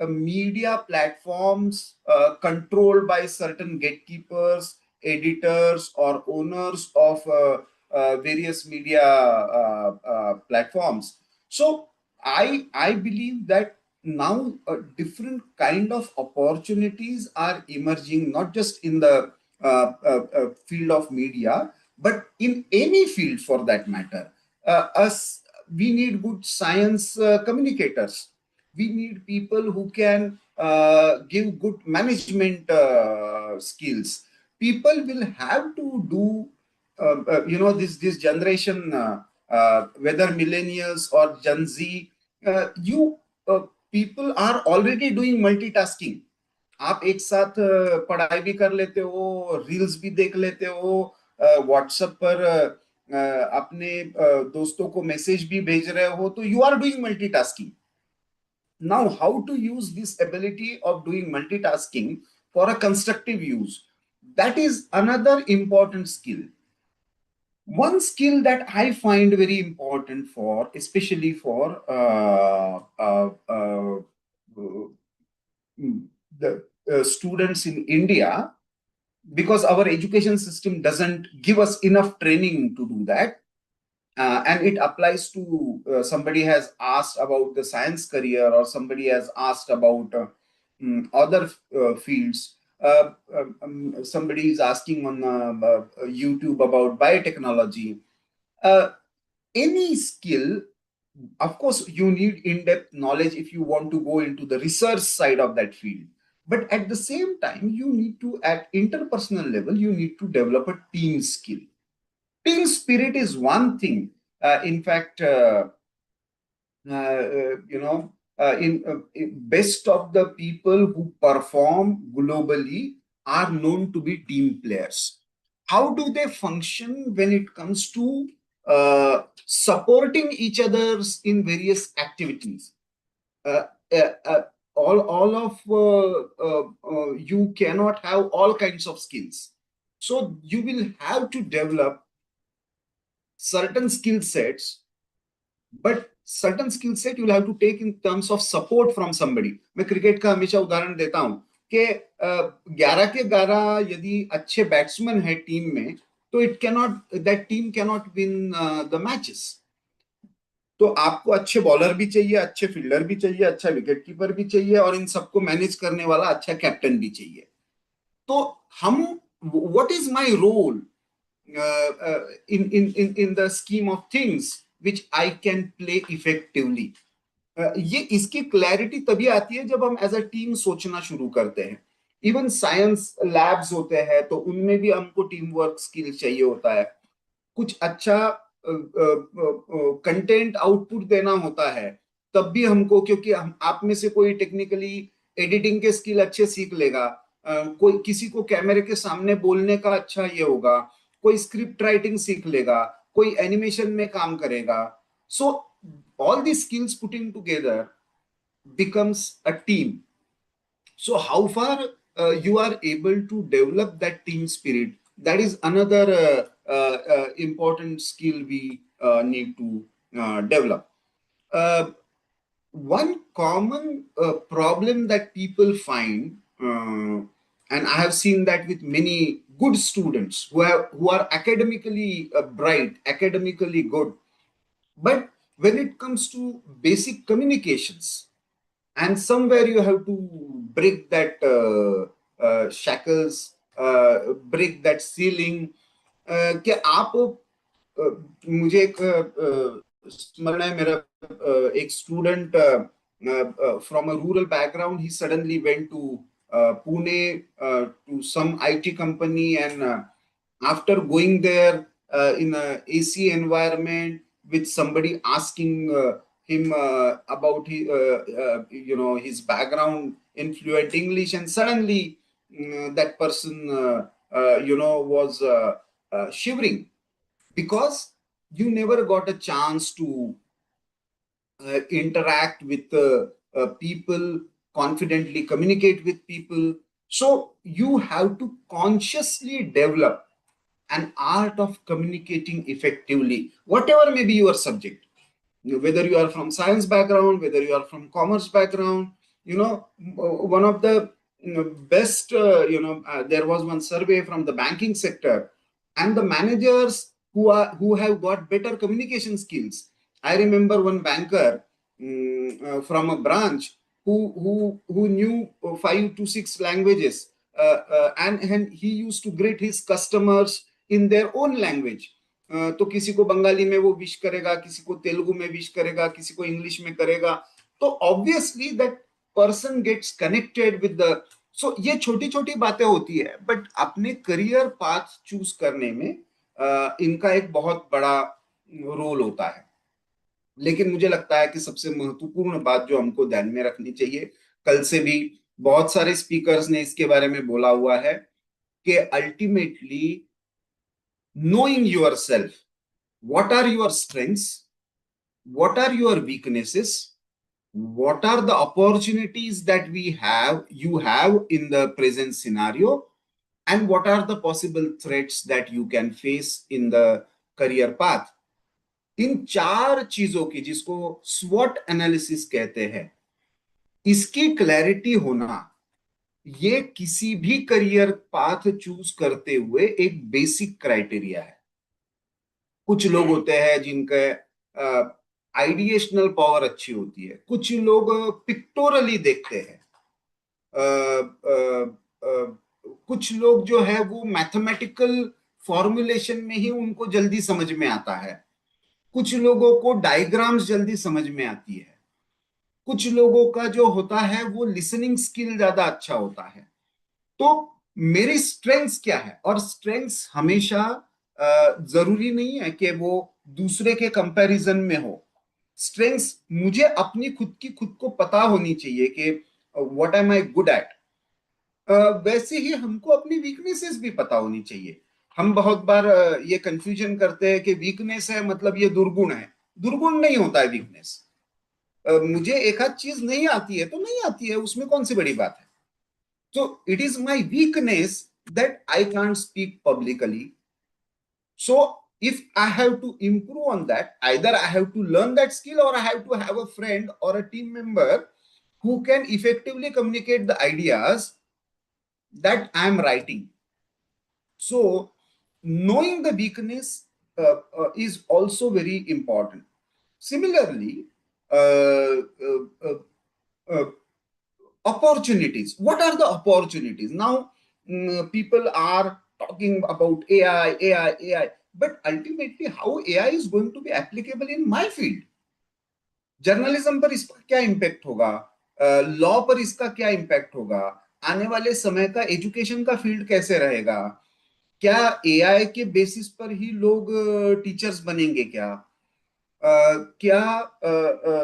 a media platforms controlled by certain gatekeepers, editors, or owners of various media platforms. So I believe that now a different kind of opportunities are emerging, not just in the field of media, but in any field for that matter. Us We need good science communicators. We need people who can give good management skills. People will have to do this generation, whether millennials or Gen Z, you people are already doing multitasking. आप एक साथ पढ़ाई भी कर लेते हो, reels भी देख लेते हो, व्हाट्सएप पर अपने दोस्तों को मैसेज भी भेज रहे हो, तो you are doing multitasking. Now, how to use this ability of doing multitasking for a constructive use? That is another important skill. One skill that I find very important for, especially for the students in India, because our education system doesn't give us enough training to do that. And it applies to somebody has asked about the science career, or somebody has asked about other fields. Somebody is asking on YouTube about biotechnology. Any skill, of course, you need in-depth knowledge if you want to go into the research side of that field. But at the same time, you need to, at interpersonal level, you need to develop a team skill. Team spirit is one thing. In fact, best of the people who perform globally are known to be team players. How do they function when it comes to supporting each others in various activities. Uh, uh, uh, all of you cannot have all kinds of skills. So you will have to develop certain skill sets, but certain skill set you will have to take in terms of support from somebody. मैं cricket का हमेशा उदाहरण देता हूं कि 11 के 11 यदि अच्छे बैट्समैन है टीम में, तो it cannot that team cannot win the matches. तो आपको अच्छे बॉलर भी चाहिए, अच्छे फील्डर भी चाहिए, अच्छा विकेट कीपर भी चाहिए, और इन सबको मैनेज करने वाला अच्छा कैप्टन भी चाहिए. तो हम, what is my role in the scheme of things which I can play effectively? ये इसकी क्लैरिटी तभी आती है जब हम एज अ टीम सोचना शुरू करते हैं. इवन साइंस लैब्स होते हैं तो उनमें भी हमको टीम वर्क स्किल चाहिए होता है. कुछ अच्छा कंटेंट आउटपुट देना होता है तब भी हमको, क्योंकि हम आप में से कोई टेक्निकली एडिटिंग के स्किल अच्छे सीख लेगा, कोई किसी को कैमरे के सामने बोलने का अच्छा ये होगा, कोई स्क्रिप्ट राइटिंग सीख लेगा, कोई एनिमेशन में काम करेगा. सो all these skills putting together becomes a team. So how far you are able to develop that team spirit, that is another important skill we need to develop. One common problem that people find, and I have seen that with many good students who are academically bright, academically good, but when it comes to basic communications, and somewhere you have to break that shackles, break that ceiling. कि आप मुझे एक स्मरण है, मेरा एक student from a rural background, he suddenly went to Pune to some IT company, and after going there in a AC environment with somebody asking him about his, his background in fluent English, and suddenly that person, was shivering, because you never got a chance to interact with people, confidently communicate with people. So you have to consciously develop an art of communicating effectively, whatever may be your subject. Whether you are from science background, whether you are from commerce background, one of the best, there was one survey from the banking sector, and the managers who have got better communication skills. I remember one banker from a branch who knew 5 to 6 languages, and he used to greet his customers in their own language. तो किसी को बंगाली में वो wish करेगा, किसी को तेलुगु में wish करेगा, किसी को इंग्लिश में करेगा. तो obviously that person gets connected with the. So ये छोटी छोटी बातें होती है, बट अपने करियर पाथ चूज करने में इनका एक बहुत बड़ा रोल होता है. लेकिन मुझे लगता है कि सबसे महत्वपूर्ण बात जो हमको ध्यान में रखनी चाहिए, कल से भी बहुत सारे स्पीकर्स ने इसके बारे में बोला हुआ है, कि ultimately knowing yourself, what are your strengths, what are your weaknesses, what are the opportunities that you have in the present scenario, and what are the possible threats that you can face in the career path. इन 4 चीजों की, जिसको SWOT analysis कहते हैं, इसकी clarity होना, ये किसी भी करियर पाथ चूज करते हुए एक बेसिक क्राइटेरिया है. कुछ लोग होते हैं जिनके आइडिएशनल पावर अच्छी होती है, कुछ लोग पिक्टोरली देखते हैं, कुछ लोग जो है वो मैथमेटिकल फॉर्मुलेशन में ही उनको जल्दी समझ में आता है, कुछ लोगों को डायग्राम्स जल्दी समझ में आती है, कुछ लोगों का जो होता है वो लिसनिंग स्किल ज्यादा अच्छा होता है. तो मेरी स्ट्रेंथ्स क्या है? और स्ट्रेंथ्स हमेशा जरूरी नहीं है कि वो दूसरे के कंपैरिजन में हो. स्ट्रेंथ्स मुझे अपनी खुद को पता होनी चाहिए कि what am I good at. वैसे ही हमको अपनी वीकनेसेस भी पता होनी चाहिए. हम बहुत बार ये कंफ्यूजन करते हैं कि वीकनेस है मतलब ये दुर्गुण है। दुर्गुण नहीं होता है वीकनेस। मुझे एक आध चीज नहीं आती है तो नहीं आती है, उसमें कौन सी बड़ी बात है। So it is my weakness that I can't speak publicly. So if I have to improve on that, either I have to learn that skill or I have to have a friend or a team member who can effectively communicate the ideas that I am writing. So knowing the weakness is also very important. Similarly, uh, uh, uh, uh, opportunities. What are the opportunities? Now, people are talking about AI, but ultimately, how AI is going to be applicable in my field? Journalism पर इसका क्या impact होगा, law पर इसका क्या impact होगा, आने वाले समय का एजुकेशन का फील्ड कैसे रहेगा, क्या एआई के बेसिस पर ही लोग टीचर्स बनेंगे क्या, क्या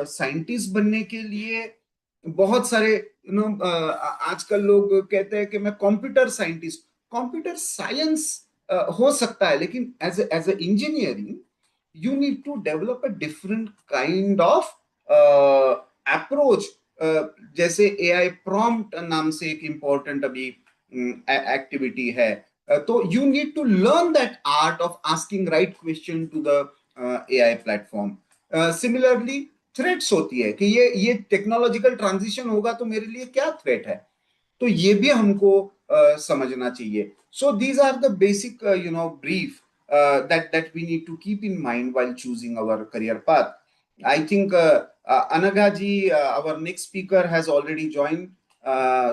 साइंटिस्ट बनने के लिए बहुत सारे आजकल लोग कहते हैं कि मैं कंप्यूटर साइंटिस्ट, कंप्यूटर साइंस हो सकता है, लेकिन as a engineering you need to develop a different kind of approach. जैसे AI prompt नाम से एक important अभी एक्टिविटी है, तो you need to learn that art of asking right question to the AI platform. Similarly threats होती है कि ये टेक्नोलॉजिकल ट्रांजिशन होगा तो मेरे लिए क्या थ्रेट है, तो ये भी हमको समझना चाहिए. So these are the basic brief that we need to keep in mind while choosing our career path. I think Anagha ji, our next speaker, has already joined.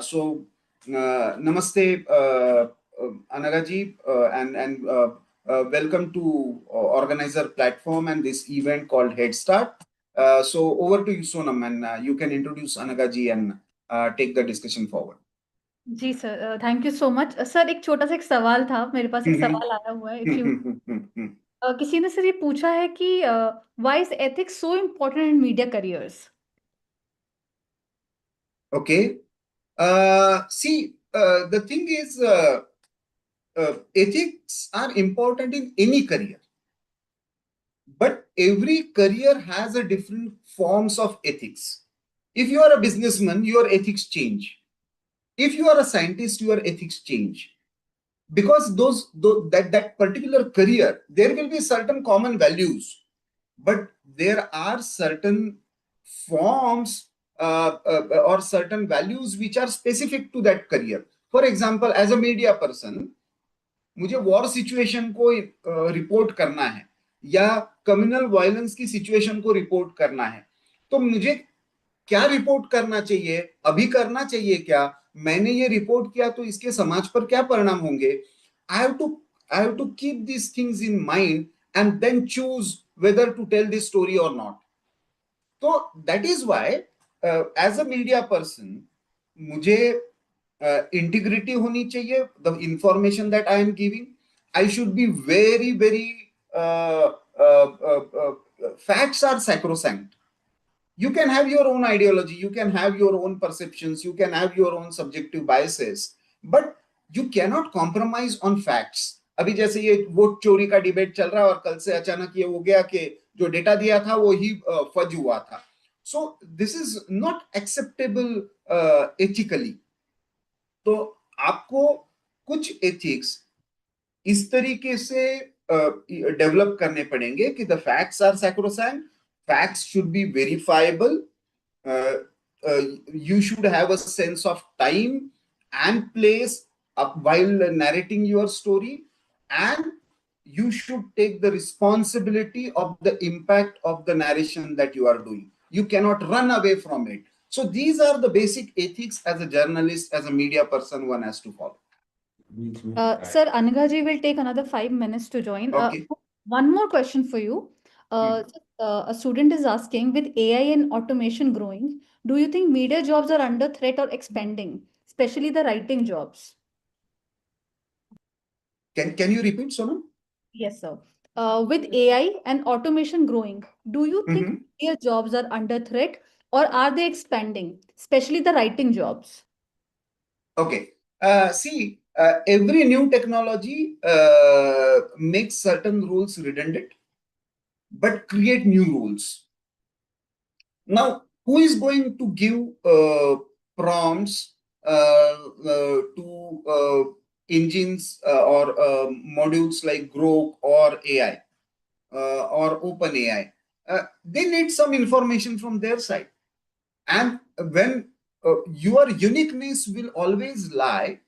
So namaste, Anagha ji, and welcome to organizer platform and this event called Headstart. So over to you, Sonam, and you can introduce Anagha ji and take the discussion forward. जी sir, thank you so much sir. एक छोटा सा एक सवाल था, मेरे पास एक सवाल आया हुआ है। इफ यू किसी ने सर ये पूछा है कि why is ethics so important in media careers? Okay. See, the thing is, ethics are important in any career, but every career has a different forms of ethics. If you are a businessman, your ethics change. If you are a scientist, your ethics change. Because that particular career, there will be certain common values, but there are certain forms or certain values which are specific to that career. For example, as a media person, मुझे war situation को report करना है या communal violence की situation को report करना है, तो मुझे क्या रिपोर्ट करना चाहिए, अभी करना चाहिए क्या, मैंने ये रिपोर्ट किया तो इसके समाज पर क्या परिणाम होंगे. I have to keep these things in mind and then choose whether to tell this story or not. So that is why as a media person मुझे इंटीग्रिटी होनी चाहिए. The information that I am giving, I should be very very facts are sacrosanct. You can have your own ideology, you can have your own perceptions, you can have your own subjective biases, but you cannot compromise on facts. अभी जैसे ये vote चोरी का debate चल रहा है और कल से अचानक ये हो गया कि जो डेटा दिया था वो ही फज हुआ था. So this is not acceptable ethically. तो आपको कुछ एथिक्स इस तरीके से डेवलप करने पड़ेंगे कि the facts are sacrosanct, facts should be verifiable, you should have a sense of time and place while narrating your story, and you should take the responsibility of the impact of the narration that you are doing. You cannot run away from it. So these are the basic ethics as a journalist, as a media person, one has to follow. Sir, Anagha ji will take another 5 minutes to join. Okay. One more question for you. A student is asking, with AI and automation growing, do you think media jobs are under threat or expanding, especially the writing jobs? Can you repeat, Sonam? Yes, sir. With AI and automation growing, do you think media jobs are under threat or are they expanding, especially the writing jobs? Okay. See, Every new technology makes certain rules redundant, but create new rules. Now, who is going to give prompts to engines or modules like Grok or AI or OpenAI? They need some information from their side. And when your uniqueness will always lie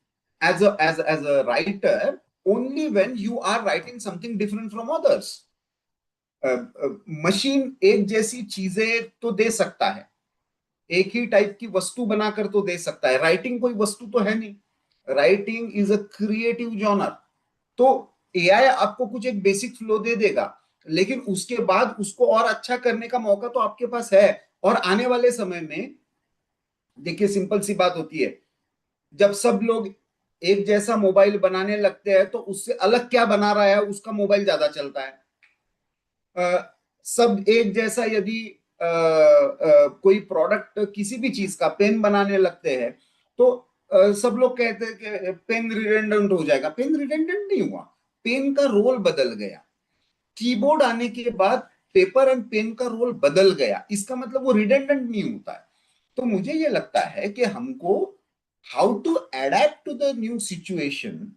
as a writer only when you are writing something different from others. Machine एक जैसी चीजें तो दे सकता है, एक ही type की वस्तु बनाकर तो दे सकता है, राइटिंग कोई वस्तु तो है नहीं, writing is a creative genre. तो एआई आपको कुछ एक बेसिक फ्लो दे देगा, लेकिन उसके बाद उसको और अच्छा करने का मौका तो आपके पास है। और आने वाले समय में देखिए, सिंपल सी बात होती है, जब सब लोग एक जैसा मोबाइल बनाने लगते हैं तो उससे अलग क्या बना रहा है उसका मोबाइल ज्यादा चलता है। सब एक जैसा यदि कोई प्रोडक्ट किसी भी चीज का पेन बनाने लगते हैं तो सब लोग कहते हैं कि पेन रिडेंडेंट हो जाएगा। पेन रिडेंडेंट नहीं हुआ, पेन का रोल बदल गया। कीबोर्ड आने के बाद पेपर एंड पेन का रोल बदल गया, इसका मतलब वो रिडेंडेंट नहीं होता है। तो मुझे ये लगता है कि हमको how to adapt to the new situation,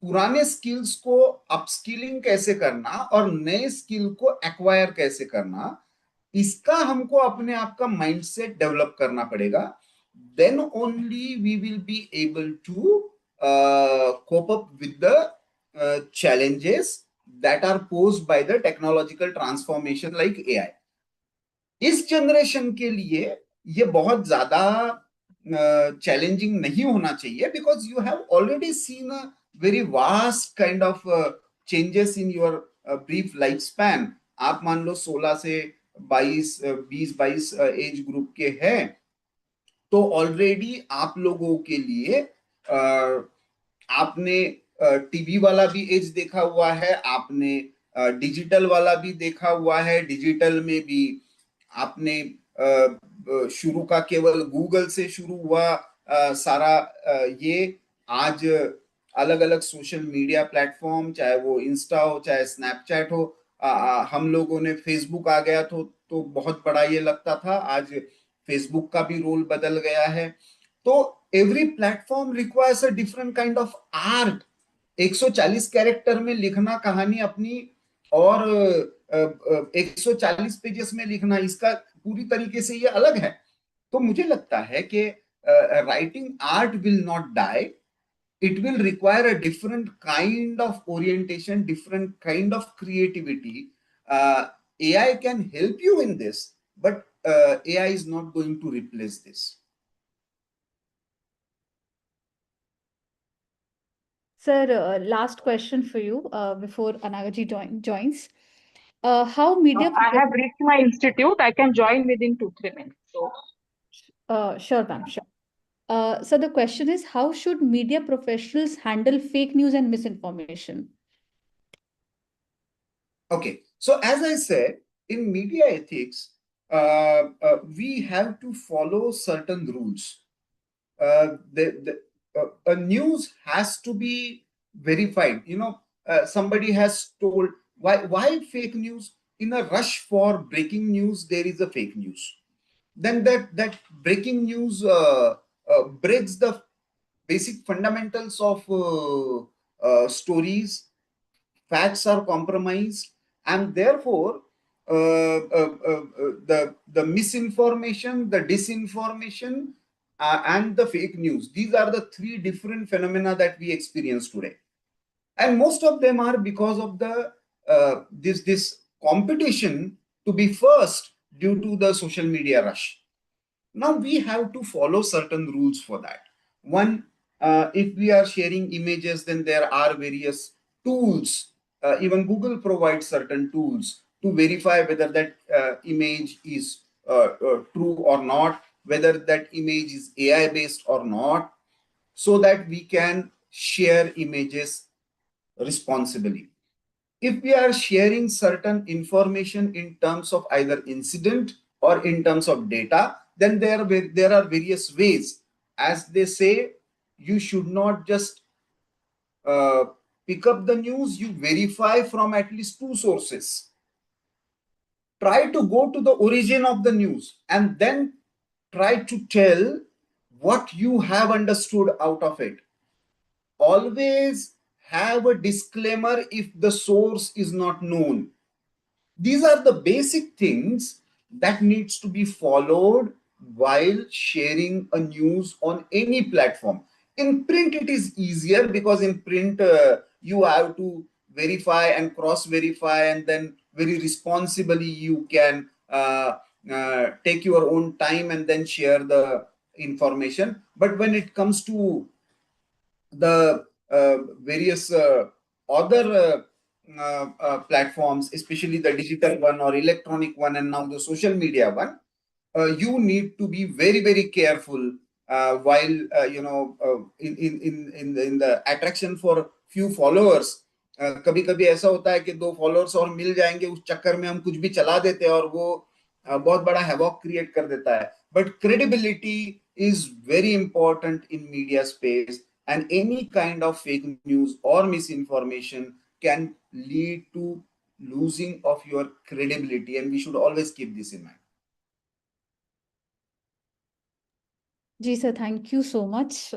पुराने स्किल्स को अपस्किलिंग कैसे करना और नए स्किल को एक्वायर कैसे करना, इसका हमको अपने आप का माइंडसेट डेवलप करना पड़ेगा। Then only we will be able to cope up with the challenges that are posed by the technological transformation like AI. इस जनरेशन के लिए ये बहुत ज्यादा चैलेंजिंग नहीं होना चाहिए, because you have already seen a very vast kind of changes in your brief life span. आप मान लो 16 से 20-22 एज ग्रुप के हैं, तो ऑलरेडी आप लोगों के लिए आपने टीवी वाला भी एज देखा हुआ है, आपने डिजिटल वाला भी देखा हुआ है। डिजिटल में भी आपने शुरू का केवल गूगल से शुरू हुआ सारा ये आज अलग अलग सोशल मीडिया प्लेटफॉर्म, चाहे वो इंस्टा हो चाहे स्नैपचैट हो, हम लोगों ने फेसबुक आ गया तो बहुत बड़ा ये लगता था, आज फेसबुक का भी रोल बदल गया है। तो every platform requires a different kind of art. 140 character में लिखना कहानी अपनी और 140 पेजेस में लिखना, इसका पूरी तरीके से ये अलग है। तो मुझे लगता है कि writing art will not die, it will require a different kind of orientation, different kind of creativity. AI can help you in this, but AI is not going to replace this. Sir, last question for you before Anagaji joins. How media I have reached my institute. I can join within 2-3 minutes. So, sure, ma'am, sure. So the question is, how should media professionals handle fake news and misinformation? Okay, so as I said, in media ethics, we have to follow certain rules. A news has to be verified. Somebody has told, why fake news? In a rush for breaking news, there is a fake news. Then that breaking news breaks the basic fundamentals of stories. Facts are compromised, and therefore the misinformation, the disinformation, and the fake news, these are the three different phenomena that we experience today. And most of them are because of the this competition to be first due to the social media rush. Now we have to follow certain rules for that. One, if we are sharing images, then there are various tools. Even Google provides certain tools to verify whether that image is true or not, whether that image is AI based or not, so that we can share images responsibly. If we are sharing certain information in terms of either incident or in terms of data, then there are various ways. As they say, you should not just pick up the news, you verify from at least two sources. Try to go to the origin of the news and then try to tell what you have understood out of it. Always have a disclaimer if the source is not known. These are the basic things that needs to be followed while sharing a news on any platform. In print it is easier because in print you have to verify and cross verify, and then very responsibly you can take your own time and then share the information. But when it comes to the various other platforms, especially the digital one or electronic one, and now the social media one, you need to be very, very careful while in the attraction for few followers. कभी कभी ऐसा होता है कि दो followers और मिल जाएंगे, उस चक्कर में हम कुछ भी चला देते हैं और वो बहुत बड़ा हैवॉक क्रिएट कर देता है. But credibility is very important in media space, and any kind of fake news or misinformation can lead to losing of your credibility, and we should always keep this in mind. Ji sir, thank you so much.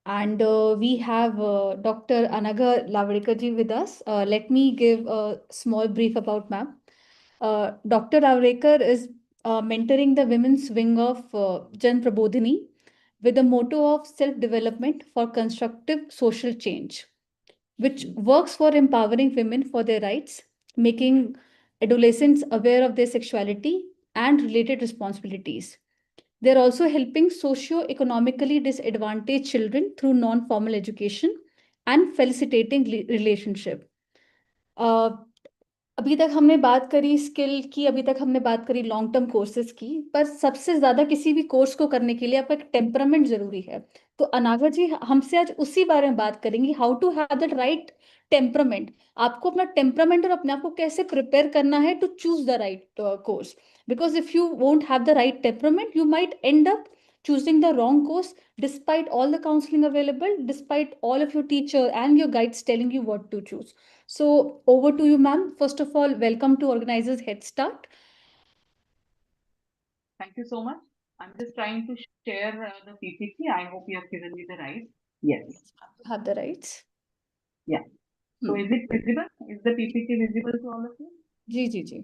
And we have Dr. Anaga Lavadekar ji with us. Let me give a small brief about ma'am. Dr. Lavadekar is mentoring the women's wing of Jan Prabodhini with the motto of self-development for constructive social change, which works for empowering women for their rights, making adolescents aware of their sexuality and related responsibilities. They're also helping socio-economically disadvantaged children through non-formal education and facilitating relationship. अभी तक हमने बात करी skill की, अभी तक हमने बात करी लॉन्ग टर्म कोर्सेज की, पर सबसे ज्यादा किसी भी कोर्स को करने के लिए आपका एक टेम्परामेंट जरूरी है. तो अनागा जी हमसे आज उसी बारे में बात करेंगी, how to have that right temperament. आपको अपना टेम्परामेंट और अपने आप को कैसे प्रिपेयर करना है to choose the right course, because if you won't have the right temperament, you might end up choosing the wrong course despite all the counseling available, despite all of your teacher and your guides telling you what to choose. So over to you, ma'am. First of all, welcome to organizers Headstart. Thank you so much. I'm just trying to share the PPT. I hope you have given me the right. Yes. Have the rights. Yeah. So is it visible? Is the PPT visible to all of you? जी जी जी.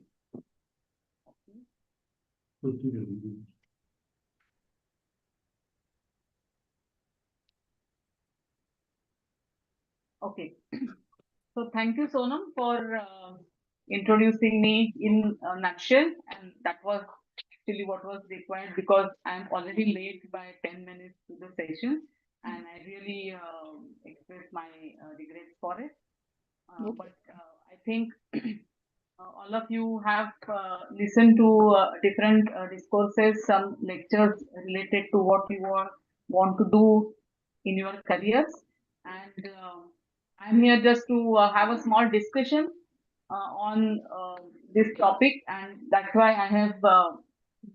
Okay. So thank you, Sonam, for introducing me in a nutshell, and that was actually what was required because I'm already late by 10 minutes to the session, and I really express my regrets for it. But I think all of you have listened to different discourses, some lectures related to what you want to do in your careers, and I'm here just to have a small discussion on this topic, and that's why I have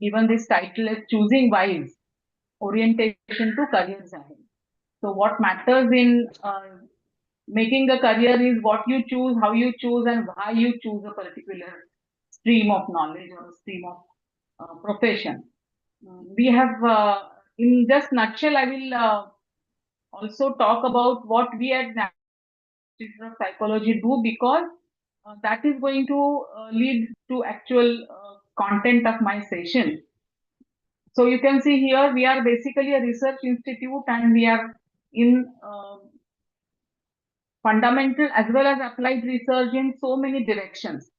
given this title as Choosing Wise, Orientation to Career Design. So what matters in making a career is what you choose, how you choose, and why you choose a particular stream of knowledge or a stream of profession. We have, in just nutshell, I will also talk about what we at Institute of Psychology do, because that is going to lead to actual content of my session. So you can see here, we are basically a research institute, and we are in fundamental as well as applied research in so many directions.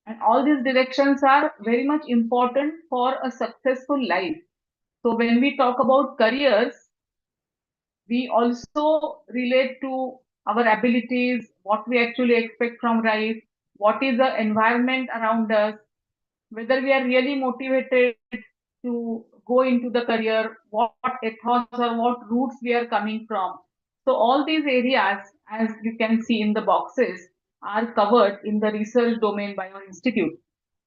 And all these directions are very much important for a successful life. So when we talk about careers, we also relate to our abilities, what we actually expect from life, what is the environment around us, whether we are really motivated to go into the career, what ethos or what roots we are coming from. So all these areas, as you can see in the boxes, are covered in the research domain by our institute.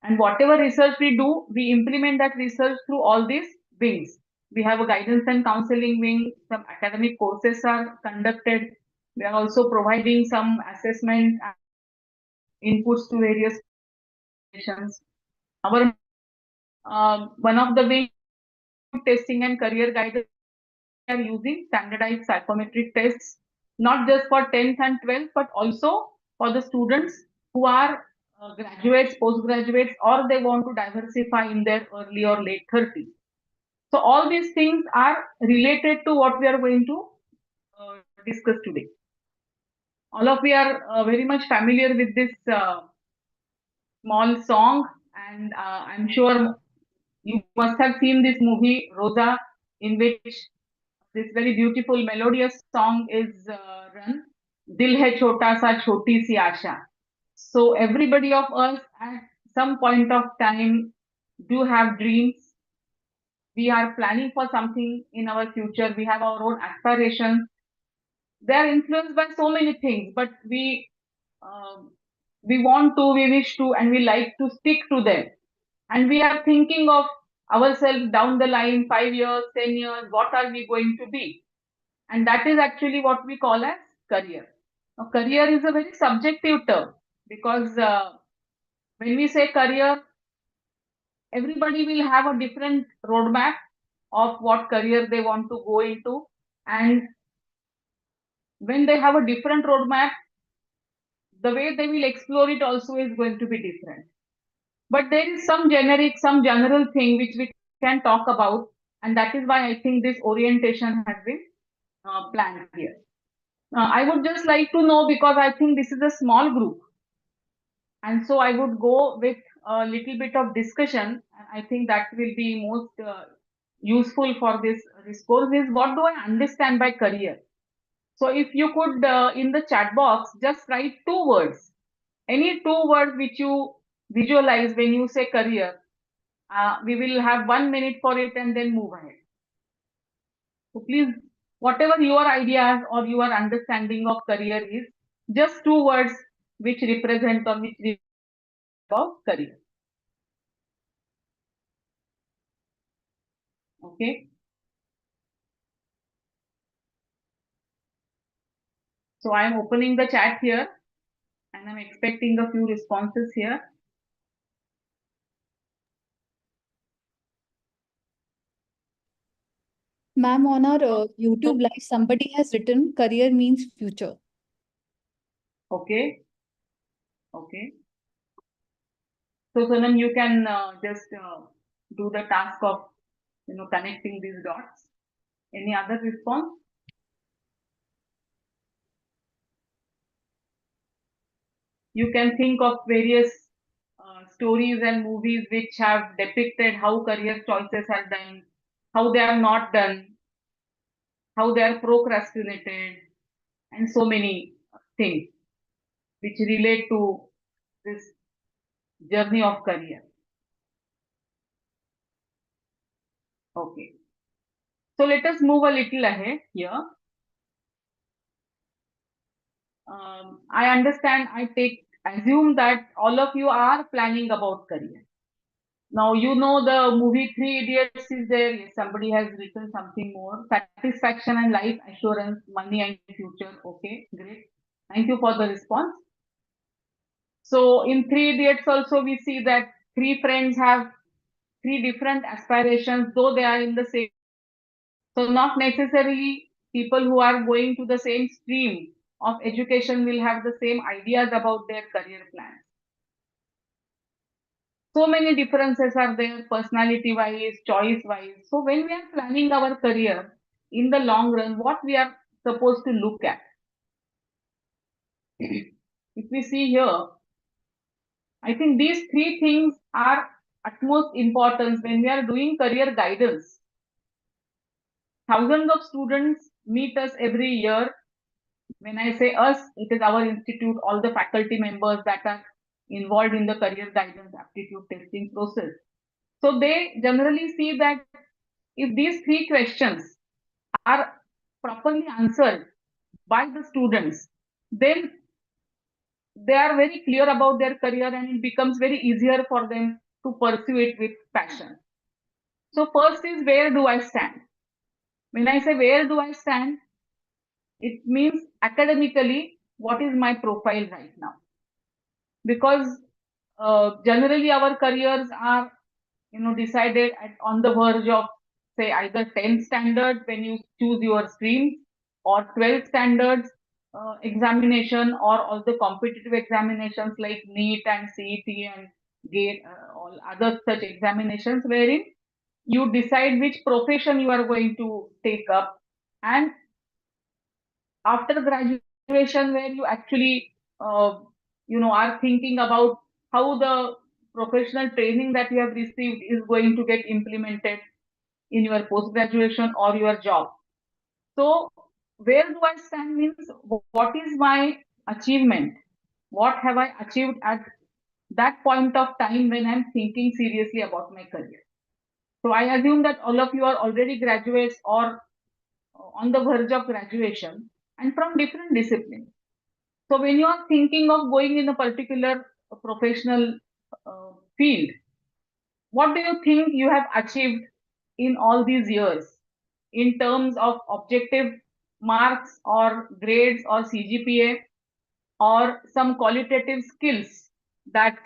And whatever research we do, we implement that research through all these wings. We have a guidance and counseling wing, some academic courses are conducted, We are also providing some assessment and inputs to various questions. Our one of the ways testing and career guidance, we are using standardized psychometric tests, not just for 10th and 12th, but also for the students who are graduates, postgraduates, or they want to diversify in their early or late 30s. So all these things are related to what we are going to discuss today. All of you are very much familiar with this small song, and I'm sure you must have seen this movie Rosa, in which this very beautiful melodious song is run. Dil hai chota sa choti si asha. So everybody of us at some point of time do have dreams. We are planning for something in our future. We have our own aspirations. They are influenced by so many things, but um we want to, we wish to, and we like to stick to them. And we are thinking of ourselves down the line, 5 years, 10 years, what are we going to be? And that is actually what we call as career. Now, career is a very subjective term because when we say career, everybody will have a different roadmap of what career they want to go into. And when they have a different roadmap, the way they will explore it also is going to be different. But there is some generic, some general thing which we can talk about, and that is why I think this orientation has been planned here. I would just like to know, because I think this is a small group, and so I would go with a little bit of discussion. I think that will be most useful for this course. Is what do I understand by career? So if you could, in the chat box, just write two words, any two words which you visualize when you say career. We will have 1 minute for it and then move ahead. So please, whatever your ideas or your understanding of career is, just two words which represent or which about career. Okay. So I am opening the chat here and I'm expecting a few responses here. Ma'am, on our YouTube live, somebody has written career means future. Okay. Okay. So Sonam, you can just do the task of connecting these dots. Any other response? You can think of various stories and movies which have depicted how career choices are done, how they are not done, how they are procrastinated, and so many things which relate to this journey of career. Okay. So let us move a little ahead here. I understand, assume that all of you are planning about career. Now, you know the movie Three Idiots is there. Yes, somebody has written something more. Satisfaction and life assurance, money and future. Okay, great. Thank you for the response. So in Three Idiots also we see that three friends have three different aspirations, though they are in the same. So not necessarily people who are going to the same stream of education will have the same ideas about their career plans. So many differences are there, personality wise, choice wise. So when we are planning our career in the long run, what we are supposed to look at? If we see here, I think these three things are utmost importance when we are doing career guidance. Thousands of students meet us every year. When I say us, it is our institute, all the faculty members that are involved in the career guidance aptitude testing process. So they generally see that if these three questions are properly answered by the students, then they are very clear about their career and it becomes very easier for them to pursue it with passion. So first is, where do I stand? When I say where do I stand, It means academically, what is my profile right now? Because generally our careers are decided on the verge of, say, either 10th standard when you choose your stream, or 12th standards examination, or all the competitive examinations like NEET and CET and GATE, all other such examinations, wherein you decide which profession you are going to take up. And after graduation, where you actually are thinking about how the professional training that you have received is going to get implemented in your post graduation or your job. So where do I stand means, what is my achievement, what have I achieved at that point of time when I'm thinking seriously about my career. So I assume that all of you are already graduates or on the verge of graduation, and from different disciplines. So when you are thinking of going in a particular professional field, what do you think you have achieved in all these years in terms of objective marks or grades or CGPA, or some qualitative skills that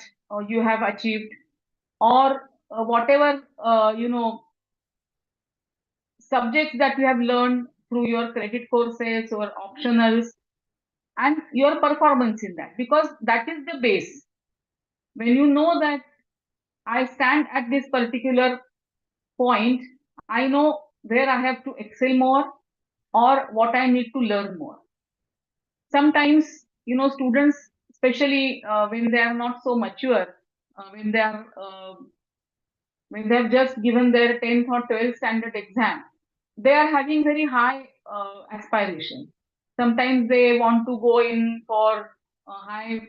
you have achieved, or whatever subjects that you have learned through your credit courses or optionals, and your performance in that, because that is the base. When you know that I stand at this particular point, I know where I have to excel more or what I need to learn more. Sometimes, students, especially when they are not so mature, when they are when they have just given their 10th or 12th standard exam, they are having very high aspirations. Sometimes they want to go in for high,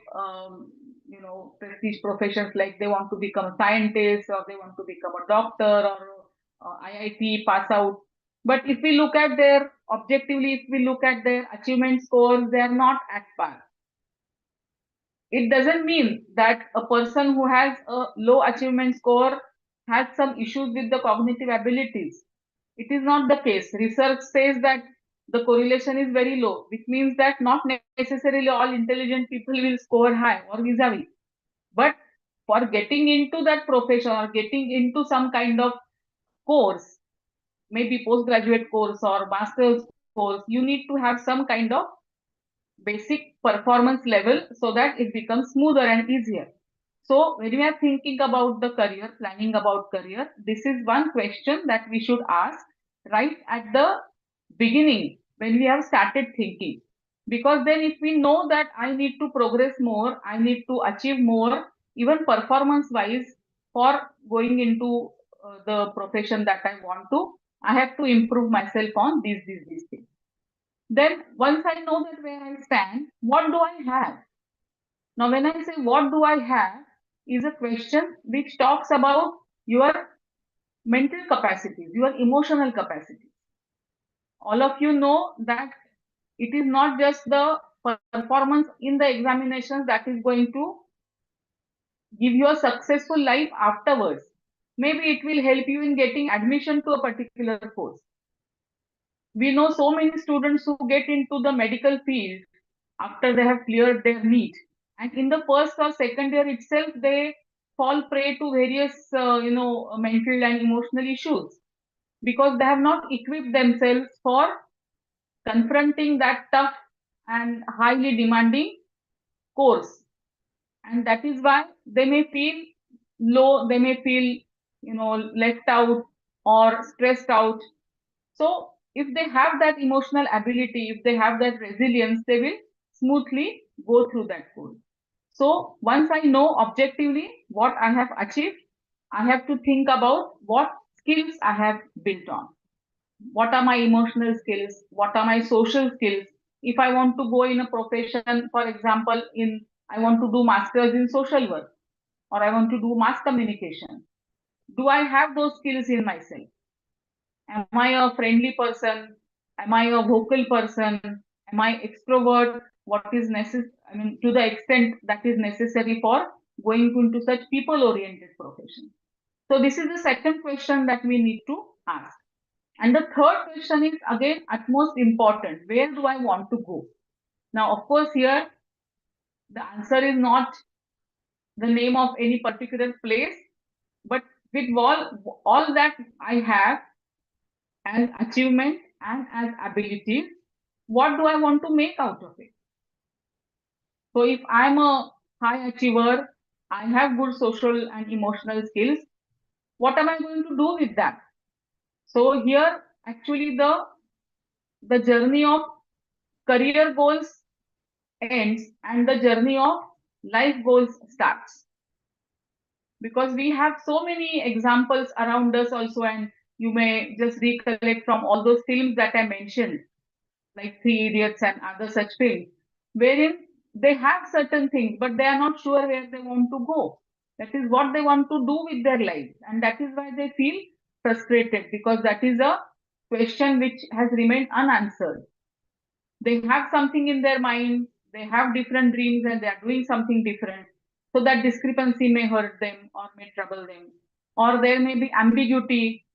prestige professions, like they want to become a scientist, or they want to become a doctor, or IIT pass out. But if we look at their objectively, if we look at their achievement scores, they are not at par. It doesn't mean that a person who has a low achievement score has some issues with the cognitive abilities. It is not the case. Research says that the correlation is very low, which means that not necessarily all intelligent people will score high or vis-a-vis. But for getting into that profession or getting into some kind of course, maybe postgraduate course or master's course, you need to have some kind of basic performance level so that it becomes smoother and easier. So when we are thinking about the career, planning about career, this is one question that we should ask right at the beginning when we have started thinking. Because then if we know that I need to progress more, I need to achieve more, even performance wise, for going into the profession that I want to, I have to improve myself on these things. Then once I know that where I stand, what do I have? Now, when I say what do I have, is a question which talks about your mental capacities, your emotional capacities. All of you know that it is not just the performance in the examinations that is going to give you a successful life afterwards. Maybe it will help you in getting admission to a particular course. We know so many students who get into the medical field after they have cleared their NEET, and in the first or second year itself they fall prey to various mental and emotional issues, because they have not equipped themselves for confronting that tough and highly demanding course. And that is why they may feel low, they may feel left out or stressed out. So if they have that emotional ability, if they have that resilience, they will smoothly go through that course. So once I know objectively what I have achieved, I have to think about what skills I have built on. What are my emotional skills? What are my social skills? If I want to go in a profession, for example, I want to do masters in social work, or I want to do mass communication, do I have those skills in myself? Am I a friendly person? Am I a vocal person? Am I extrovert? What is necessary? I mean, to the extent that is necessary for going into such people-oriented profession. So this is the second question that we need to ask. And the third question is again utmost important. Where do I want to go? Now, of course, here the answer is not the name of any particular place, but with all that I have as achievement and as abilities, what do I want to make out of it? So if I'm a high achiever, I have good social and emotional skills, what am I going to do with that? So here actually the journey of career goals ends and the journey of life goals starts. Because we have so many examples around us also, and you may just recollect from all those films that I mentioned, like Three Idiots and other such films, wherein they have certain things, but they are not sure where they want to go. That is what they want to do with their lives, and that is why they feel frustrated, because that is a question which has remained unanswered. They have something in their mind, they have different dreams, and they are doing something different. So that discrepancy may hurt them or may trouble them, or there may be ambiguity.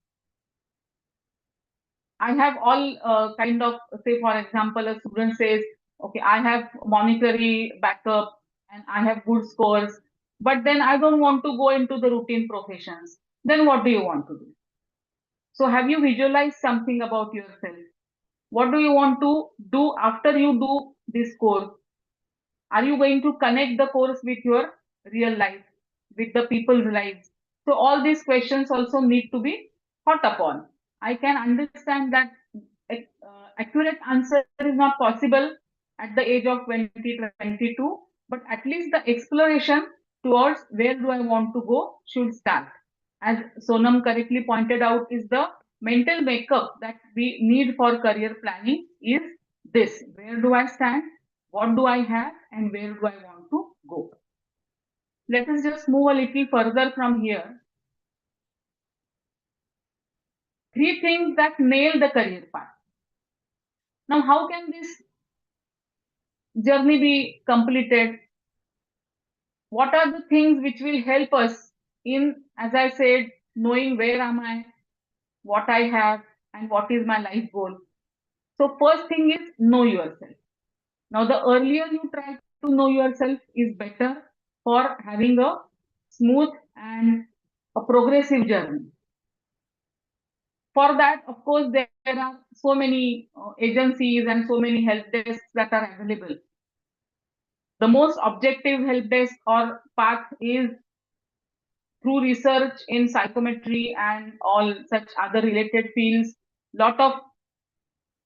I have all kind of, say, for example, a student says, okay, I have monetary backup and I have good scores, but then I don't want to go into the routine professions. Then what do you want to do? So have you visualized something about yourself? What do you want to do after you do this course? Are you going to connect the course with your real life, with the people's lives? So all these questions also need to be thought upon. I can understand that accurate answer is not possible at the age of 2022, but at least the exploration towards where do I want to go should start. As Sonam correctly pointed out, is the mental makeup that we need for career planning is this: where do I stand, what do I have, and where do I want to go? Let us just move a little further from here. Three things that nail the career path. Now, how can this journey be completed? What are the things which will help us in, as I said, knowing where am I, what I have, and what is my life goal? So, first thing is know yourself. Now, the earlier you try to know yourself is better for having a smooth and a progressive journey. For that, of course, there are so many agencies and so many help desks that are available. The most objective help desk or path is through research in psychometry and all such other related fields. Lot of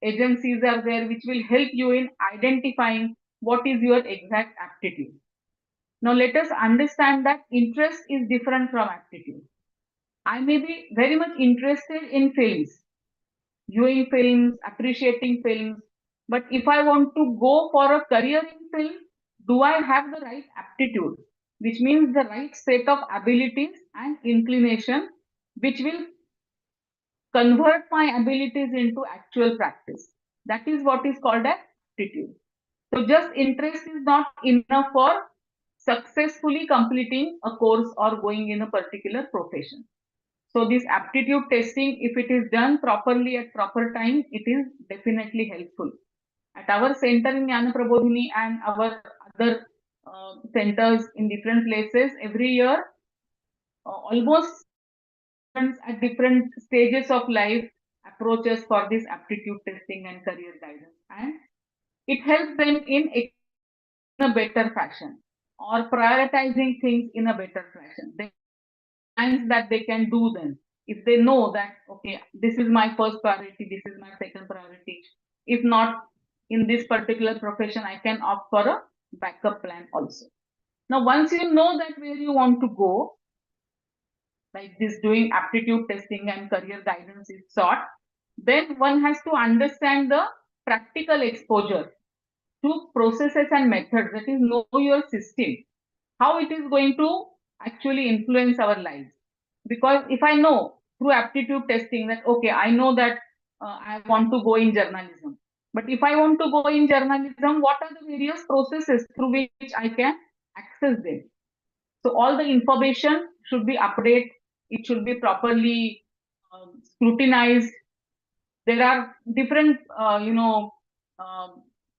agencies are there which will help you in identifying what is your exact aptitude. Now let us understand that interest is different from aptitude. I may be very much interested in films, viewing films, appreciating films, but if I want to go for a career in film, do I have the right aptitude? Which means the right set of abilities and inclination, which will convert my abilities into actual practice. That is what is called as aptitude. So just interest is not enough for successfully completing a course or going in a particular profession. So this aptitude testing, if it is done properly at proper time, it is definitely helpful. At our center in Jnana Prabodhini and our other centers in different places, every year, almost 70 students at different stages of life approaches for this aptitude testing and career guidance. And it helps them in exploring in a better fashion or prioritizing things in a better fashion. They plans that they can do then. If they know that, okay, this is my first priority, this is my second priority. If not in this particular profession, I can opt for a backup plan also. Now, once you know that where you want to go, like this doing aptitude testing and career guidance is sought, then one has to understand the practical exposure to processes and methods, that is know your system, how it is going to actually influence our lives. Because if I know through aptitude testing that, okay, I know that I want to go in journalism, but if I want to go in journalism, what are the various processes through which I can access them? So all the information should be updated, it should be properly scrutinized, There are different,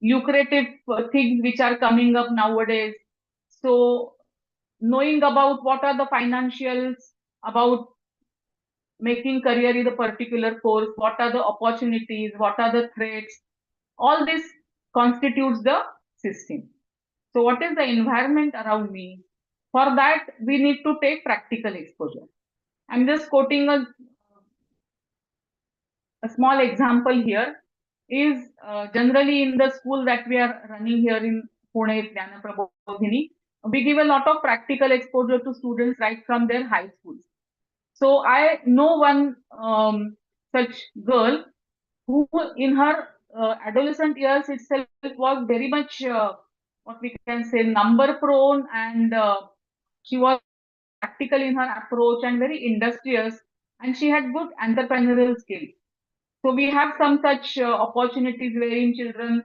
lucrative things which are coming up nowadays. So knowing about what are the financials about making career in a particular course, what are the opportunities, what are the threats, all this constitutes the system. So what is the environment around me? For that, we need to take practical exposure. I'm just quoting a small example here. Is generally in the school that we are running here in Pune, Jnana Prabodhini, we give a lot of practical exposure to students right from their high schools. So I know one such girl who, in her adolescent years itself, was very much what we can say number prone, and she was very practical in her approach and very industrious, and she had good entrepreneurial skills. So we have some such opportunities wherein children,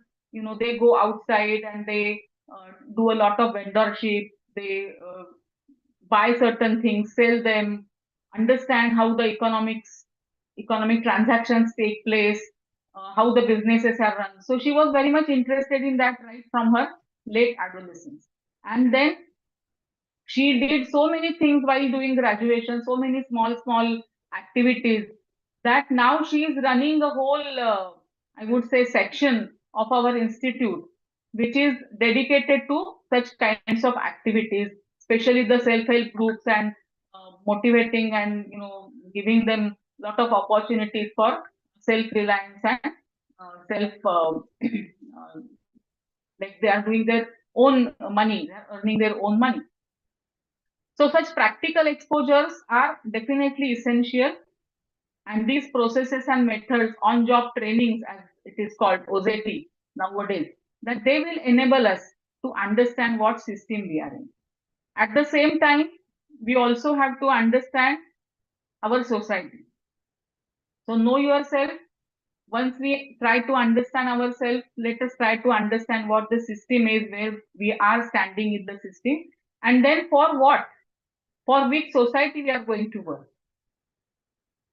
they go outside and they do a lot of vendorship. They buy certain things, sell them, understand how the economic transactions take place, how the businesses are run. So she was very much interested in that right from her late adolescence. And then she did so many things while doing graduation, so many small activities, that now she is running a whole, I would say, section of our institute, which is dedicated to such kinds of activities, especially the self-help groups, and motivating and giving them lot of opportunities for self-reliance and self like they are doing their own money, they are earning their own money. So such practical exposures are definitely essential, and these processes and methods, on-job trainings as it is called, OJT nowadays, that they will enable us to understand what system we are in. At the same time, we also have to understand our society. So know yourself. Once we try to understand ourselves, let us try to understand what the system is, where we are standing in the system, and then for what, for which society we are going to work.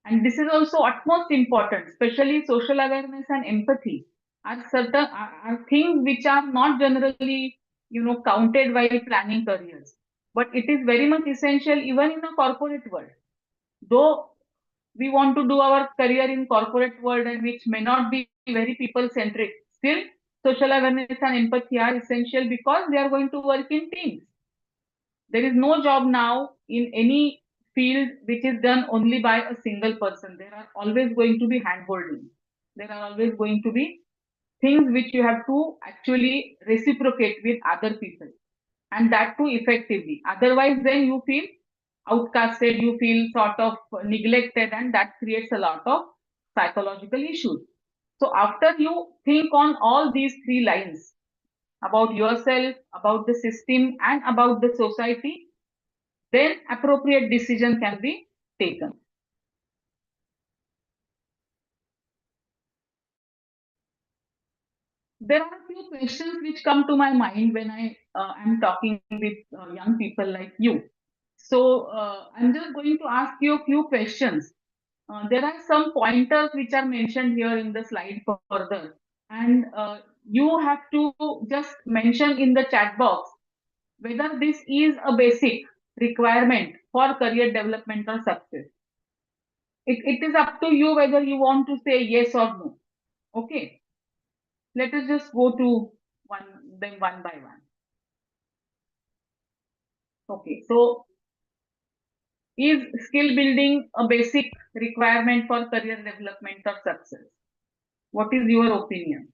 And this is also utmost important, especially social awareness and empathy are certain are things which are not generally counted while planning careers, but it is very much essential even in a corporate world. Though we want to do our career in corporate world, and which may not be very people centric, still social awareness and empathy are essential because we are going to work in teams. There is no job now in any field which is done only by a single person. There are always going to be handholding. There are always going to be things which you have to actually reciprocate with other people, and that too effectively. Otherwise, then you feel outcasted, you feel sort of neglected, and that creates a lot of psychological issues. So, after you think on all these three lines about yourself, about the system, and about the society, then appropriate decision can be taken. There are a few questions which come to my mind when I am talking with young people like you. So I'm just going to ask you a few questions. There are some pointers which are mentioned here in the slide further, and you have to just mention in the chat box whether this is a basic requirement for career development or success. It is up to you whether you want to say yes or no. Okay, let us just go to them one by one. Okay, so is skill building a basic requirement for career development or success? What is your opinion?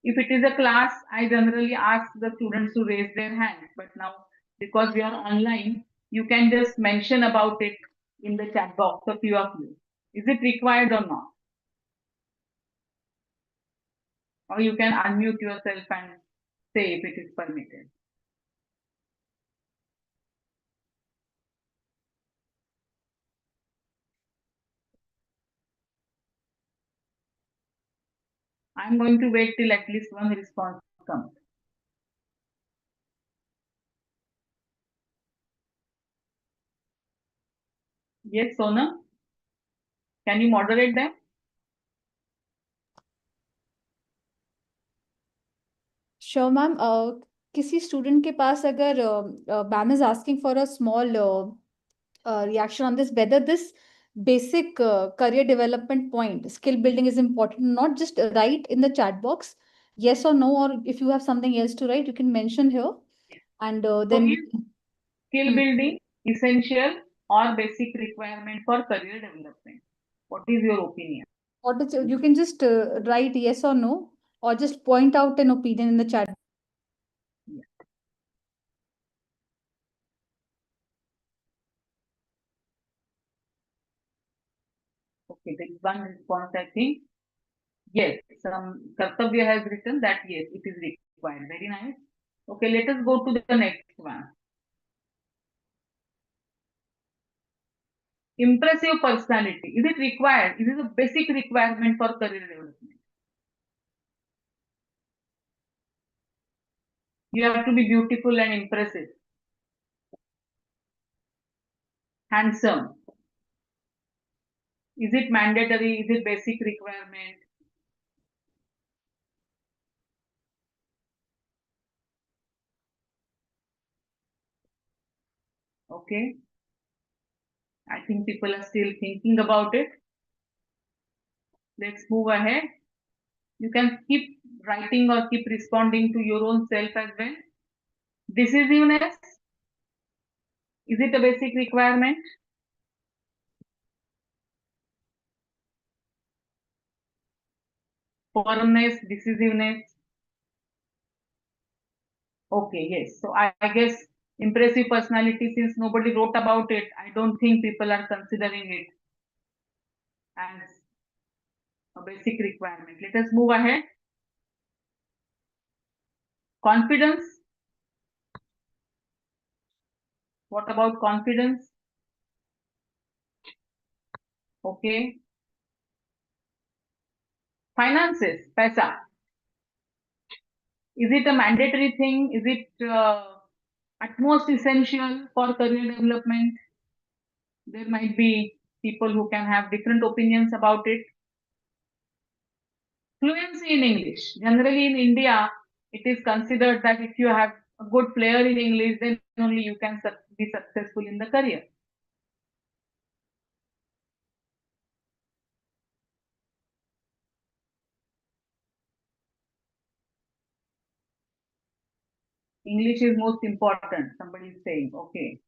If it is a class, I generally ask the students to raise their hand, but now because we are online, you can just mention about it in the chat box, a few of you. Is it required or not? Or you can unmute yourself and say if it is permitted. I'm going to wait till at least one response comes. Yes, Sona? Can you moderate them? Sure, ma'am. किसी student के पास अगर ma'am is asking for a small reaction on this, whether this basic career development point, skill building is important, not just write in the chat box, yes or no, or if you have something else to write, you can mention here, and So then. is skill building essential or basic requirement for career development? What is your opinion? What is, you can just write yes or no, or just point out an opinion in the chat. Yeah. Okay, there is one response, I think. Yes, some Kartavya has written that yes, it is required. Very nice. Okay, let us go to the next one. Impressive personality. Is it required? Is it a basic requirement for career development? You have to be beautiful and impressive. Handsome. Is it mandatory? Is it basic requirement? Okay. I think people are still thinking about it. Let's move ahead. You can keep writing or keep responding to your own self as well. Decisiveness. Is it a basic requirement? Firmness, decisiveness. Okay, yes. So I guess impressive personality, since nobody wrote about it, I don't think people are considering it as a basic requirement. Let us move ahead. Confidence. What about confidence? Okay. Finances, paisa. Is it a mandatory thing? Is it at most essential for career development? There might be people who can have different opinions about it. Fluency in English. Generally in India, it is considered that if you have a good player in English, then only you can be successful in the career. English is most important, somebody is saying. Okay.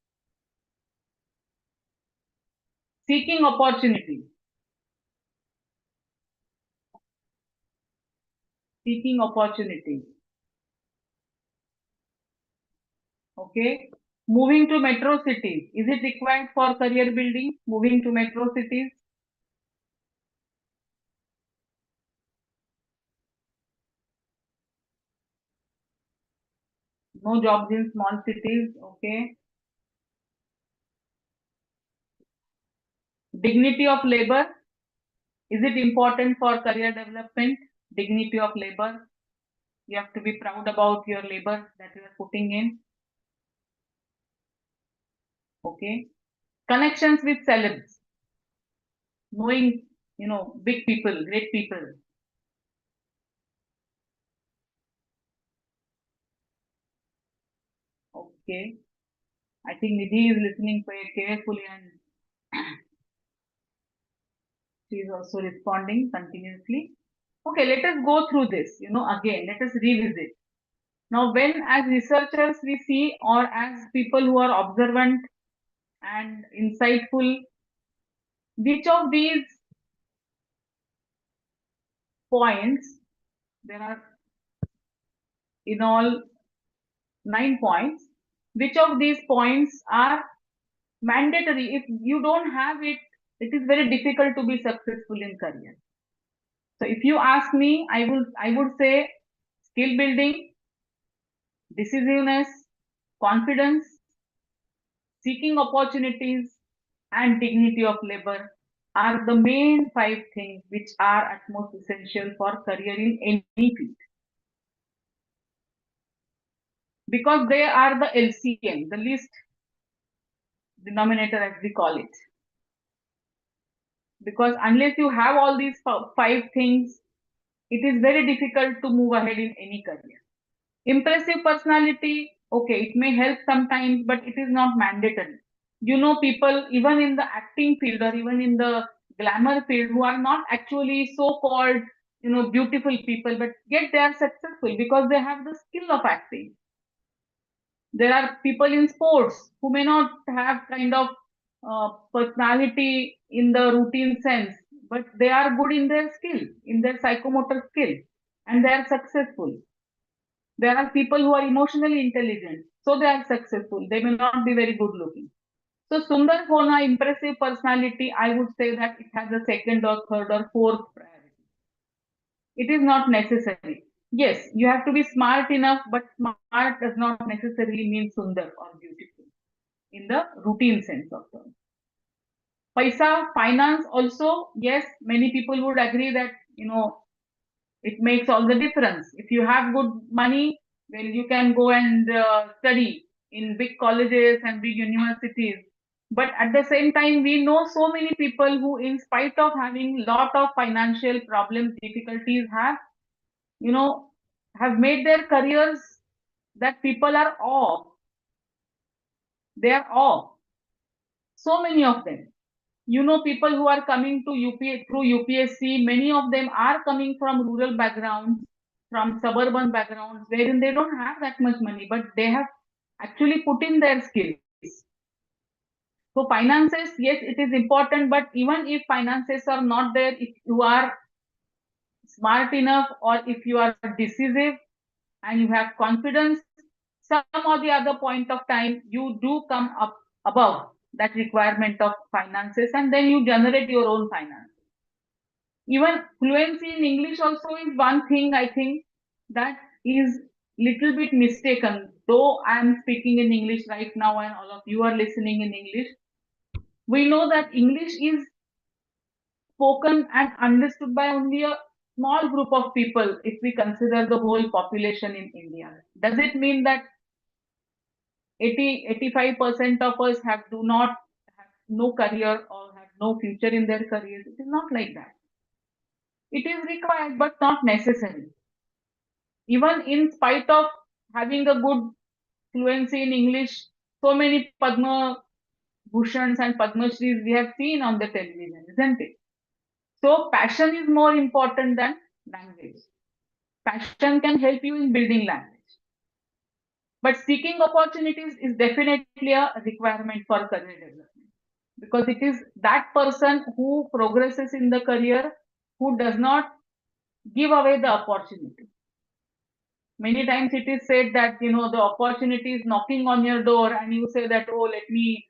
Seeking opportunity. Seeking opportunity. Okay. Moving to metro cities. Is it required for career building? Moving to metro cities? No jobs in small cities. Okay. Dignity of labor. Is it important for career development? Dignity of labor. You have to be proud about your labor that you are putting in. Okay. Connections with celebs. Knowing, big people, great people. Okay. I think Nidhi is listening very carefully and she is also responding continuously. Okay, let us go through this, again, let us revisit. Now, when as researchers we see, or as people who are observant and insightful, which of these points, there are in all 9 points, which of these points are mandatory? If you don't have it, it is very difficult to be successful in career. So if you ask me, I would say skill building, decisiveness, confidence, seeking opportunities, and dignity of labor are the main 5 things which are at most essential for career in any field. Because they are the LCM, the least denominator as we call it. Because unless you have all these 5 things, it is very difficult to move ahead in any career. Impressive personality, okay, it may help sometimes, but it is not mandatory. You know, people even in the acting field or even in the glamour field who are not actually so-called, beautiful people, but yet they are successful because they have the skill of acting. There are people in sports who may not have kind of personality in the routine sense, but they are good in their skill, in their psychomotor skill, and they are successful. There are people who are emotionally intelligent, so they are successful. They may not be very good looking. So Sundar Hona, impressive personality, I would say that it has a second or third or fourth priority. It is not necessary. Yes, you have to be smart enough, but smart does not necessarily mean Sundar or beautiful in the routine sense of terms. Paisa, finance also, yes, many people would agree that, it makes all the difference. If you have good money, well, you can go and study in big colleges and big universities. But at the same time, we know so many people who, in spite of having lot of financial problems, difficulties, you know, have made their careers that people are awe. They are awe. So many of them. People who are coming to through UPSC, many of them are coming from rural backgrounds, from suburban backgrounds, wherein they don't have that much money, but they have actually put in their skills. So finances, yes, it is important, but even if finances are not there, if you are smart enough or if you are decisive and you have confidence, some or the other point of time, you do come up above that requirement of finances, and then you generate your own finance. Even fluency in English also is one thing I think that is little bit mistaken. Though I am speaking in English right now and all of you are listening in English, we know that English is spoken and understood by only a small group of people if we consider the whole population in India. Does it mean that 85% of us do not have no career or have no future in their careers? It is not like that. It is required but not necessary. Even in spite of having a good fluency in English, so many Padma Bhushans and Padma Shris we have seen on the television, isn't it? So passion is more important than language. Passion can help you in building language. But seeking opportunities is definitely a requirement for career development because it is that person who progresses in the career who does not give away the opportunity. Many times it is said that the opportunity is knocking on your door and you say that, oh, let me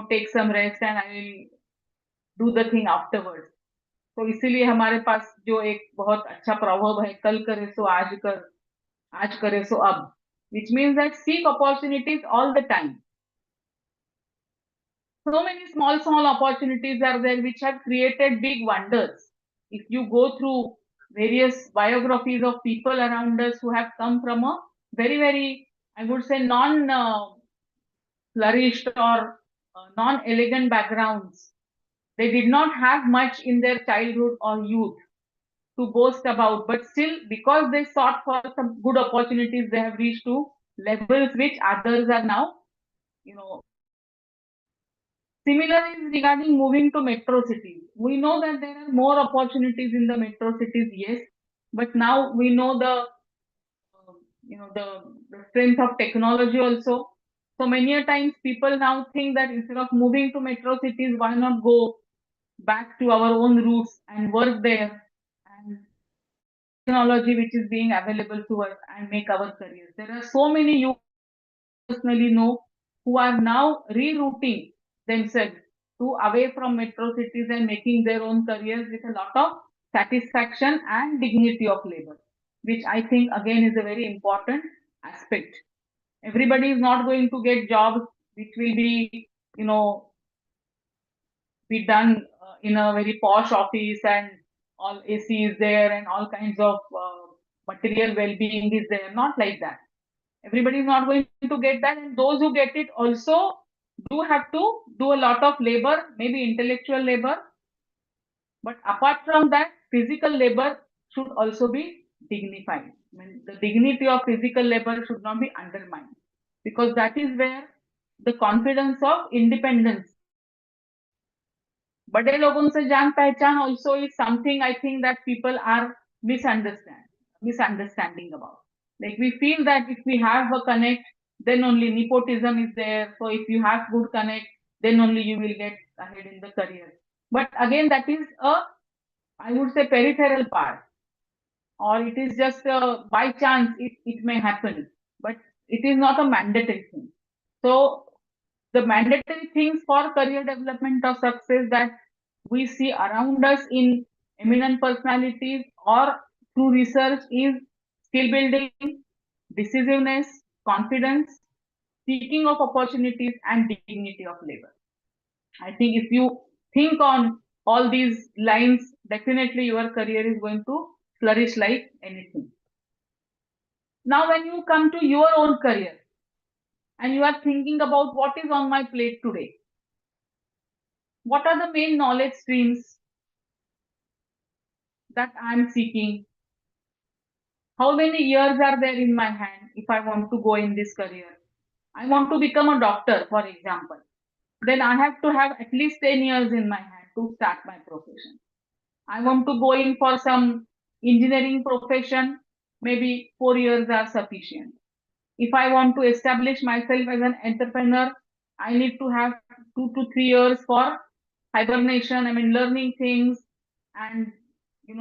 take some rest and I will do the thing afterwards. तो इसीलिए हमारे पास जो एक बहुत अच्छा प्रभाव है, कल करे सो आज कर, आज करे सो अब, which means that seek opportunities all the time. So many small opportunities are there which have created big wonders. If you go through various biographies of people around us who have come from a very, I would say, non flourished or non elegant backgrounds, they did not have much in their childhood or youth to boast about, but still, because they sought for some good opportunities, they have reached to levels which others are now, aspiring. Similar is regarding moving to metro cities. We know that there are more opportunities in the metro cities, yes, but now we know the strength of technology also. So many a times people now think that instead of moving to metro cities, why not go back to our own roots and work there and use the technology which is being available to us and make our careers. There are so many youth whom I personally know who are now rerouting themselves to away from metro cities and making their own careers with a lot of satisfaction and dignity of labor, which I think again is a very important aspect. Everybody is not going to get jobs which will you know, be done in a very posh office and all AC is there and all kinds of material well-being is there. Not like that. Everybody is not going to get that, and those who get it also do have to do a lot of labor, maybe intellectual labor. But apart from that, physical labor should also be dignified. I mean, the dignity of physical labor should not be undermined, because that is where the confidence of independence. बड़े लोगों से जान पहचान also is something I think that people are misunderstanding about. Like we feel that if we have a connect, then only nepotism is there. So if you have good connect, then only you will get ahead in the career. But again, that is a, I would say, peripheral part, or it is just by chance it may happen, but it is not a mandatory thing. So the mandatory things for career development or success that we see around us in eminent personalities or through research is skill building, decisiveness, confidence, seeking of opportunities, and dignity of labor. I think if you think on all these lines, definitely your career is going to flourish like anything. Now, when you come to your own career and you are thinking about what is on my plate today, what are the main knowledge streams that I am seeking? How many years are there in my hand if I want to go in this career? I want to become a doctor, for example. Then I have to have at least 10 years in my hand to start my profession. I want to go in for some engineering profession, maybe 4 years are sufficient. If I want to establish myself as an entrepreneur, I need to have 2 to 3 years for hibernation. I mean, learning things and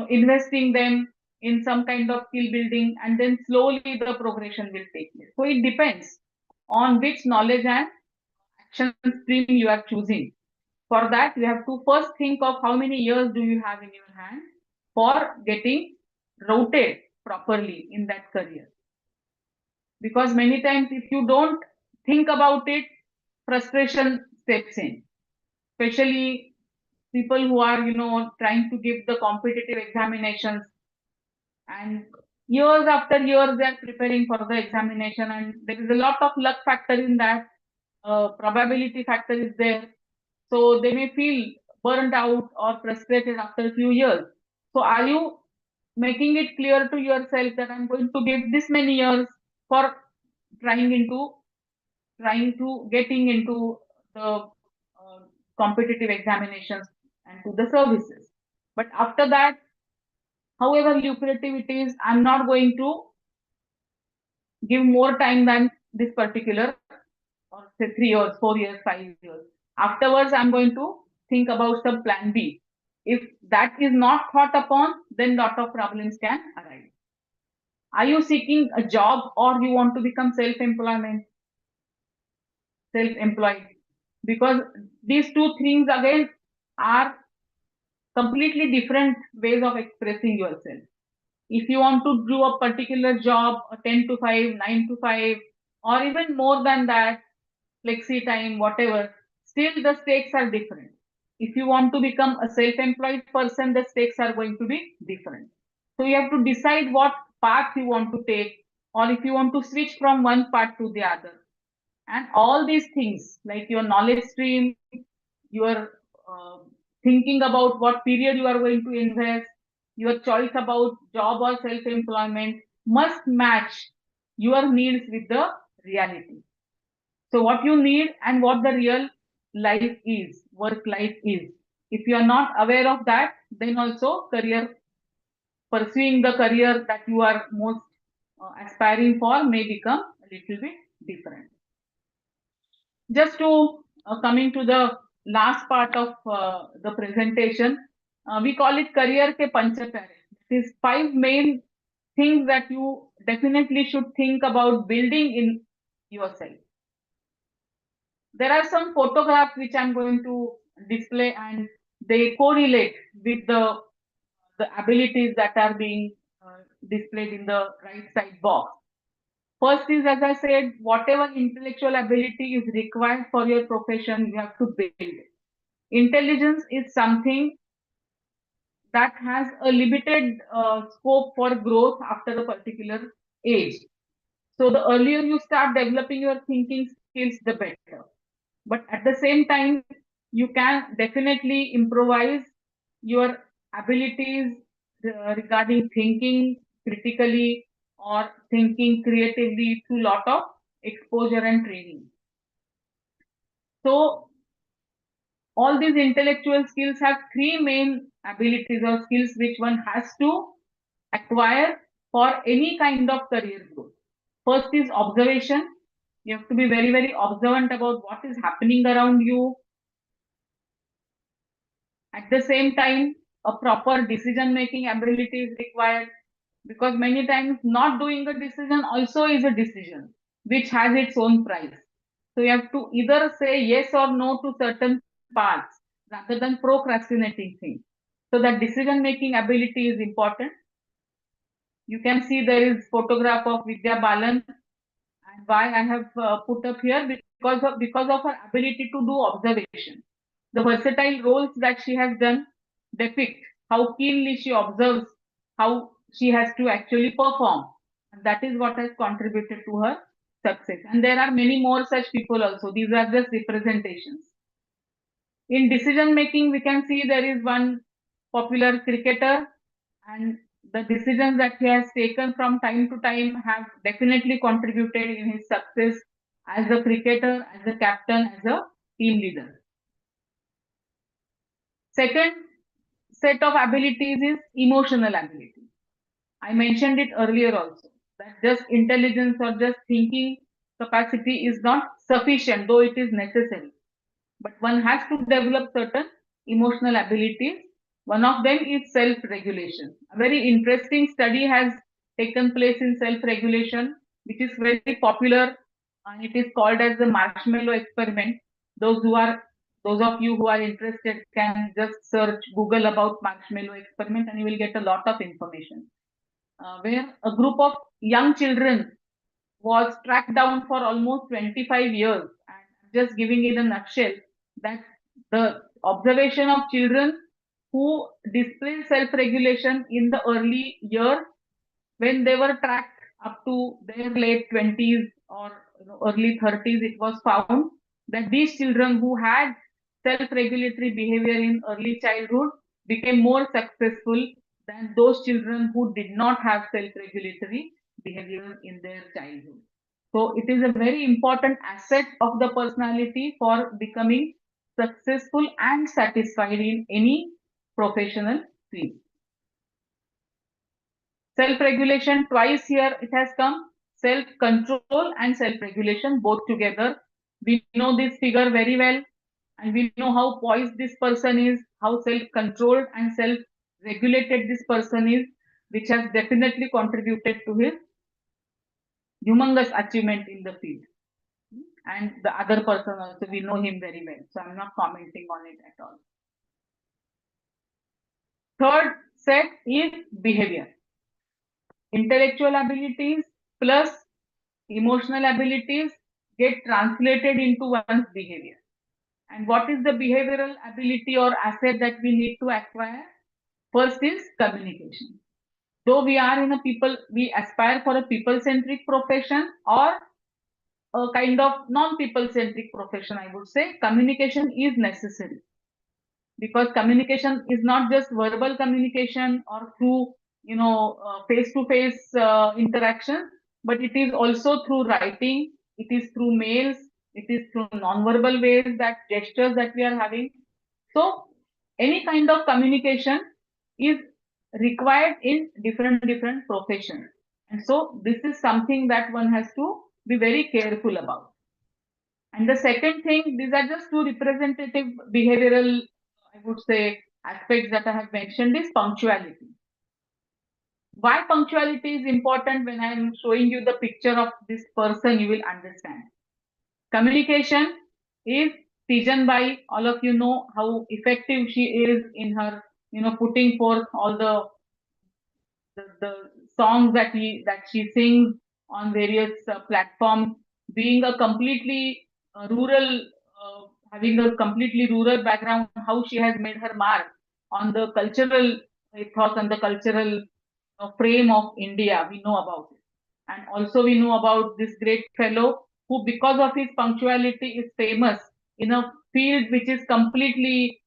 investing them in some kind of skill building, and then slowly the progression will take place. So it depends on which knowledge and action stream you are choosing. For that, you have to first think of how many years do you have in your hand for getting routed properly in that career. Because many times if you don't think about it, frustration steps in, especially people who are trying to give the competitive examinations, and years after years they are preparing for the examination, and there is a lot of luck factor in that, probability factor is there, so they may feel burned out or frustrated after a few years. So are you making it clear to yourself that I'm going to give this many years for trying to getting into the competitive examinations and to the services? But after that, however lucrative it is, I'm not going to give more time than this particular, or say 3 years, 4 years, 5 years. Afterwards, I'm going to think about some plan B. If that is not thought upon, then lot of problems can arise. Are you seeking a job or you want to become self-employed? Because these two things again are completely different ways of expressing yourself. If you want to do a particular job, a 10 to 5, 9 to 5, or even more than that, flexi time, whatever, still the stakes are different. If you want to become a self-employed person, the stakes are going to be different. So you have to decide what path you want to take, or if you want to switch from one path to the other. And all these things, like your knowledge stream, your thinking about what period you are going to invest, your choice about job or self-employment must match your needs with the reality. So what you need and what the real life is, work life is. If you are not aware of that, then also pursuing the career that you are most aspiring for may become a little bit different. Just to coming to the last part of the presentation, we call it career ke panchapyare. It is 5 main things that you definitely should think about building in yourself. There are some photographs which I'm going to display, and they correlate with the abilities that are being displayed in the right side box. First is, as I said, whatever intellectual ability is required for your profession, you have to build. Intelligence is something that has a limited scope for growth after a particular age. So the earlier you start developing your thinking skills, the better. But at the same time, you can definitely improvise your abilities regarding thinking, critically or thinking creatively through lot of exposure and training. So all these intellectual skills have three main abilities or skills which one has to acquire for any kind of career growth. First is observation. You have to be very, very observant about what is happening around you. At the same time, a proper decision making ability is required, because many times not doing a decision also is a decision which has its own price. So you have to either say yes or no to certain parts rather than procrastinating things. So that decision making ability is important. You can see there is photograph of Vidya Balan, and why I have put up here, because of her ability to do observation. The versatile roles that she has done depict how keenly she observes how she has to actually perform. And that is what has contributed to her success. And there are many more such people also. These are just representations. In decision making, we can see there is one popular cricketer, and the decisions that he has taken from time to time have definitely contributed in his success as a cricketer, as a captain, as a team leader. Second set of abilities is emotional ability. I mentioned it earlier also, that just intelligence or just thinking capacity is not sufficient, though it is necessary. But one has to develop certain emotional abilities. One of them is self-regulation. A very interesting study has taken place in self-regulation, which is very popular, and it is called as the marshmallow experiment. Those who are those of you who are interested can just search Google about marshmallow experiment, and you will get a lot of information. Where a group of young children was tracked down for almost 25 years. And just giving it a nutshell, that the observation of children who display self-regulation in the early years, when they were tracked up to their late 20s or early 30s, it was found that these children who had self-regulatory behavior in early childhood became more successful than those children who did not have self-regulatory behavior in their childhood. So it is a very important asset of the personality for becoming successful and satisfied in any professional field. Self-regulation, twice here it has come, self-control and self-regulation both together. We know this figure very well, and we know how poised this person is, how self-controlled and self-regulated this person is, which has definitely contributed to his humongous achievement in the field. And the other person also, we know him very well, so I'm not commenting on it at all. Third set is behavior. Intellectual abilities plus emotional abilities get translated into one's behavior. And what is the behavioral ability or asset that we need to acquire? First is communication. Though we aspire for a people-centric profession or a kind of non-people-centric profession, I would say, communication is necessary. Because communication is not just verbal communication or through face-to-face interaction, but it is also through writing, it is through mails, it is through non-verbal ways, that gestures that we are having. So any kind of communication is required in different professions, and so this is something that one has to be very careful about. And the second thing, these are just two representative behavioral, I would say, aspects that I have mentioned, is punctuality. Why punctuality is important? When I am showing you the picture of this person, you will understand. Communication is Tijan Bai. All of you know how effective she is in her, putting forth all the songs that she sings on various platforms, being a completely rural, having a completely rural background, how she has made her mark on the cultural ethos and the cultural frame of India. We know about it. And also we know about this great fellow who, because of his punctuality, is famous in a field which is completely,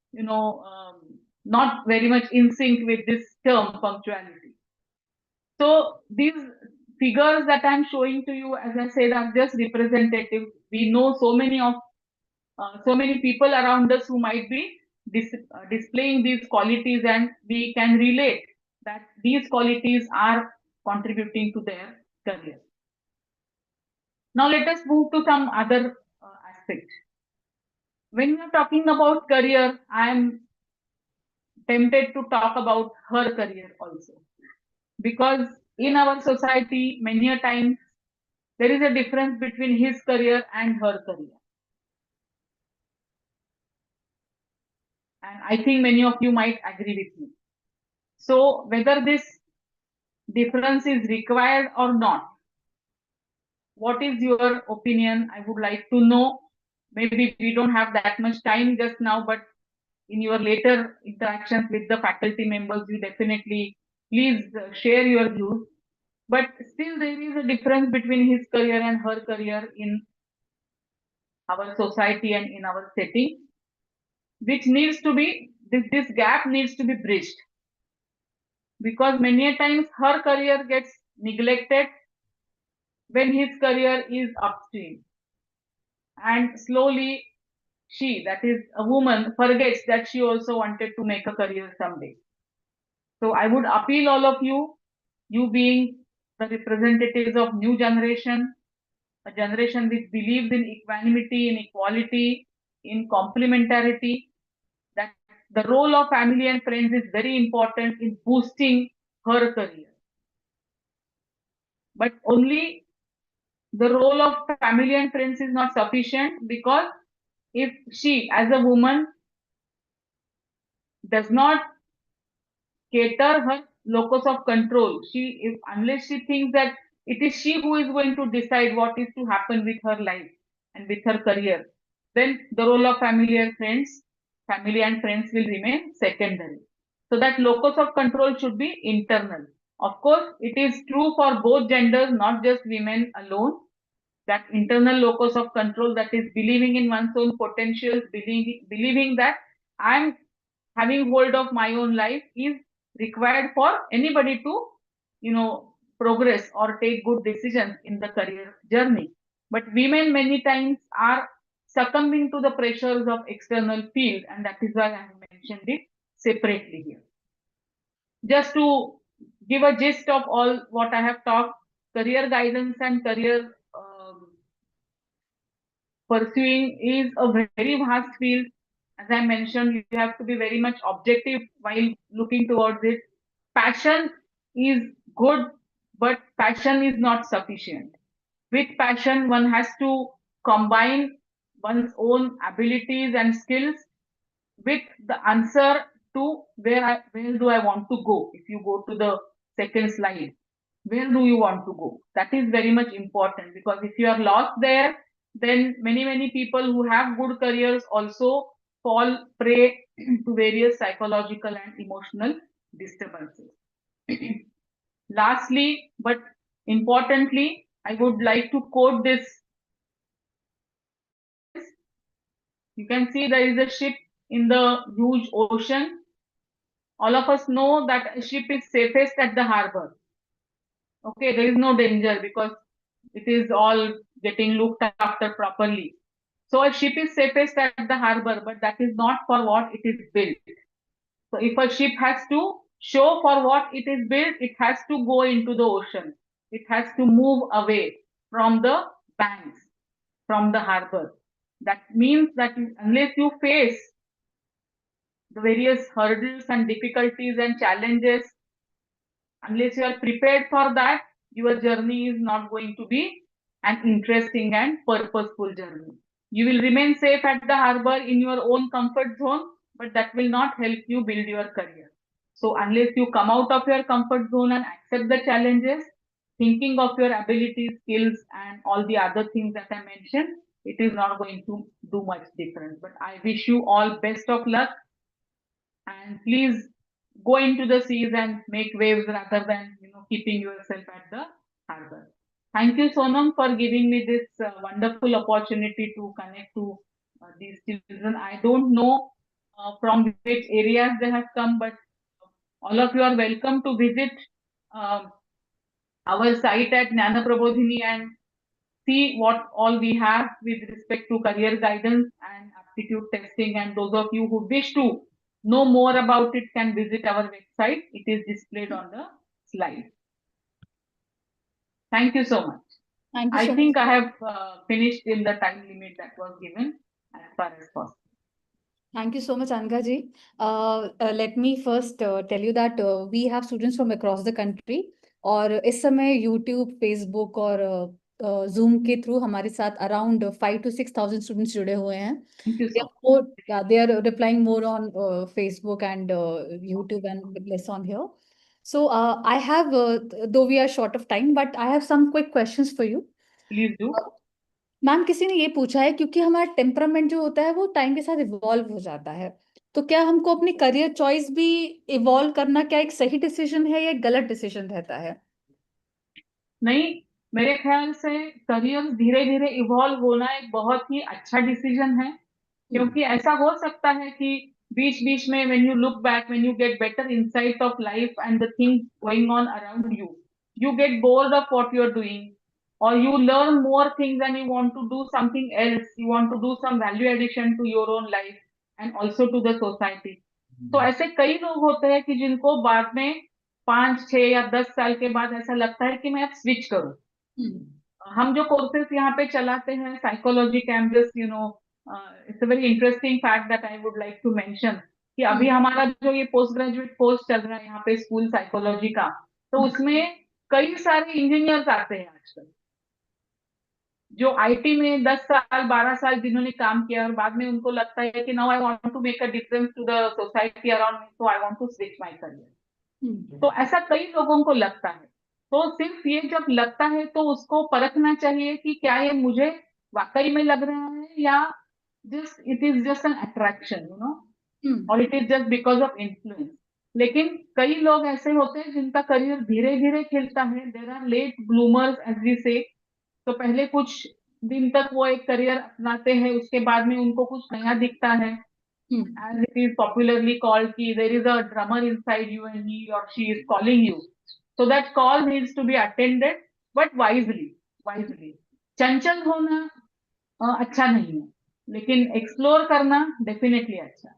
not very much in sync with this term punctuality. So these figures that I'm showing to you, as I said, are just representative. We know so many people around us who might be displaying these qualities, and we can relate that these qualities are contributing to their career. Now let us move to some other aspects. When we are talking about career, I am tempted to talk about her career also, because in our society, many a times there is a difference between his career and her career. And I think many of you might agree with me. So whether this difference is required or not, what is your opinion? I would like to know. Maybe we don't have that much time just now, but in your later interactions with the faculty members, you definitely please share your views. But still, there is a difference between his career and her career in our society and in our setting, which needs to be, this gap needs to be bridged, because many a times her career gets neglected when his career is upstream, and slowly she, that is a woman, forgets that she also wanted to make a career someday. So I would appeal all of you, you being the representatives of new generation, a generation which believes in equanimity, in equality, in complementarity, that the role of family and friends is very important in boosting her career. But only the role of family and friends is not sufficient, because if she, as a woman, does not cater her locus of control, unless she thinks that it is she who is going to decide what is to happen with her life and with her career, then the role of family and friends will remain secondary. So that locus of control should be internal. Of course, it is true for both genders, not just women alone. That internal locus of control, that is believing in one's own potentials, believing that I'm having hold of my own life, is required for anybody to, progress or take good decisions in the career journey. But women many times are succumbing to the pressures of external field, and that is why I have mentioned it separately here. Just to give a gist of all what I have talked, career guidance and career pursuing is a very vast field. As I mentioned, you have to be very much objective while looking towards it. Passion is good, but passion is not sufficient. With passion, one has to combine one's own abilities and skills with the answer to where do I want to go. If you go to the second slide, where do you want to go? That is very much important, because if you are lost there, then many people who have good careers also fall prey to various psychological and emotional disturbances. Lastly, but importantly, I would like to quote this sentence. You can see there is a ship in the huge ocean. All of us know that a ship is safest at the harbor. Okay, there is no danger because it is all getting looked after properly. So a ship is safest at the harbor, but that is not for what it is built. So if a ship has to show for what it is built, it has to go into the ocean. It has to move away from the banks, from the harbor. That means that unless you face the various hurdles and difficulties and challenges, unless you are prepared for that, your journey is not going to be an interesting and purposeful journey. You will remain safe at the harbor in your own comfort zone, but that will not help you build your career. So unless you come out of your comfort zone and accept the challenges, thinking of your abilities, skills, and all the other things that I mentioned, it is not going to do much difference. But I wish you all best of luck, and please go into the seas and make waves rather than keeping yourself at the harbor. Thank you, Sonam, for giving me this wonderful opportunity to connect to these children. I don't know from which areas they have come, but all of you are welcome to visit our site at Jnanaprabodhini and see what all we have with respect to career guidance and aptitude testing. And those of you who wish to know more about it can visit our website. It is displayed on the slide. Thank you so much. Thank you I so think much. I have finished in the time limit that was given as far as possible. Thank you so much, Anga ji. Let me first tell you that we have students from across the country और इस समय YouTube, Facebook और Zoom के through हमारे साथ around 5 to 6,000 students जुड़े हुए हैं. Thank you They so are much. more, yeah, they are replying more on Facebook and YouTube and less on here. So I have, though we are short of time, but I have some quick questions for you. Please do. Ma'am किसी ने ये पूछा है क्योंकि हमारा temperament जो होता है वो टाइम के साथ इवॉल्व हो जाता है, तो क्या हमको अपनी करियर चॉइस भी इवॉल्व करना क्या एक सही डिसीजन है या एक गलत डिसीजन रहता है? नहीं, मेरे ख्याल से करियर धीरे धीरे इवॉल्व होना एक बहुत ही अच्छा डिसीजन है, क्योंकि ऐसा हो सकता है कि बीच बीच में when you look back, when you get better insight of life and the things going on around you, you get bored of what you're doing, or you learn more things and you want to do something else, you want to do some value addition to your own life and also to the society. तो ऐसे कई लोग होते हैं कि जिनको बाद में 5, 6 या 10 साल के बाद ऐसा लगता है कि मैं अब स्विच करूं. हम जो कोर्सेस यहाँ पे चलाते हैं psychology campus, it's a very interesting fact that I would like to mention कि अभी हमारा जो ये पोस्ट ग्रेजुएट कोर्स चल रहा है यहाँ पे स्कूल साइकोलॉजी का, तो उसमें कई सारे इंजीनियर्स आते हैं आजकल जो आईटी में 10 साल 12 साल जिन्होंने काम किया और बाद में उनको लगता है कि now I want to make a difference to the society around me, so I want to switch my career. तो ऐसा कई लोगों को लगता है. तो सिर्फ ये जब लगता है तो उसको परखना चाहिए कि क्या ये मुझे वाकई में लग रहा है या just it is just an attraction, और it is just because of influence. लेकिन कई लोग ऐसे होते हैं जिनका करियर धीरे धीरे खिलता है. There are late bloomers as we say. तो पहले कुछ दिन तक वो एक करियर अपनाते हैं, उसके बाद में उनको कुछ नया दिखता है. As it is popularly called, ki there is a drummer inside you and he or she is calling you. So that call needs to be attended, but wisely. चंचल होना अच्छा नहीं है, लेकिन एक्सप्लोर करना डेफिनेटली अच्छा है.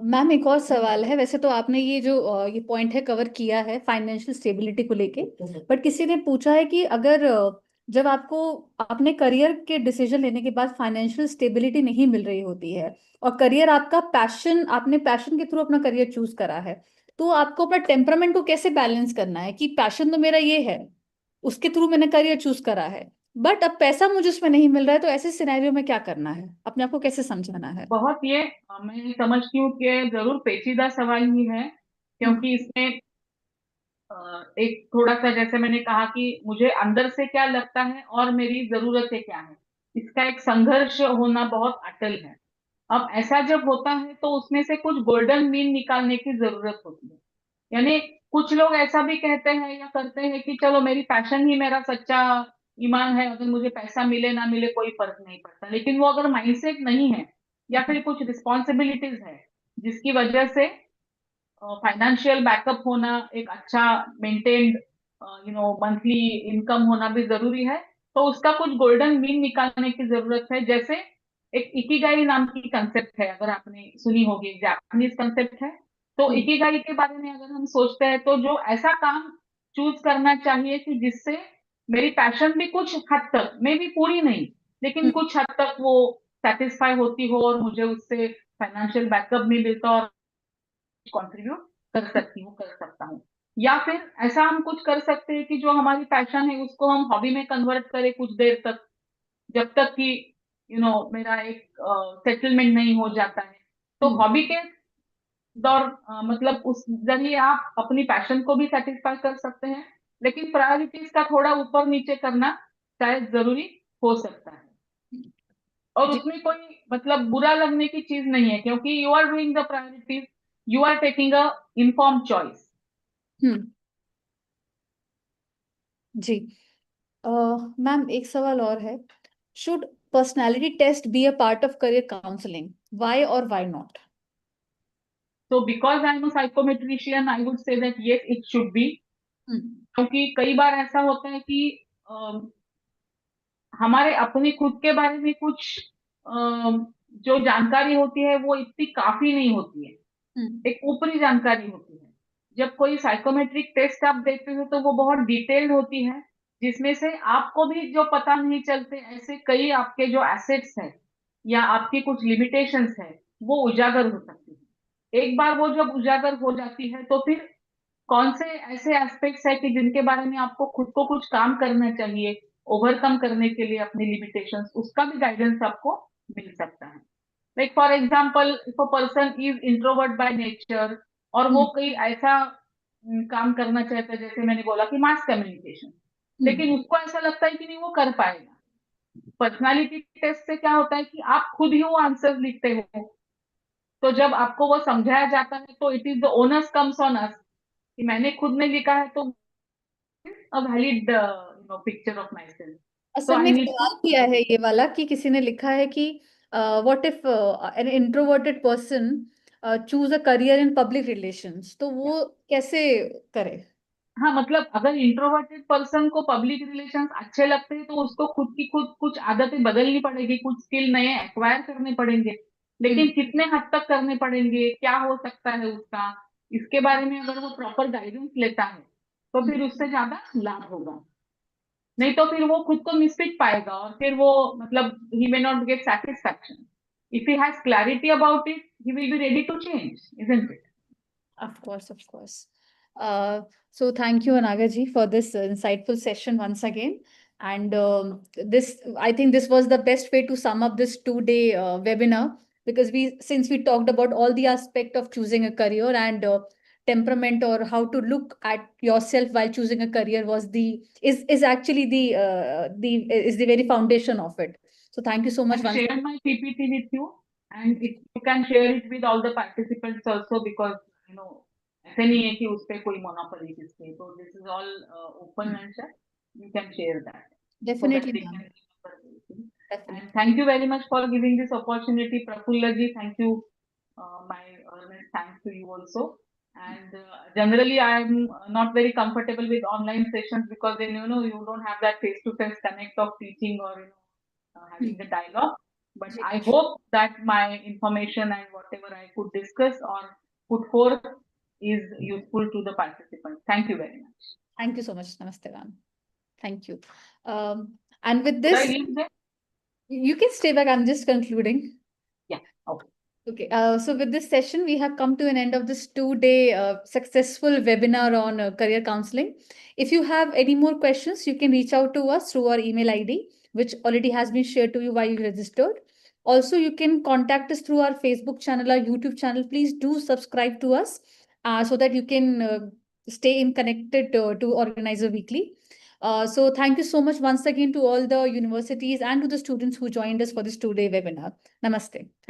मैम एक और सवाल है. वैसे तो आपने ये जो ये पॉइंट है कवर किया है फाइनेंशियल स्टेबिलिटी को लेके, बट किसी ने पूछा है कि अगर जब आपको अपने करियर के डिसीजन लेने के बाद फाइनेंशियल स्टेबिलिटी नहीं मिल रही होती है और करियर आपका पैशन, आपने पैशन के थ्रू अपना करियर चूज करा है, तो आपको अपना टेम्परामेंट को कैसे बैलेंस करना है कि पैशन तो मेरा ये है, उसके थ्रू मैंने करियर चूज करा है, बट अब पैसा मुझे उसमें नहीं मिल रहा है, तो ऐसे सिनेरियो में क्या करना है, अपने आप को कैसे समझाना है? बहुत ये मैं समझती हूँ कि जरूर पेचीदा सवाल ही है, क्योंकि इसमें एक थोड़ा सा जैसे मैंने कहा कि मुझे अंदर से क्या लगता है और मेरी जरूरतें क्या है, इसका एक संघर्ष होना बहुत अटल है. अब ऐसा जब होता है तो उसमें से कुछ गोल्डन मीन निकालने की जरूरत होती है. यानी कुछ लोग ऐसा भी कहते हैं या करते हैं कि चलो मेरी पैशन ही मेरा सच्चा ईमान है, अगर मुझे पैसा मिले ना मिले कोई फर्क नहीं पड़ता. लेकिन वो अगर माइंडसेट नहीं है या फिर कुछ रिस्पॉन्सिबिलिटीज है जिसकी वजह से फाइनेंशियल बैकअप होना, एक अच्छा मेंटेन्ड मंथली इनकम होना भी जरूरी है. तो उसका कुछ गोल्डन मीन निकालने की जरूरत है. जैसे एक इकिगाई नाम की कंसेप्ट है, अगर आपने सुनी होगी, जापानीज कंसेप्ट है. तो इकिगाई के बारे में अगर हम सोचते हैं तो जो ऐसा काम चूज करना चाहिए कि जिससे मेरी पैशन भी कुछ हद तक, मे भी पूरी नहीं, लेकिन कुछ हद तक वो सेटिस्फाई होती हो और मुझे उससे फाइनेंशियल बैकअप भी मिलता और कंट्रीब्यूट कर सकती हूँ, कर सकता हूँ. या फिर ऐसा हम कुछ कर सकते हैं कि जो हमारी पैशन है उसको हम हॉबी में कन्वर्ट करें कुछ देर तक, जब तक कि मेरा एक सेटलमेंट नहीं हो जाता है. तो हॉबी के दौर मतलब उस जरिए आप अपनी पैशन को भी सेटिस्फाई कर सकते हैं, लेकिन प्रायोरिटीज का थोड़ा ऊपर नीचे करना शायद जरूरी हो सकता है. और उसमें कोई मतलब बुरा लगने की चीज नहीं है, क्योंकि you are doing the priorities, you are taking a inform choice. जी. मैम एक सवाल और है. Should personality test be a part of career counselling? Why और why not? So because I'm a psychometrician, I would say that yes, it should be. क्योंकि कई बार ऐसा होता है कि हमारे अपने खुद के बारे में कुछ जो जानकारी होती है वो इतनी काफी नहीं होती है, एक ऊपरी जानकारी होती है। जब कोई साइकोमेट्रिक टेस्ट आप देखते हो तो वो बहुत डिटेल्ड होती है, जिसमें से आपको भी जो पता नहीं चलते ऐसे कई आपके जो एसेट्स हैं या आपकी कुछ लिमिटेशंस है वो उजागर हो सकती है। एक बार वो जब उजागर हो जाती है तो फिर कौन से ऐसे एस्पेक्ट्स है कि जिनके बारे में आपको खुद को कुछ काम करना चाहिए ओवरकम करने के लिए अपनी लिमिटेशंस, उसका भी गाइडेंस आपको मिल सकता है। Like for example, if a person is introvert by nature और वो कोई ऐसा काम करना चाहता है, जैसे मैंने बोला कि मास कम्युनिकेशन, लेकिन उसको ऐसा लगता है कि नहीं वो कर पाएगा। पर्सनालिटी टेस्ट से क्या होता है कि आप खुद ही वो आंसर लिखते हो, तो जब आपको वो समझाया जाता है तो it is the onus comes on us कि मैंने खुद ने लिखा है तो a valid picture of myself. So असल I में एक need to सवाल किया है ये वाला कि किसी ने लिखा है कि what if an introverted person choose a career in public relations, तो वो कैसे करे? हाँ, मतलब अगर इंट्रोवर्टेड पर्सन को पब्लिक रिलेशंस अच्छे लगते हैं तो उसको खुद की खुद कुछ आदतें बदलनी पड़ेगी, कुछ स्किल नए एक्वायर करने पड़ेंगे, लेकिन कितने हद तक करने पड़ेंगे, क्या हो सकता है उसका, इसके बारे में अगर वो प्रॉपर गाइडेंस लेता है तो फिर उससे ज्यादा लाभ होगा। नहीं तो फिर वो खुद को मिसफिट पाएगा और फिर वो मतलब he may not get satisfaction. If he has clarity about it he will be ready to change, isn't it? Of course, of course. So thank you, Anagaji, for this insightful session once again. And this, I think this was the best way to sum up this 2 day webinar, because since we talked about all the aspect of choosing a career and temperament, or how to look at yourself while choosing a career, is actually the very foundation of it. So thank you so much I've once. shared my PPT with you, and if you can share it with all the participants also, because you know ऐसे नहीं है कि उस पे कोई monopoly किसके, तो this is all open and share. You can share that so that Definitely, they ma'am. can remember everything. Definitely. And thank you very much for giving this opportunity, Prafulla ji. Thank you, my earnest thanks to you also. And generally, I'm not very comfortable with online sessions because then you don't have that face-to-face connect of teaching or having the dialogue. But I hope that my information and whatever I could discuss or put forth is useful to the participants. Thank you very much. Thank you so much. Namaste, ma'am. Thank you. And with Should I this, leave there? you can stay back. I'm just concluding. Yeah. Okay. Okay, so with this session, we have come to an end of this 2 day successful webinar on career counseling. If you have any more questions, you can reach out to us through our email ID, which already has been shared to you while you registered. Also, you can contact us through our Facebook channel, our YouTube channel. Please do subscribe to us so that you can stay in connected to Organizer Weekly. So thank you so much once again to all the universities and to the students who joined us for this 2 day webinar. Namaste.